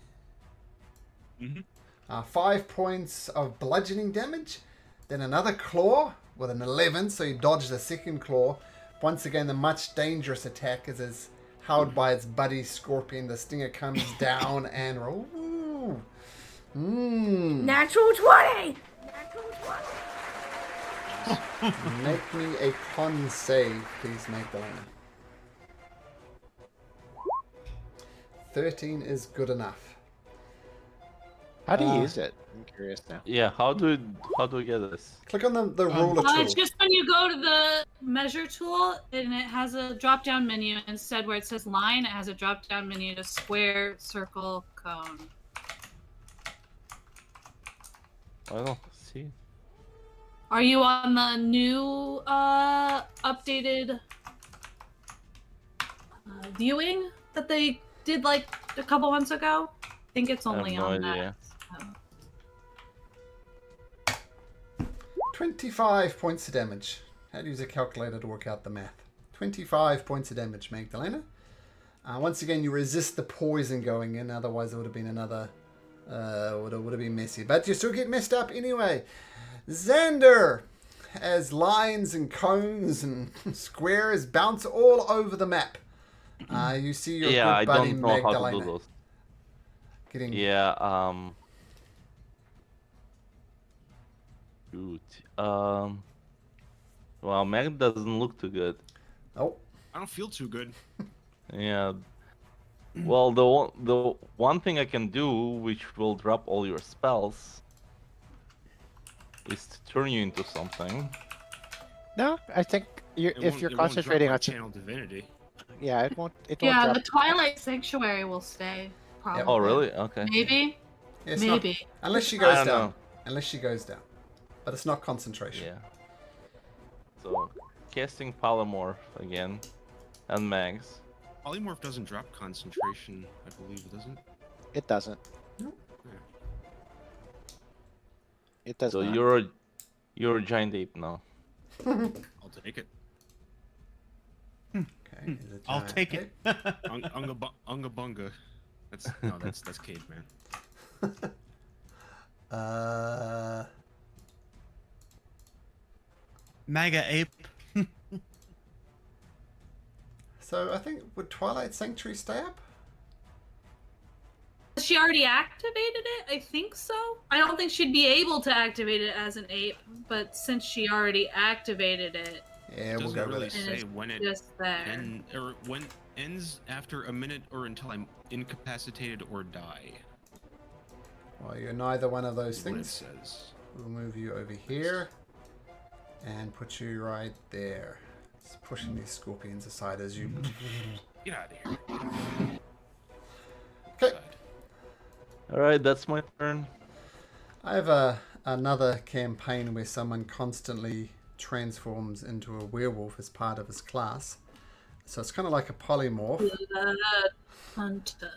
Mm-hmm. 5 points of bludgeoning damage. Then another claw with an 11, so you dodge the second claw. Once again, the much dangerous attack is held by its buddy Scorpion. The stinger comes down and Natural 20! Natural 20! Make me a con save, please, Magdalena. 13 is good enough. How do you use it? I'm curious now. Yeah, how do we get this? Click on the ruler tool. It's just when you go to the measure tool and it has a drop down menu. Instead, where it says line, it has a drop down menu to square, circle, cone. I don't see. Are you on the new updated viewing that they did like a couple months ago? I think it's only no on idea. that. 25 points of damage. How to use a calculator to work out the math. 25 points of damage, Magdalena. Once again, you resist the poison going in, otherwise it would have been another... would have been messy. But you still get messed up anyway. Xander! As lines and cones and squares bounce all over the map. You see your Yeah, I good buddy don't know how to Magdalena. do those. Getting... Yeah, shoot. Well, Meg doesn't look too good. Oh. I don't feel too good. Yeah. Well, the one thing I can do, which will drop all your spells, is to turn you into something. No, I think if you're concentrating on channel divinity. yeah, it won't. It won't Yeah, drop. the Twilight Sanctuary will stay. Probably. Oh, really? Okay. Maybe. It's Maybe. Not, unless she I goes don't down. know. Unless she goes down. But it's not concentration. Yeah. So, casting Polymorph again, and Mags. Polymorph doesn't drop concentration, I believe, does it? It doesn't. It does So not. you're a giant ape now. I'll take it. Okay. is it I'll giant take it. ape? Unga bunga. That's caveman. Mega ape. So I think, would Twilight Sanctuary stay up? She already activated it? I think so. I don't think she'd be able to activate it as an ape, but since she already activated it, Yeah, It we'll doesn't go really with it. say it's when it just there. when ends after a minute or until I'm incapacitated or die. Well, you're neither one of those Is what it things. says. We'll move you over here and put you right there. Just pushing these scorpions aside as you... Get out of here. Okay. Alright, that's my turn. I have another campaign where someone constantly transforms into a werewolf as part of his class. So it's kind of like a polymorph. Blood Hunter.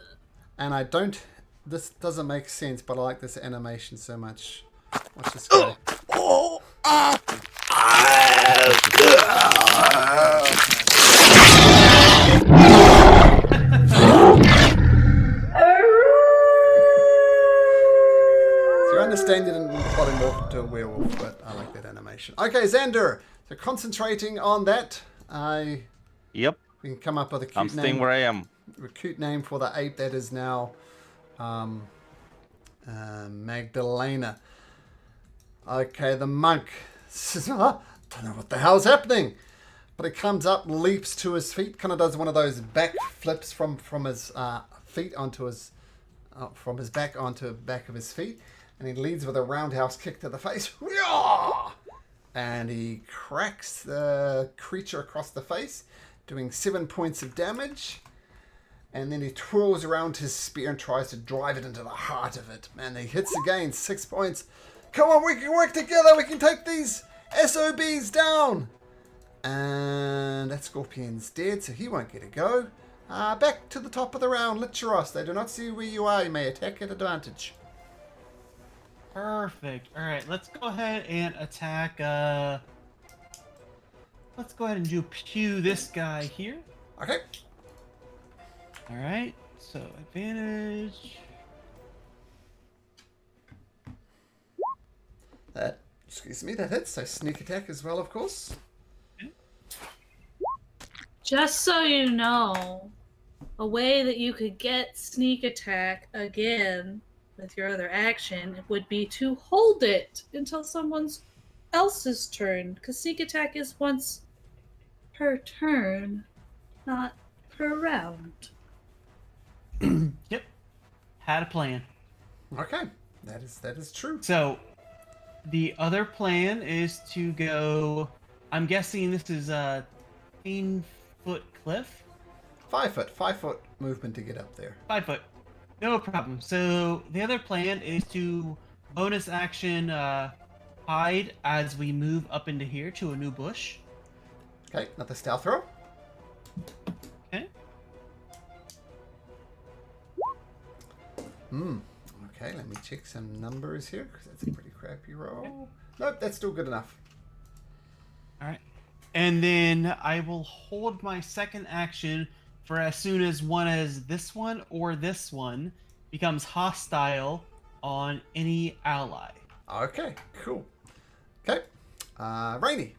And I don't... This doesn't make sense, but I like this animation so much. Watch this guy. So you understand you didn't polymorph into a werewolf, but I like that animation. Okay, Xander. So concentrating on that, Yep, we can come up with a I'm cute staying name. where I am. A cute name for the ape that is now Magdalena. Okay, the monk says, don't know what the hell's happening. But he comes up, leaps to his feet, kind of does one of those back flips from his feet onto his, from his back onto the back of his feet. And he leads with a roundhouse kick to the face. And he cracks the creature across the face, doing 7 points of damage. And then he twirls around his spear and tries to drive it into the heart of it. Man, he hits again, 6 points. Come on, we can work together. We can take these SOBs down. And that scorpion's dead, so he won't get a go. Back to the top of the round, Licheros. They do not see where you are. You may attack at advantage. Perfect. All right, let's go ahead and attack. Let's go ahead and do pew this guy here. Okay. All right. So advantage. Excuse me, that hits. So sneak attack as well, of course. Just so you know, a way that you could get sneak attack again with your other action would be to hold it until someone else's turn, because sneak attack is once per turn, not per round. Yep. Had a plan. Okay, that is true. So, the other plan is to go. I'm guessing this is a 15-foot cliff. 5 foot, 5 foot movement to get up there. 5 foot. No problem. So, the other plan is to bonus action hide as we move up into here to a new bush. Okay, another stealth roll. Okay. Okay, let me check some numbers here, because that's a pretty crappy roll. Nope, that's still good enough. Alright. And then I will hold my second action for as soon as one as this one or this one becomes hostile on any ally. Okay, cool. Okay, Rainy.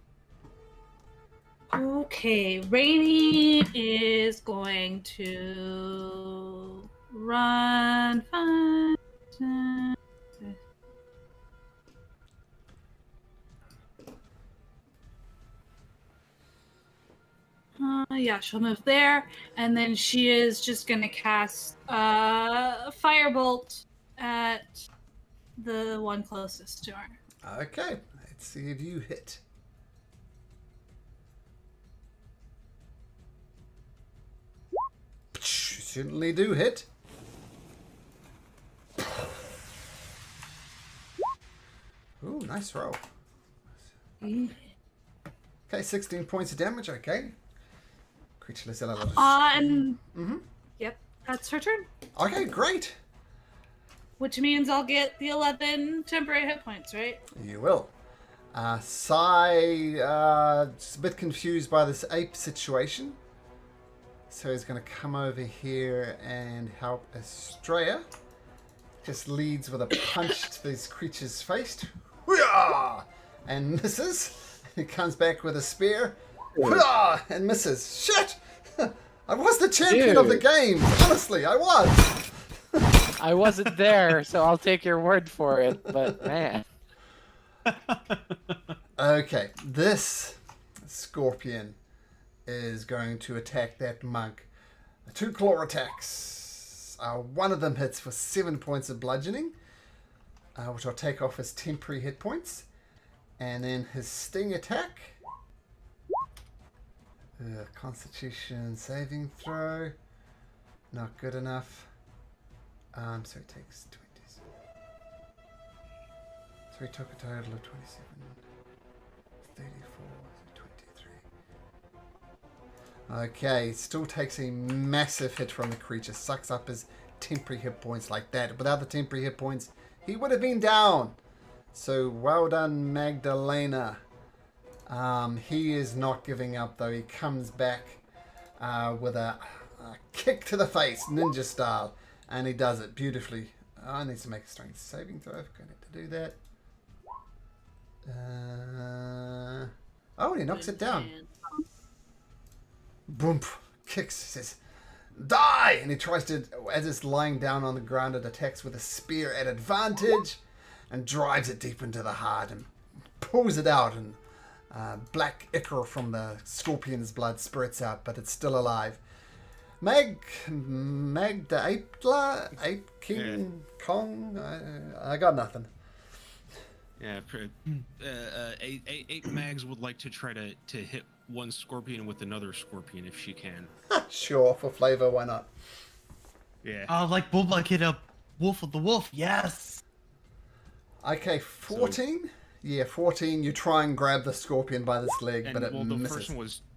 Okay, Rainy is going to run 5, 10, yeah, she'll move there, and then she is just gonna cast Firebolt at the one closest to her. Okay, let's see if you hit. Certainly do hit. Ooh, nice roll. Okay, 16 points of damage, okay. Creatureless elevator. And yep, that's her turn. Okay, great. Which means I'll get the 11 temporary hit points, right? You will. Sai, just a bit confused by this ape situation. So he's going to come over here and help Estrella. Just leads with a punch to this creature's face. Hoo-yah! And misses. He comes back with a spear. Hoo-yah! And misses. Shit! I was the champion of the game. Honestly, I was. I wasn't there, so I'll take your word for it. But man, Okay, this scorpion is going to attack that monk. 2 claw attacks. One of them hits for 7 points of bludgeoning, which I'll take off his temporary hit points. And then his sting attack. Constitution saving throw. Not good enough. So he takes 20. So he took a total of 27, 34, 23. Okay, still takes a massive hit from the creature. Sucks up his temporary hit points like that. Without the temporary hit points, he would have been down. So well done, Magdalena. He is not giving up though. He comes back with a kick to the face, ninja style. And he does it beautifully. I need to make a strength saving throw. I'm going to do that. Oh, he knocks it down. Boom. Kicks. Says, die! And he tries to, as it's lying down on the ground, it attacks with a spear at advantage and drives it deep into the heart and pulls it out. And black ichor from the scorpion's blood spurts out, but it's still alive. Meg the Ape King Kong. I got nothing. Yeah, eight mags would like to try to hit one scorpion with another scorpion if she can. Sure, for flavor, why not? Yeah. Like Bulldog hit a wolf with the wolf. Yes. Okay, 14. Yeah, 14. You try and grab the scorpion by this leg, And, but it the misses.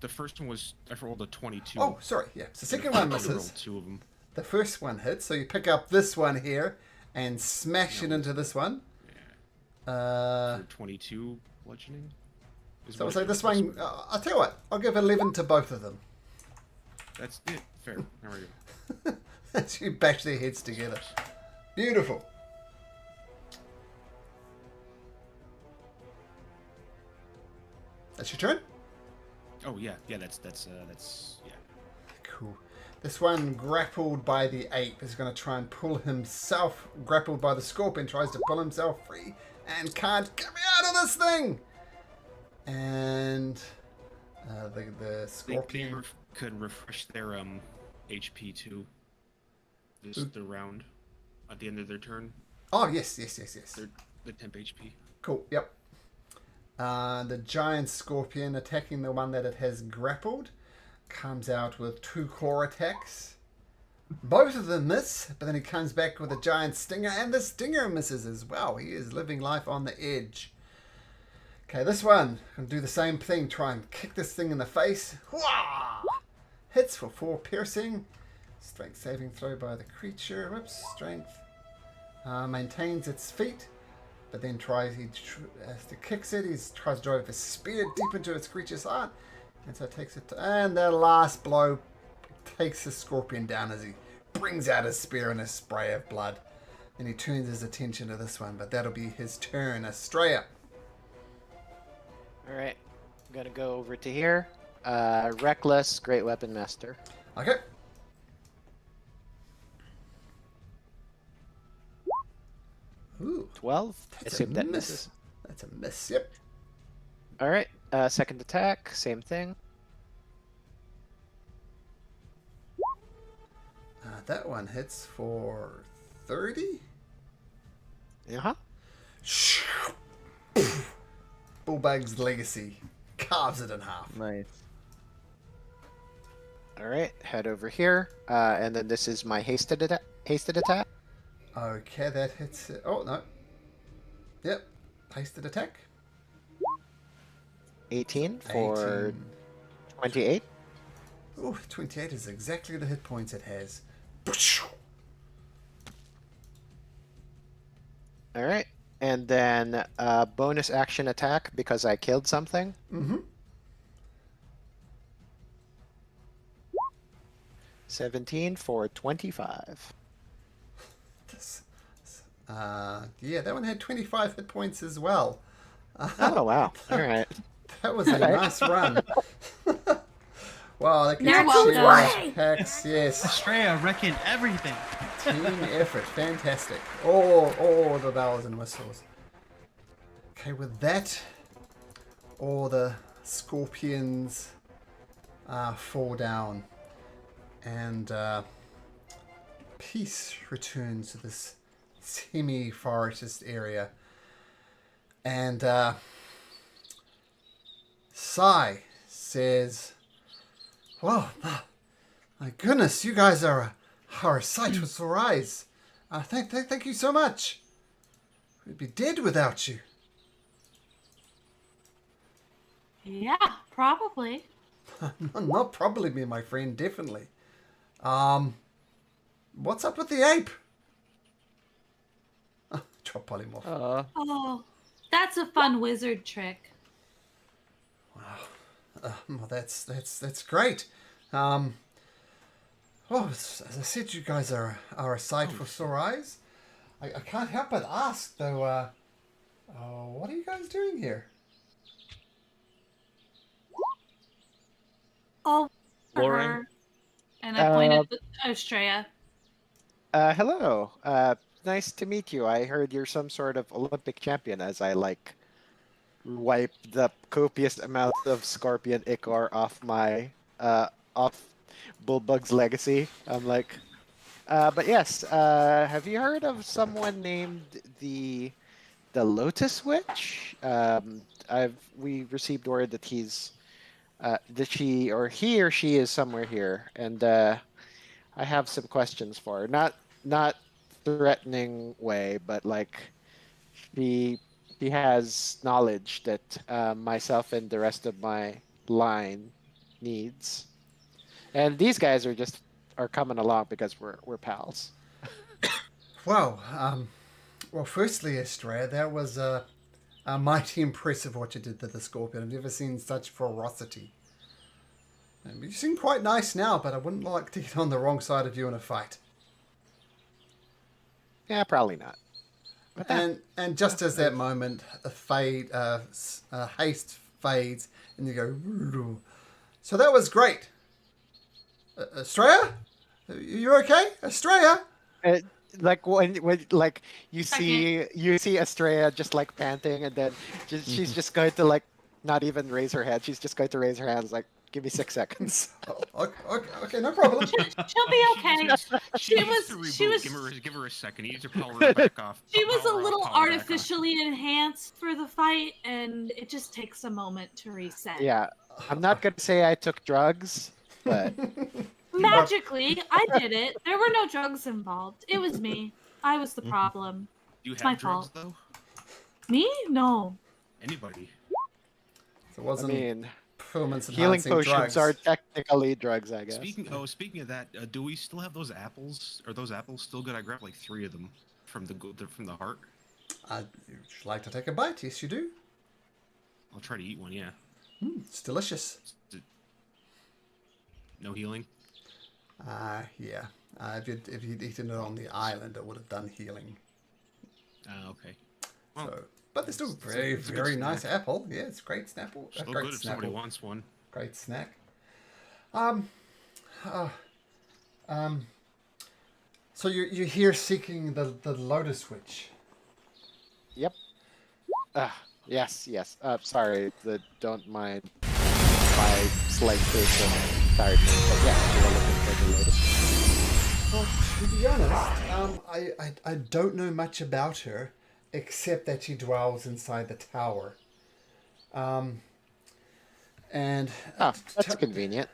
first one was I rolled a 22. Oh, sorry. Yeah, so the second one I misses. rolled 2 of them. The first one hits, so you pick up this one here and smash it into this one. For 22 bludgeoning. So I'll say this one. I'll tell you what. I'll give 11 to both of them. That's it. Fair. There we go. As you bash their heads together. Beautiful. That's your turn? Oh yeah, that's yeah. Cool. This one, grappled by the ape, is going to try and pull himself, grappled by the scorpion, tries to pull himself free and can't get me out of this thing. And the scorpion could refresh their HP too. The round at the end of their turn. Oh, yes. The temp HP. Cool, yep. The giant scorpion attacking the one that it has grappled comes out with 2 claw attacks. Both of them miss, but then he comes back with a giant stinger, and the stinger misses as well. He is living life on the edge. Okay, this one can do the same thing. Try and kick this thing in the face. Wah! Hits for 4 piercing. Strength saving throw by the creature. Whoops, strength. Maintains its feet, but then as he kicks it, he tries to drive a spear deep into its creature's heart. And so it takes it, and the last blow takes the scorpion down as he brings out his spear and a spray of blood. And he turns his attention to this one, but that'll be his turn. Estrella. Alright. I'm gonna go over to here. Reckless, Great Weapon Master. Okay. Ooh, 12. I that's assume a that miss. misses. That's a miss, yep. Alright. Second attack, same thing. That one hits for 30. Uh-huh. Bullbug's Legacy carves it in half. Nice. Alright, head over here. And then this is my hasted attack. Okay, that hits it. Oh, no. Yep. Hasted attack. 18 for 18. 28. Oh, 28 is exactly the hit points it has. Alright. And then bonus action attack because I killed something. Mm-hmm. 17 for 25. Yeah, that one had 25 hit points as well. Oh, wow. Alright. That was a nice run. Wow, that You're gets welcome. Hex, yes. Estrella wrecking everything. Team effort, fantastic. All the bells and whistles. Okay, with that, all the scorpions fall down, and peace returns to this semi-forest area. And Sai says, "Whoa, my goodness, you guys are a sight for sore eyes. Thank you so much. We'd be dead without you." Yeah, probably. Not probably me, my friend, definitely. What's up with the ape? Drop polymorph. Oh, that's a fun wizard trick. Well, that's great. Well, as I said, you guys are a sight for sore eyes. I can't help but ask, though, what are you guys doing here? Oh, Boring. her. And I pointed to Estrella. Hello. Nice to meet you. I heard you're some sort of Olympic champion as I, wipe the copious amount of scorpion ichor off my, off Bullbug's Legacy. I'm like, but yes, have you heard of someone named the Lotus Witch? We received word that he or she is somewhere here, and I have some questions for her. Not threatening way, but she has knowledge that myself and the rest of my line needs, and these guys are coming along because we're pals. Wow. Well, firstly, Estrella, that was mighty impressive what you did to the scorpion. I've never seen such ferocity. You seem quite nice now, but I wouldn't like to get on the wrong side of you in a fight. Yeah, probably not. And just as that moment, haste fades, and you go. So that was great. Estrella, You okay, Estrella? Like when like you see Estrella just like panting, and then she's just going to like not even raise her head. She's just going to raise her hands like, "Give me 6 seconds." Oh, okay, no problem. She'll be okay. She She needs to was. reboot. She was. Give her a second. You need to power her back off. She was a Power off, little power back on. artificially enhanced for the fight, and it just takes a moment to reset. Yeah, I'm not gonna say I took drugs, but Magically, I did it. There were no drugs involved. It was me. I was the problem. Do you It's have my drugs fault. though? Me? No. Anybody? It I wasn't mean, performance healing enhancing potions drugs. are technically drugs, I guess. Speaking of that, do we still have those apples? Are those apples still good? I grabbed like 3 of them from the heart. Would you like to take a bite? Yes, you do. I'll try to eat one. Yeah. It's delicious. No healing. Yeah. If you'd eaten it on the island, it would have done healing. Okay. Well, So, but they're still it's a good very nice snack. apple. Yeah, it's great snapple. Still Great good if somebody snapple. wants one. Great snack. So you're here seeking the Lotus Witch. Yep. Yes. Sorry, don't mind my slight case of tiredness, but yeah, we're looking for the Lotus. Well, to be honest, I don't know much about her, except that she dwells inside the tower. And That's convenient.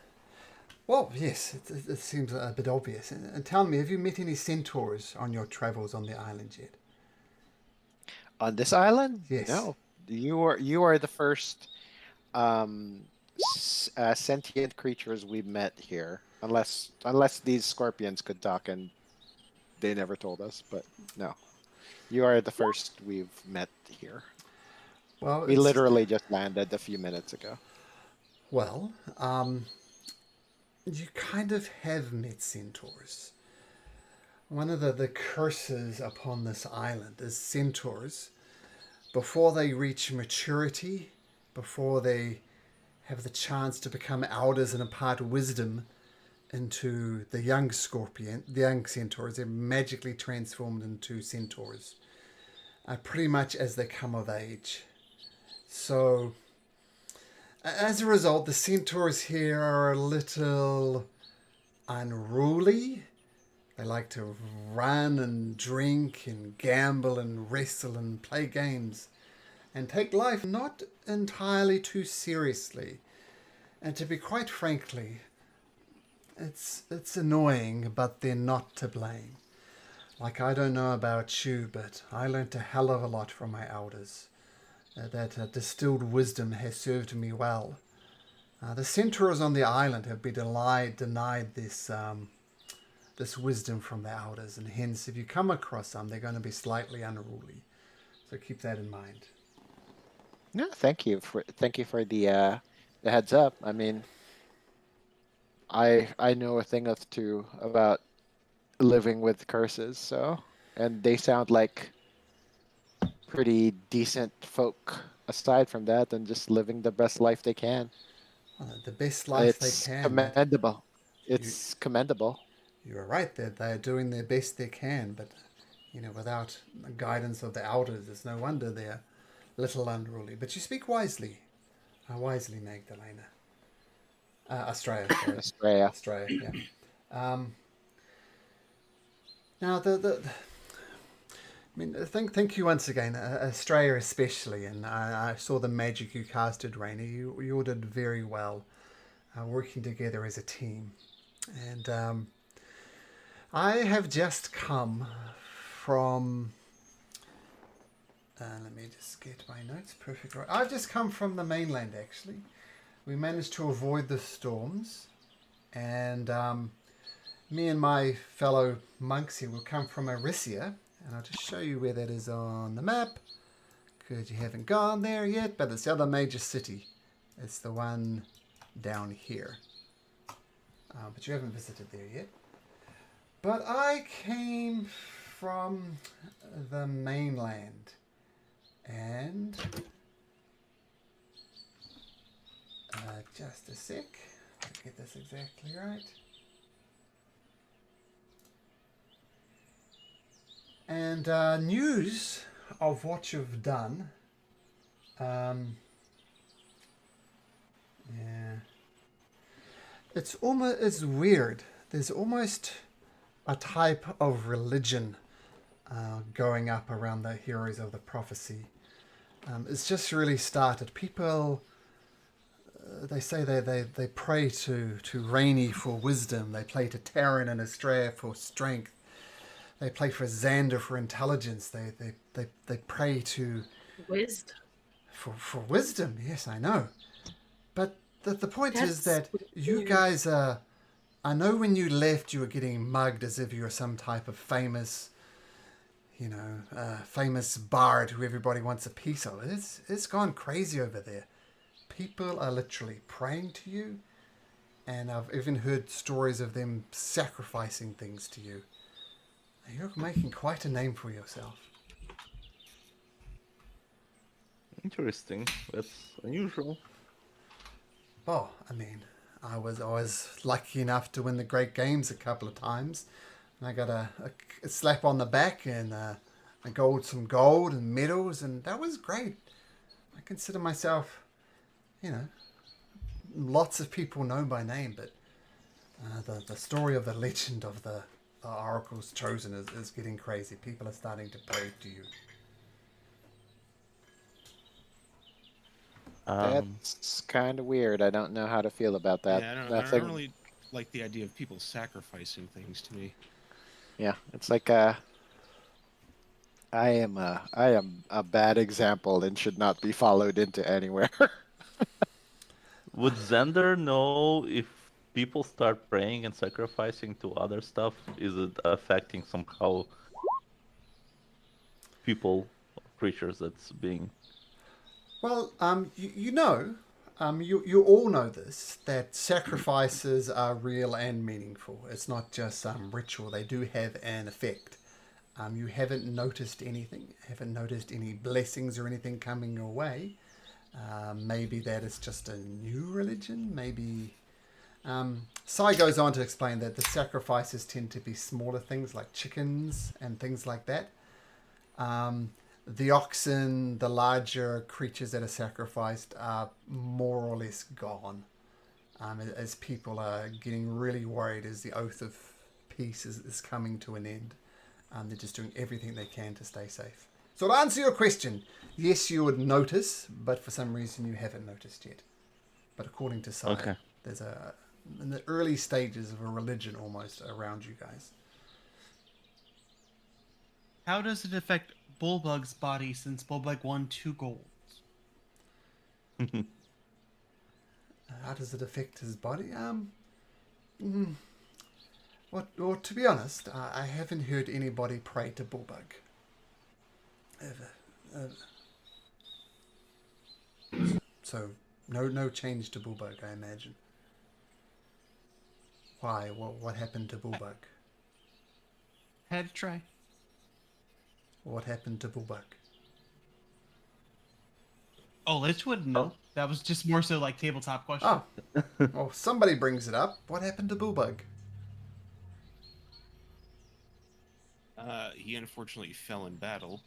well, yes, it seems a bit obvious. And tell me, have you met any centaurs on your travels on the island yet? On this island? Yes. No. You are the first sentient creatures we met here, unless these scorpions could talk, and they never told us. But no, you are the first we've met here. Well, We literally just landed a few minutes ago. Well, you kind of have met centaurs. One of the curses upon this island is centaurs, before they reach maturity, before they have the chance to become elders and impart wisdom into the young centaurs, they're magically transformed into centaurs, pretty much as they come of age. So, as a result, the centaurs here are a little unruly. They like to run and drink and gamble and wrestle and play games and take life not entirely too seriously. And to be quite frankly, it's annoying, but they're not to blame. Like, I don't know about you, but I learnt a hell of a lot from my elders. That distilled wisdom has served me well. The centaurs on the island have been denied this wisdom from the elders, and hence, if you come across them, they're going to be slightly unruly. So keep that in mind. No, thank you for the heads up. I mean, I know a thing or two about living with curses, and they sound like pretty decent folk, aside from that, and just living the best life they can. The best life It's they can. commendable. It's commendable. You're right. They're doing their best they can, but without the guidance of the elders, it's no wonder they're little unruly. But you speak wisely, Magdalena. Australia. Sorry. Australia. Yeah. Now thank you once again, Australia especially, and I saw the magic you casted, Rainer. You all did very well, working together as a team, and I have just come from. Let me just get my notes perfect. Right, I've just come from the mainland. Actually, we managed to avoid the storms, and me and my fellow monks here will come from Odyssey. And I'll just show you where that is on the map, because you haven't gone there yet, but it's the other major city. It's the one down here. But you haven't visited there yet. But I came from the mainland. And just a sec. I'll get this exactly right. And news of what you've done. Yeah. It's weird. There's almost a type of religion going up around the heroes of the prophecy. It's just really started. People, they say they pray to Rainy for wisdom. They pray to Terran and Estrella for strength. They pray for Xander for intelligence. They pray to Wisdom. for wisdom. Yes, I know. But the point is That's that you guys are. I know when you left, you were getting mugged as if you were some type of famous, famous bard who everybody wants a piece of. It's gone crazy over there. People are literally praying to you, and I've even heard stories of them sacrificing things to you. You're making quite a name for yourself. Interesting. That's unusual. Oh, I mean, I was lucky enough to win the Great Games a couple of times, and I got a slap on the back and some gold and medals, and that was great. I consider myself, lots of people know my name, but the story of the legend of the Oracles Chosen is getting crazy. People are starting to pray to you. That's kind of weird. I don't know how to feel about that. Yeah, I don't Nothing. really like the idea of people sacrificing things to me. Yeah, it's like I am a bad example and should not be followed into anywhere. Would Xander know if people start praying and sacrificing to other stuff? Is it affecting somehow people, creatures that's being... Well, you all know this, that sacrifices are real and meaningful. It's not just some ritual. They do have an effect. You haven't noticed anything, haven't noticed any blessings or anything coming your way. Maybe that is just a new religion. Maybe... Sai goes on to explain that the sacrifices tend to be smaller things like chickens and things like that. The oxen, the larger creatures that are sacrificed, are more or less gone. As people are getting really worried as the oath of peace is coming to an end. They're just doing everything they can to stay safe. So to answer your question, yes, you would notice, but for some reason you haven't noticed yet. But according to Sai, Okay. there's in the early stages of a religion almost around you guys. How does it affect Bullbug's body since Bullbug won 2 golds? How does it affect his body? Well, to be honest, I haven't heard anybody pray to Bullbug. Ever. So, no change to Bullbug, I imagine. Why? What happened to Bullbug? Had to try. What happened to Bullbug? Oh, Lich wouldn't know. That was just more so like tabletop question. Oh, well, somebody brings it up. What happened to Bullbug? He unfortunately fell in battle.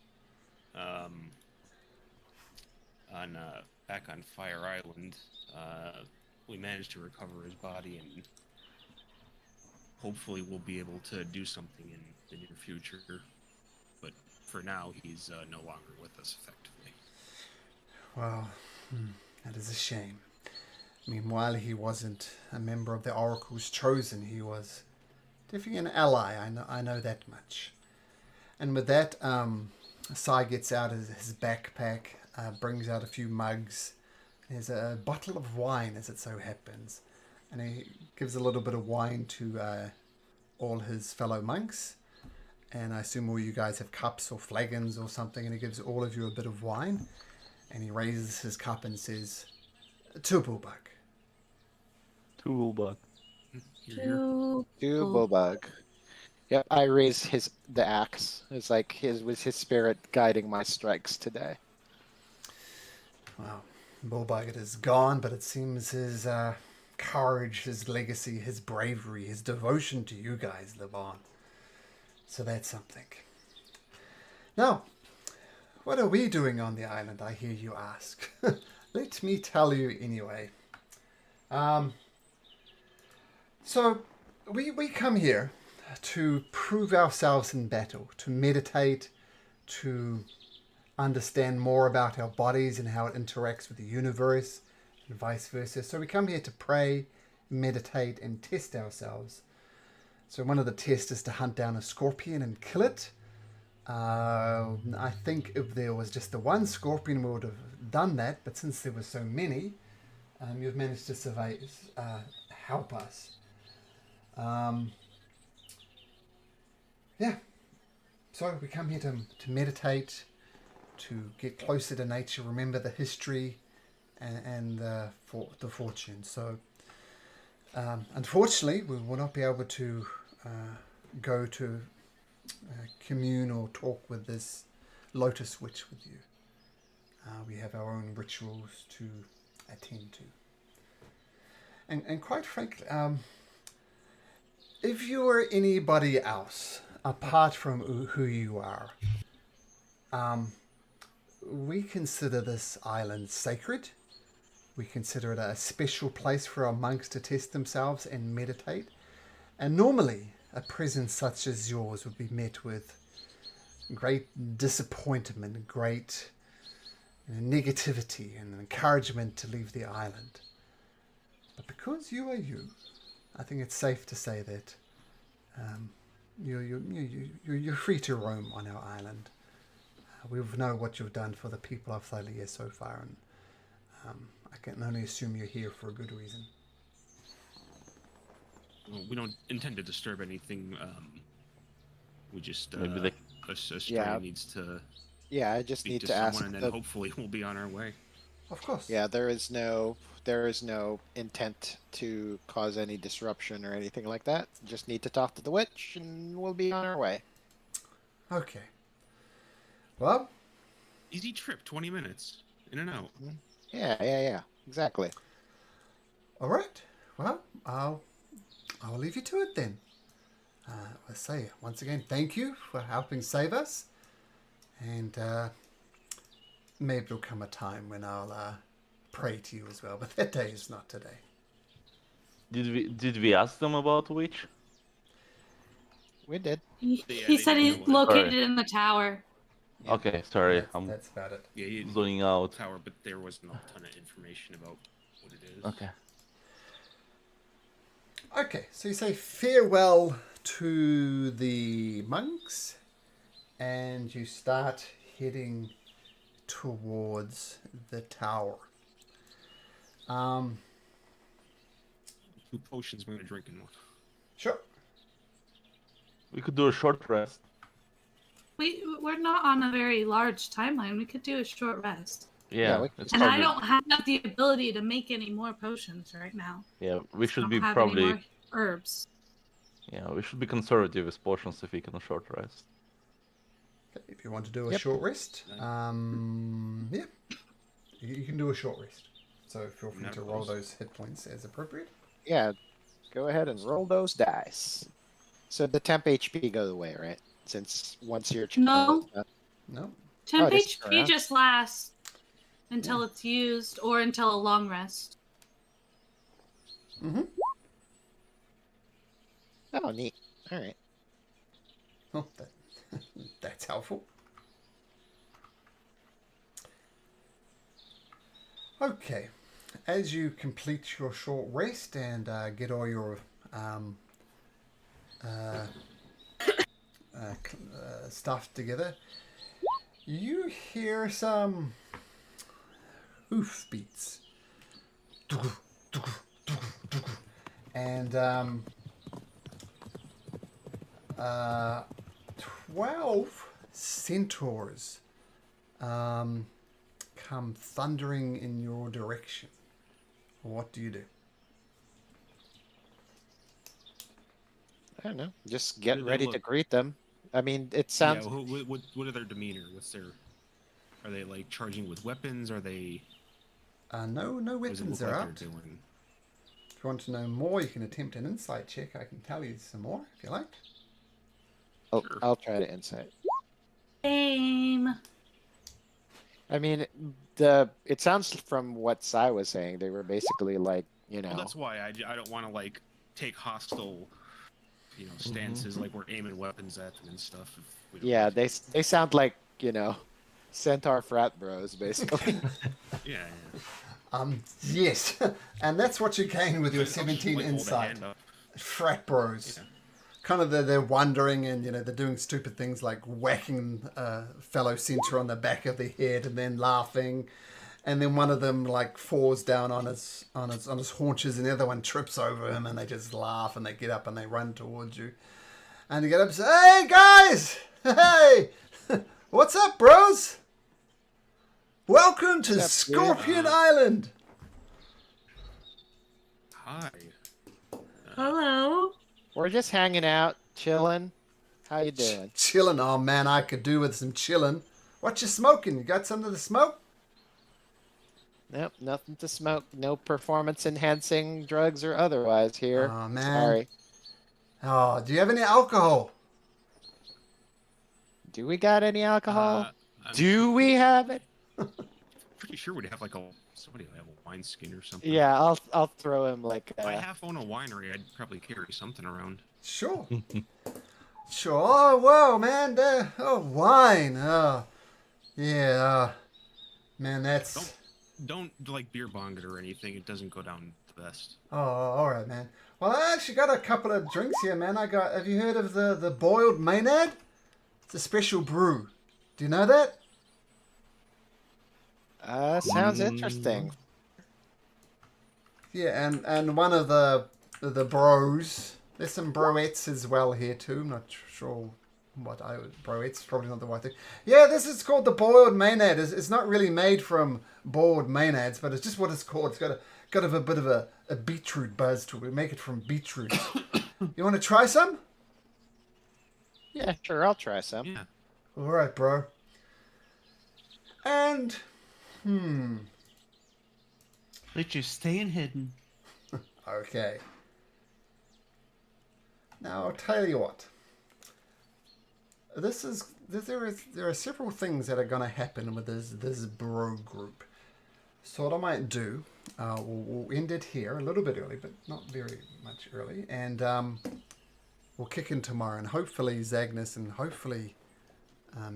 Back on Fire Island. We managed to recover his body, and hopefully we'll be able to do something in the near future. But for now, he's no longer with us effectively. Well, that is a shame. Meanwhile, he wasn't a member of the Oracles Chosen. He was definitely an ally. I know that much. And with that, Sai gets out his backpack, brings out a few mugs. There's a bottle of wine, as it so happens. And he gives a little bit of wine to all his fellow monks. And I assume all you guys have cups or flagons or something. And he gives all of you a bit of wine. And he raises his cup and says, "To Bullbug." To Bullbug. To Bullbug. Yep, I raise the axe. It's like was his spirit guiding my strikes today. Well, Bullbug is gone, but it seems his courage, his legacy, his bravery, his devotion to you guys live on. So that's something. Now, what are we doing on the island, I hear you ask? Let me tell you anyway. So, we come here to prove ourselves in battle, to meditate, to understand more about our bodies and how it interacts with the universe, and vice versa. So we come here to pray, meditate, and test ourselves. So one of the tests is to hunt down a scorpion and kill it. I think if there was just the one scorpion, we would have done that. But since there were so many, you've managed to survive, help us. Yeah. So we come here to meditate, to get closer to nature, remember the history and the fortune. So unfortunately, we will not be able to go to commune or talk with this Lotus Witch with you. We have our own rituals to attend to. And quite frankly, if you were anybody else apart from who you are, we consider this island sacred. We consider it a special place for our monks to test themselves and meditate. And normally, a presence such as yours would be met with great disappointment, great negativity and encouragement to leave the island. But because you are you, I think it's safe to say that you're free to roam on our island. We know what you've done for the people of Thalia so far, and I can only assume you're here for a good reason. Well, we don't intend to disturb anything. We just Maybe Yeah. needs to Yeah, I just speak need to to ask. someone, and then hopefully we'll be on our way. Of course. Yeah, there is no intent to cause any disruption or anything like that. Just need to talk to the witch, and we'll be on our way. Okay. Well, Easy trip, 20 minutes in and out. Yeah, exactly. all right. Well, I'll leave you to it then. I say once again, thank you for helping save us, and maybe there'll come a time when I'll pray to you as well. But that day is not today. Did we ask them about witch? We did. He they said didn't he's know what- located in the tower. Yeah. Okay, sorry, I'm That's about it. Yeah, you zoning out. tower, but there wasn't a ton of information about what it is. Okay. Okay, so you say farewell to the monks, and you start heading towards the tower. 2 potions, we're gonna drink in one. Sure. We could do a short rest. We're not on a very large timeline. We could do a short rest. Yeah, we can it's And I probably- don't have the ability to make any more potions right now. Yeah, we I should don't be have any probably. more herbs. Yeah, we should be conservative with potions if we can short rest. Okay, if you want to do a Yep. short rest, yeah, you can do a short rest. So feel free Not to roll close. those hit points as appropriate. Yeah, go ahead and roll those dice. So the temp HP goes away, right? Since once you're No. No? Temp it is HP correct. just lasts until it's used or until a long rest. Mm-hmm. Oh, neat. All right. Oh, that's helpful. Okay, as you complete your short rest and get all your stuff together, you hear some hoof beats. And 12 centaurs come thundering in your direction. What do you do? I don't know. Just get do they ready to look? greet them. I mean, it sounds. Yeah, what are their demeanor? Are they like charging with weapons? Are they? No What does it weapons look are like out. they're doing? If you want to know more, you can attempt an insight check. I can tell you some more if you like. Oh, Sure. I'll try to insight. Same. I mean, it sounds from what Sai was saying, they were basically like, you know. Well, that's why I don't want to like take hostile, stances like we're aiming weapons at them and stuff. If we don't Yeah, need to. they sound like, Centaur frat bros, basically. Yeah. Yes, and that's what you gain with your I'll just, 17 like, hold a insight. hand up. Frat bros. Yeah. Kind of they're wondering and they're doing stupid things like whacking a fellow centaur on the back of the head and then laughing, and then one of them like falls down on his haunches and the other one trips over him and they just laugh and they get up and they run towards you, and you get up and say, "Hey guys, hey, what's up, bros? Welcome to What's up, dude? Scorpion Island." Hi. Hello. We're just hanging out, chilling. How you doing? Chilling. Oh man, I could do with some chilling. What you smoking? You got something to smoke? Nope, nothing to smoke. No performance-enhancing drugs or otherwise here. Oh man. Sorry. Oh, do you have any alcohol? Do we got any alcohol? I'm Do we have it? pretty sure we'd have like somebody would have a wineskin or something. Yeah, I'll throw him like. If I half own a winery, I'd probably carry something around. Sure. Sure. Oh, whoa, man. Wine. Oh, yeah. Man, that's... Don't like beer bong it or anything. It doesn't go down the best. Oh, all right, man. Well, I actually got a couple of drinks here, man. Have you heard of the boiled Maynard? It's a special brew. Do you know that? Sounds interesting. Yeah, and one of the bros. There's some broettes as well here too. I'm not sure what broettes. Probably not the right thing. Yeah, this is called the boiled Maynard. It's not really made from boiled Maynads, but it's just what it's called. It's got a bit of a beetroot buzz to it. We make it from beetroot. You want to try some? Yeah, sure. I'll try some. Yeah. All right, bro. And But you're staying hidden. okay. Now I'll tell you what. There are several things that are going to happen with this bro group. So what I might do, we'll end it here a little bit early, but not very much early, and we'll kick in tomorrow, and hopefully Zagnus and hopefully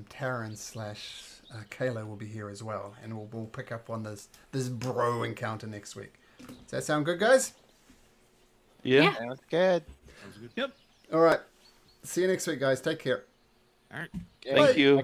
Taryn / Kayla will be here as well, and we'll pick up on this bro encounter next week. Does that sound good, guys? Yeah. Sounds good. Sounds good. Yep. All right. See you next week, guys. Take care. All right. Okay. Thank you.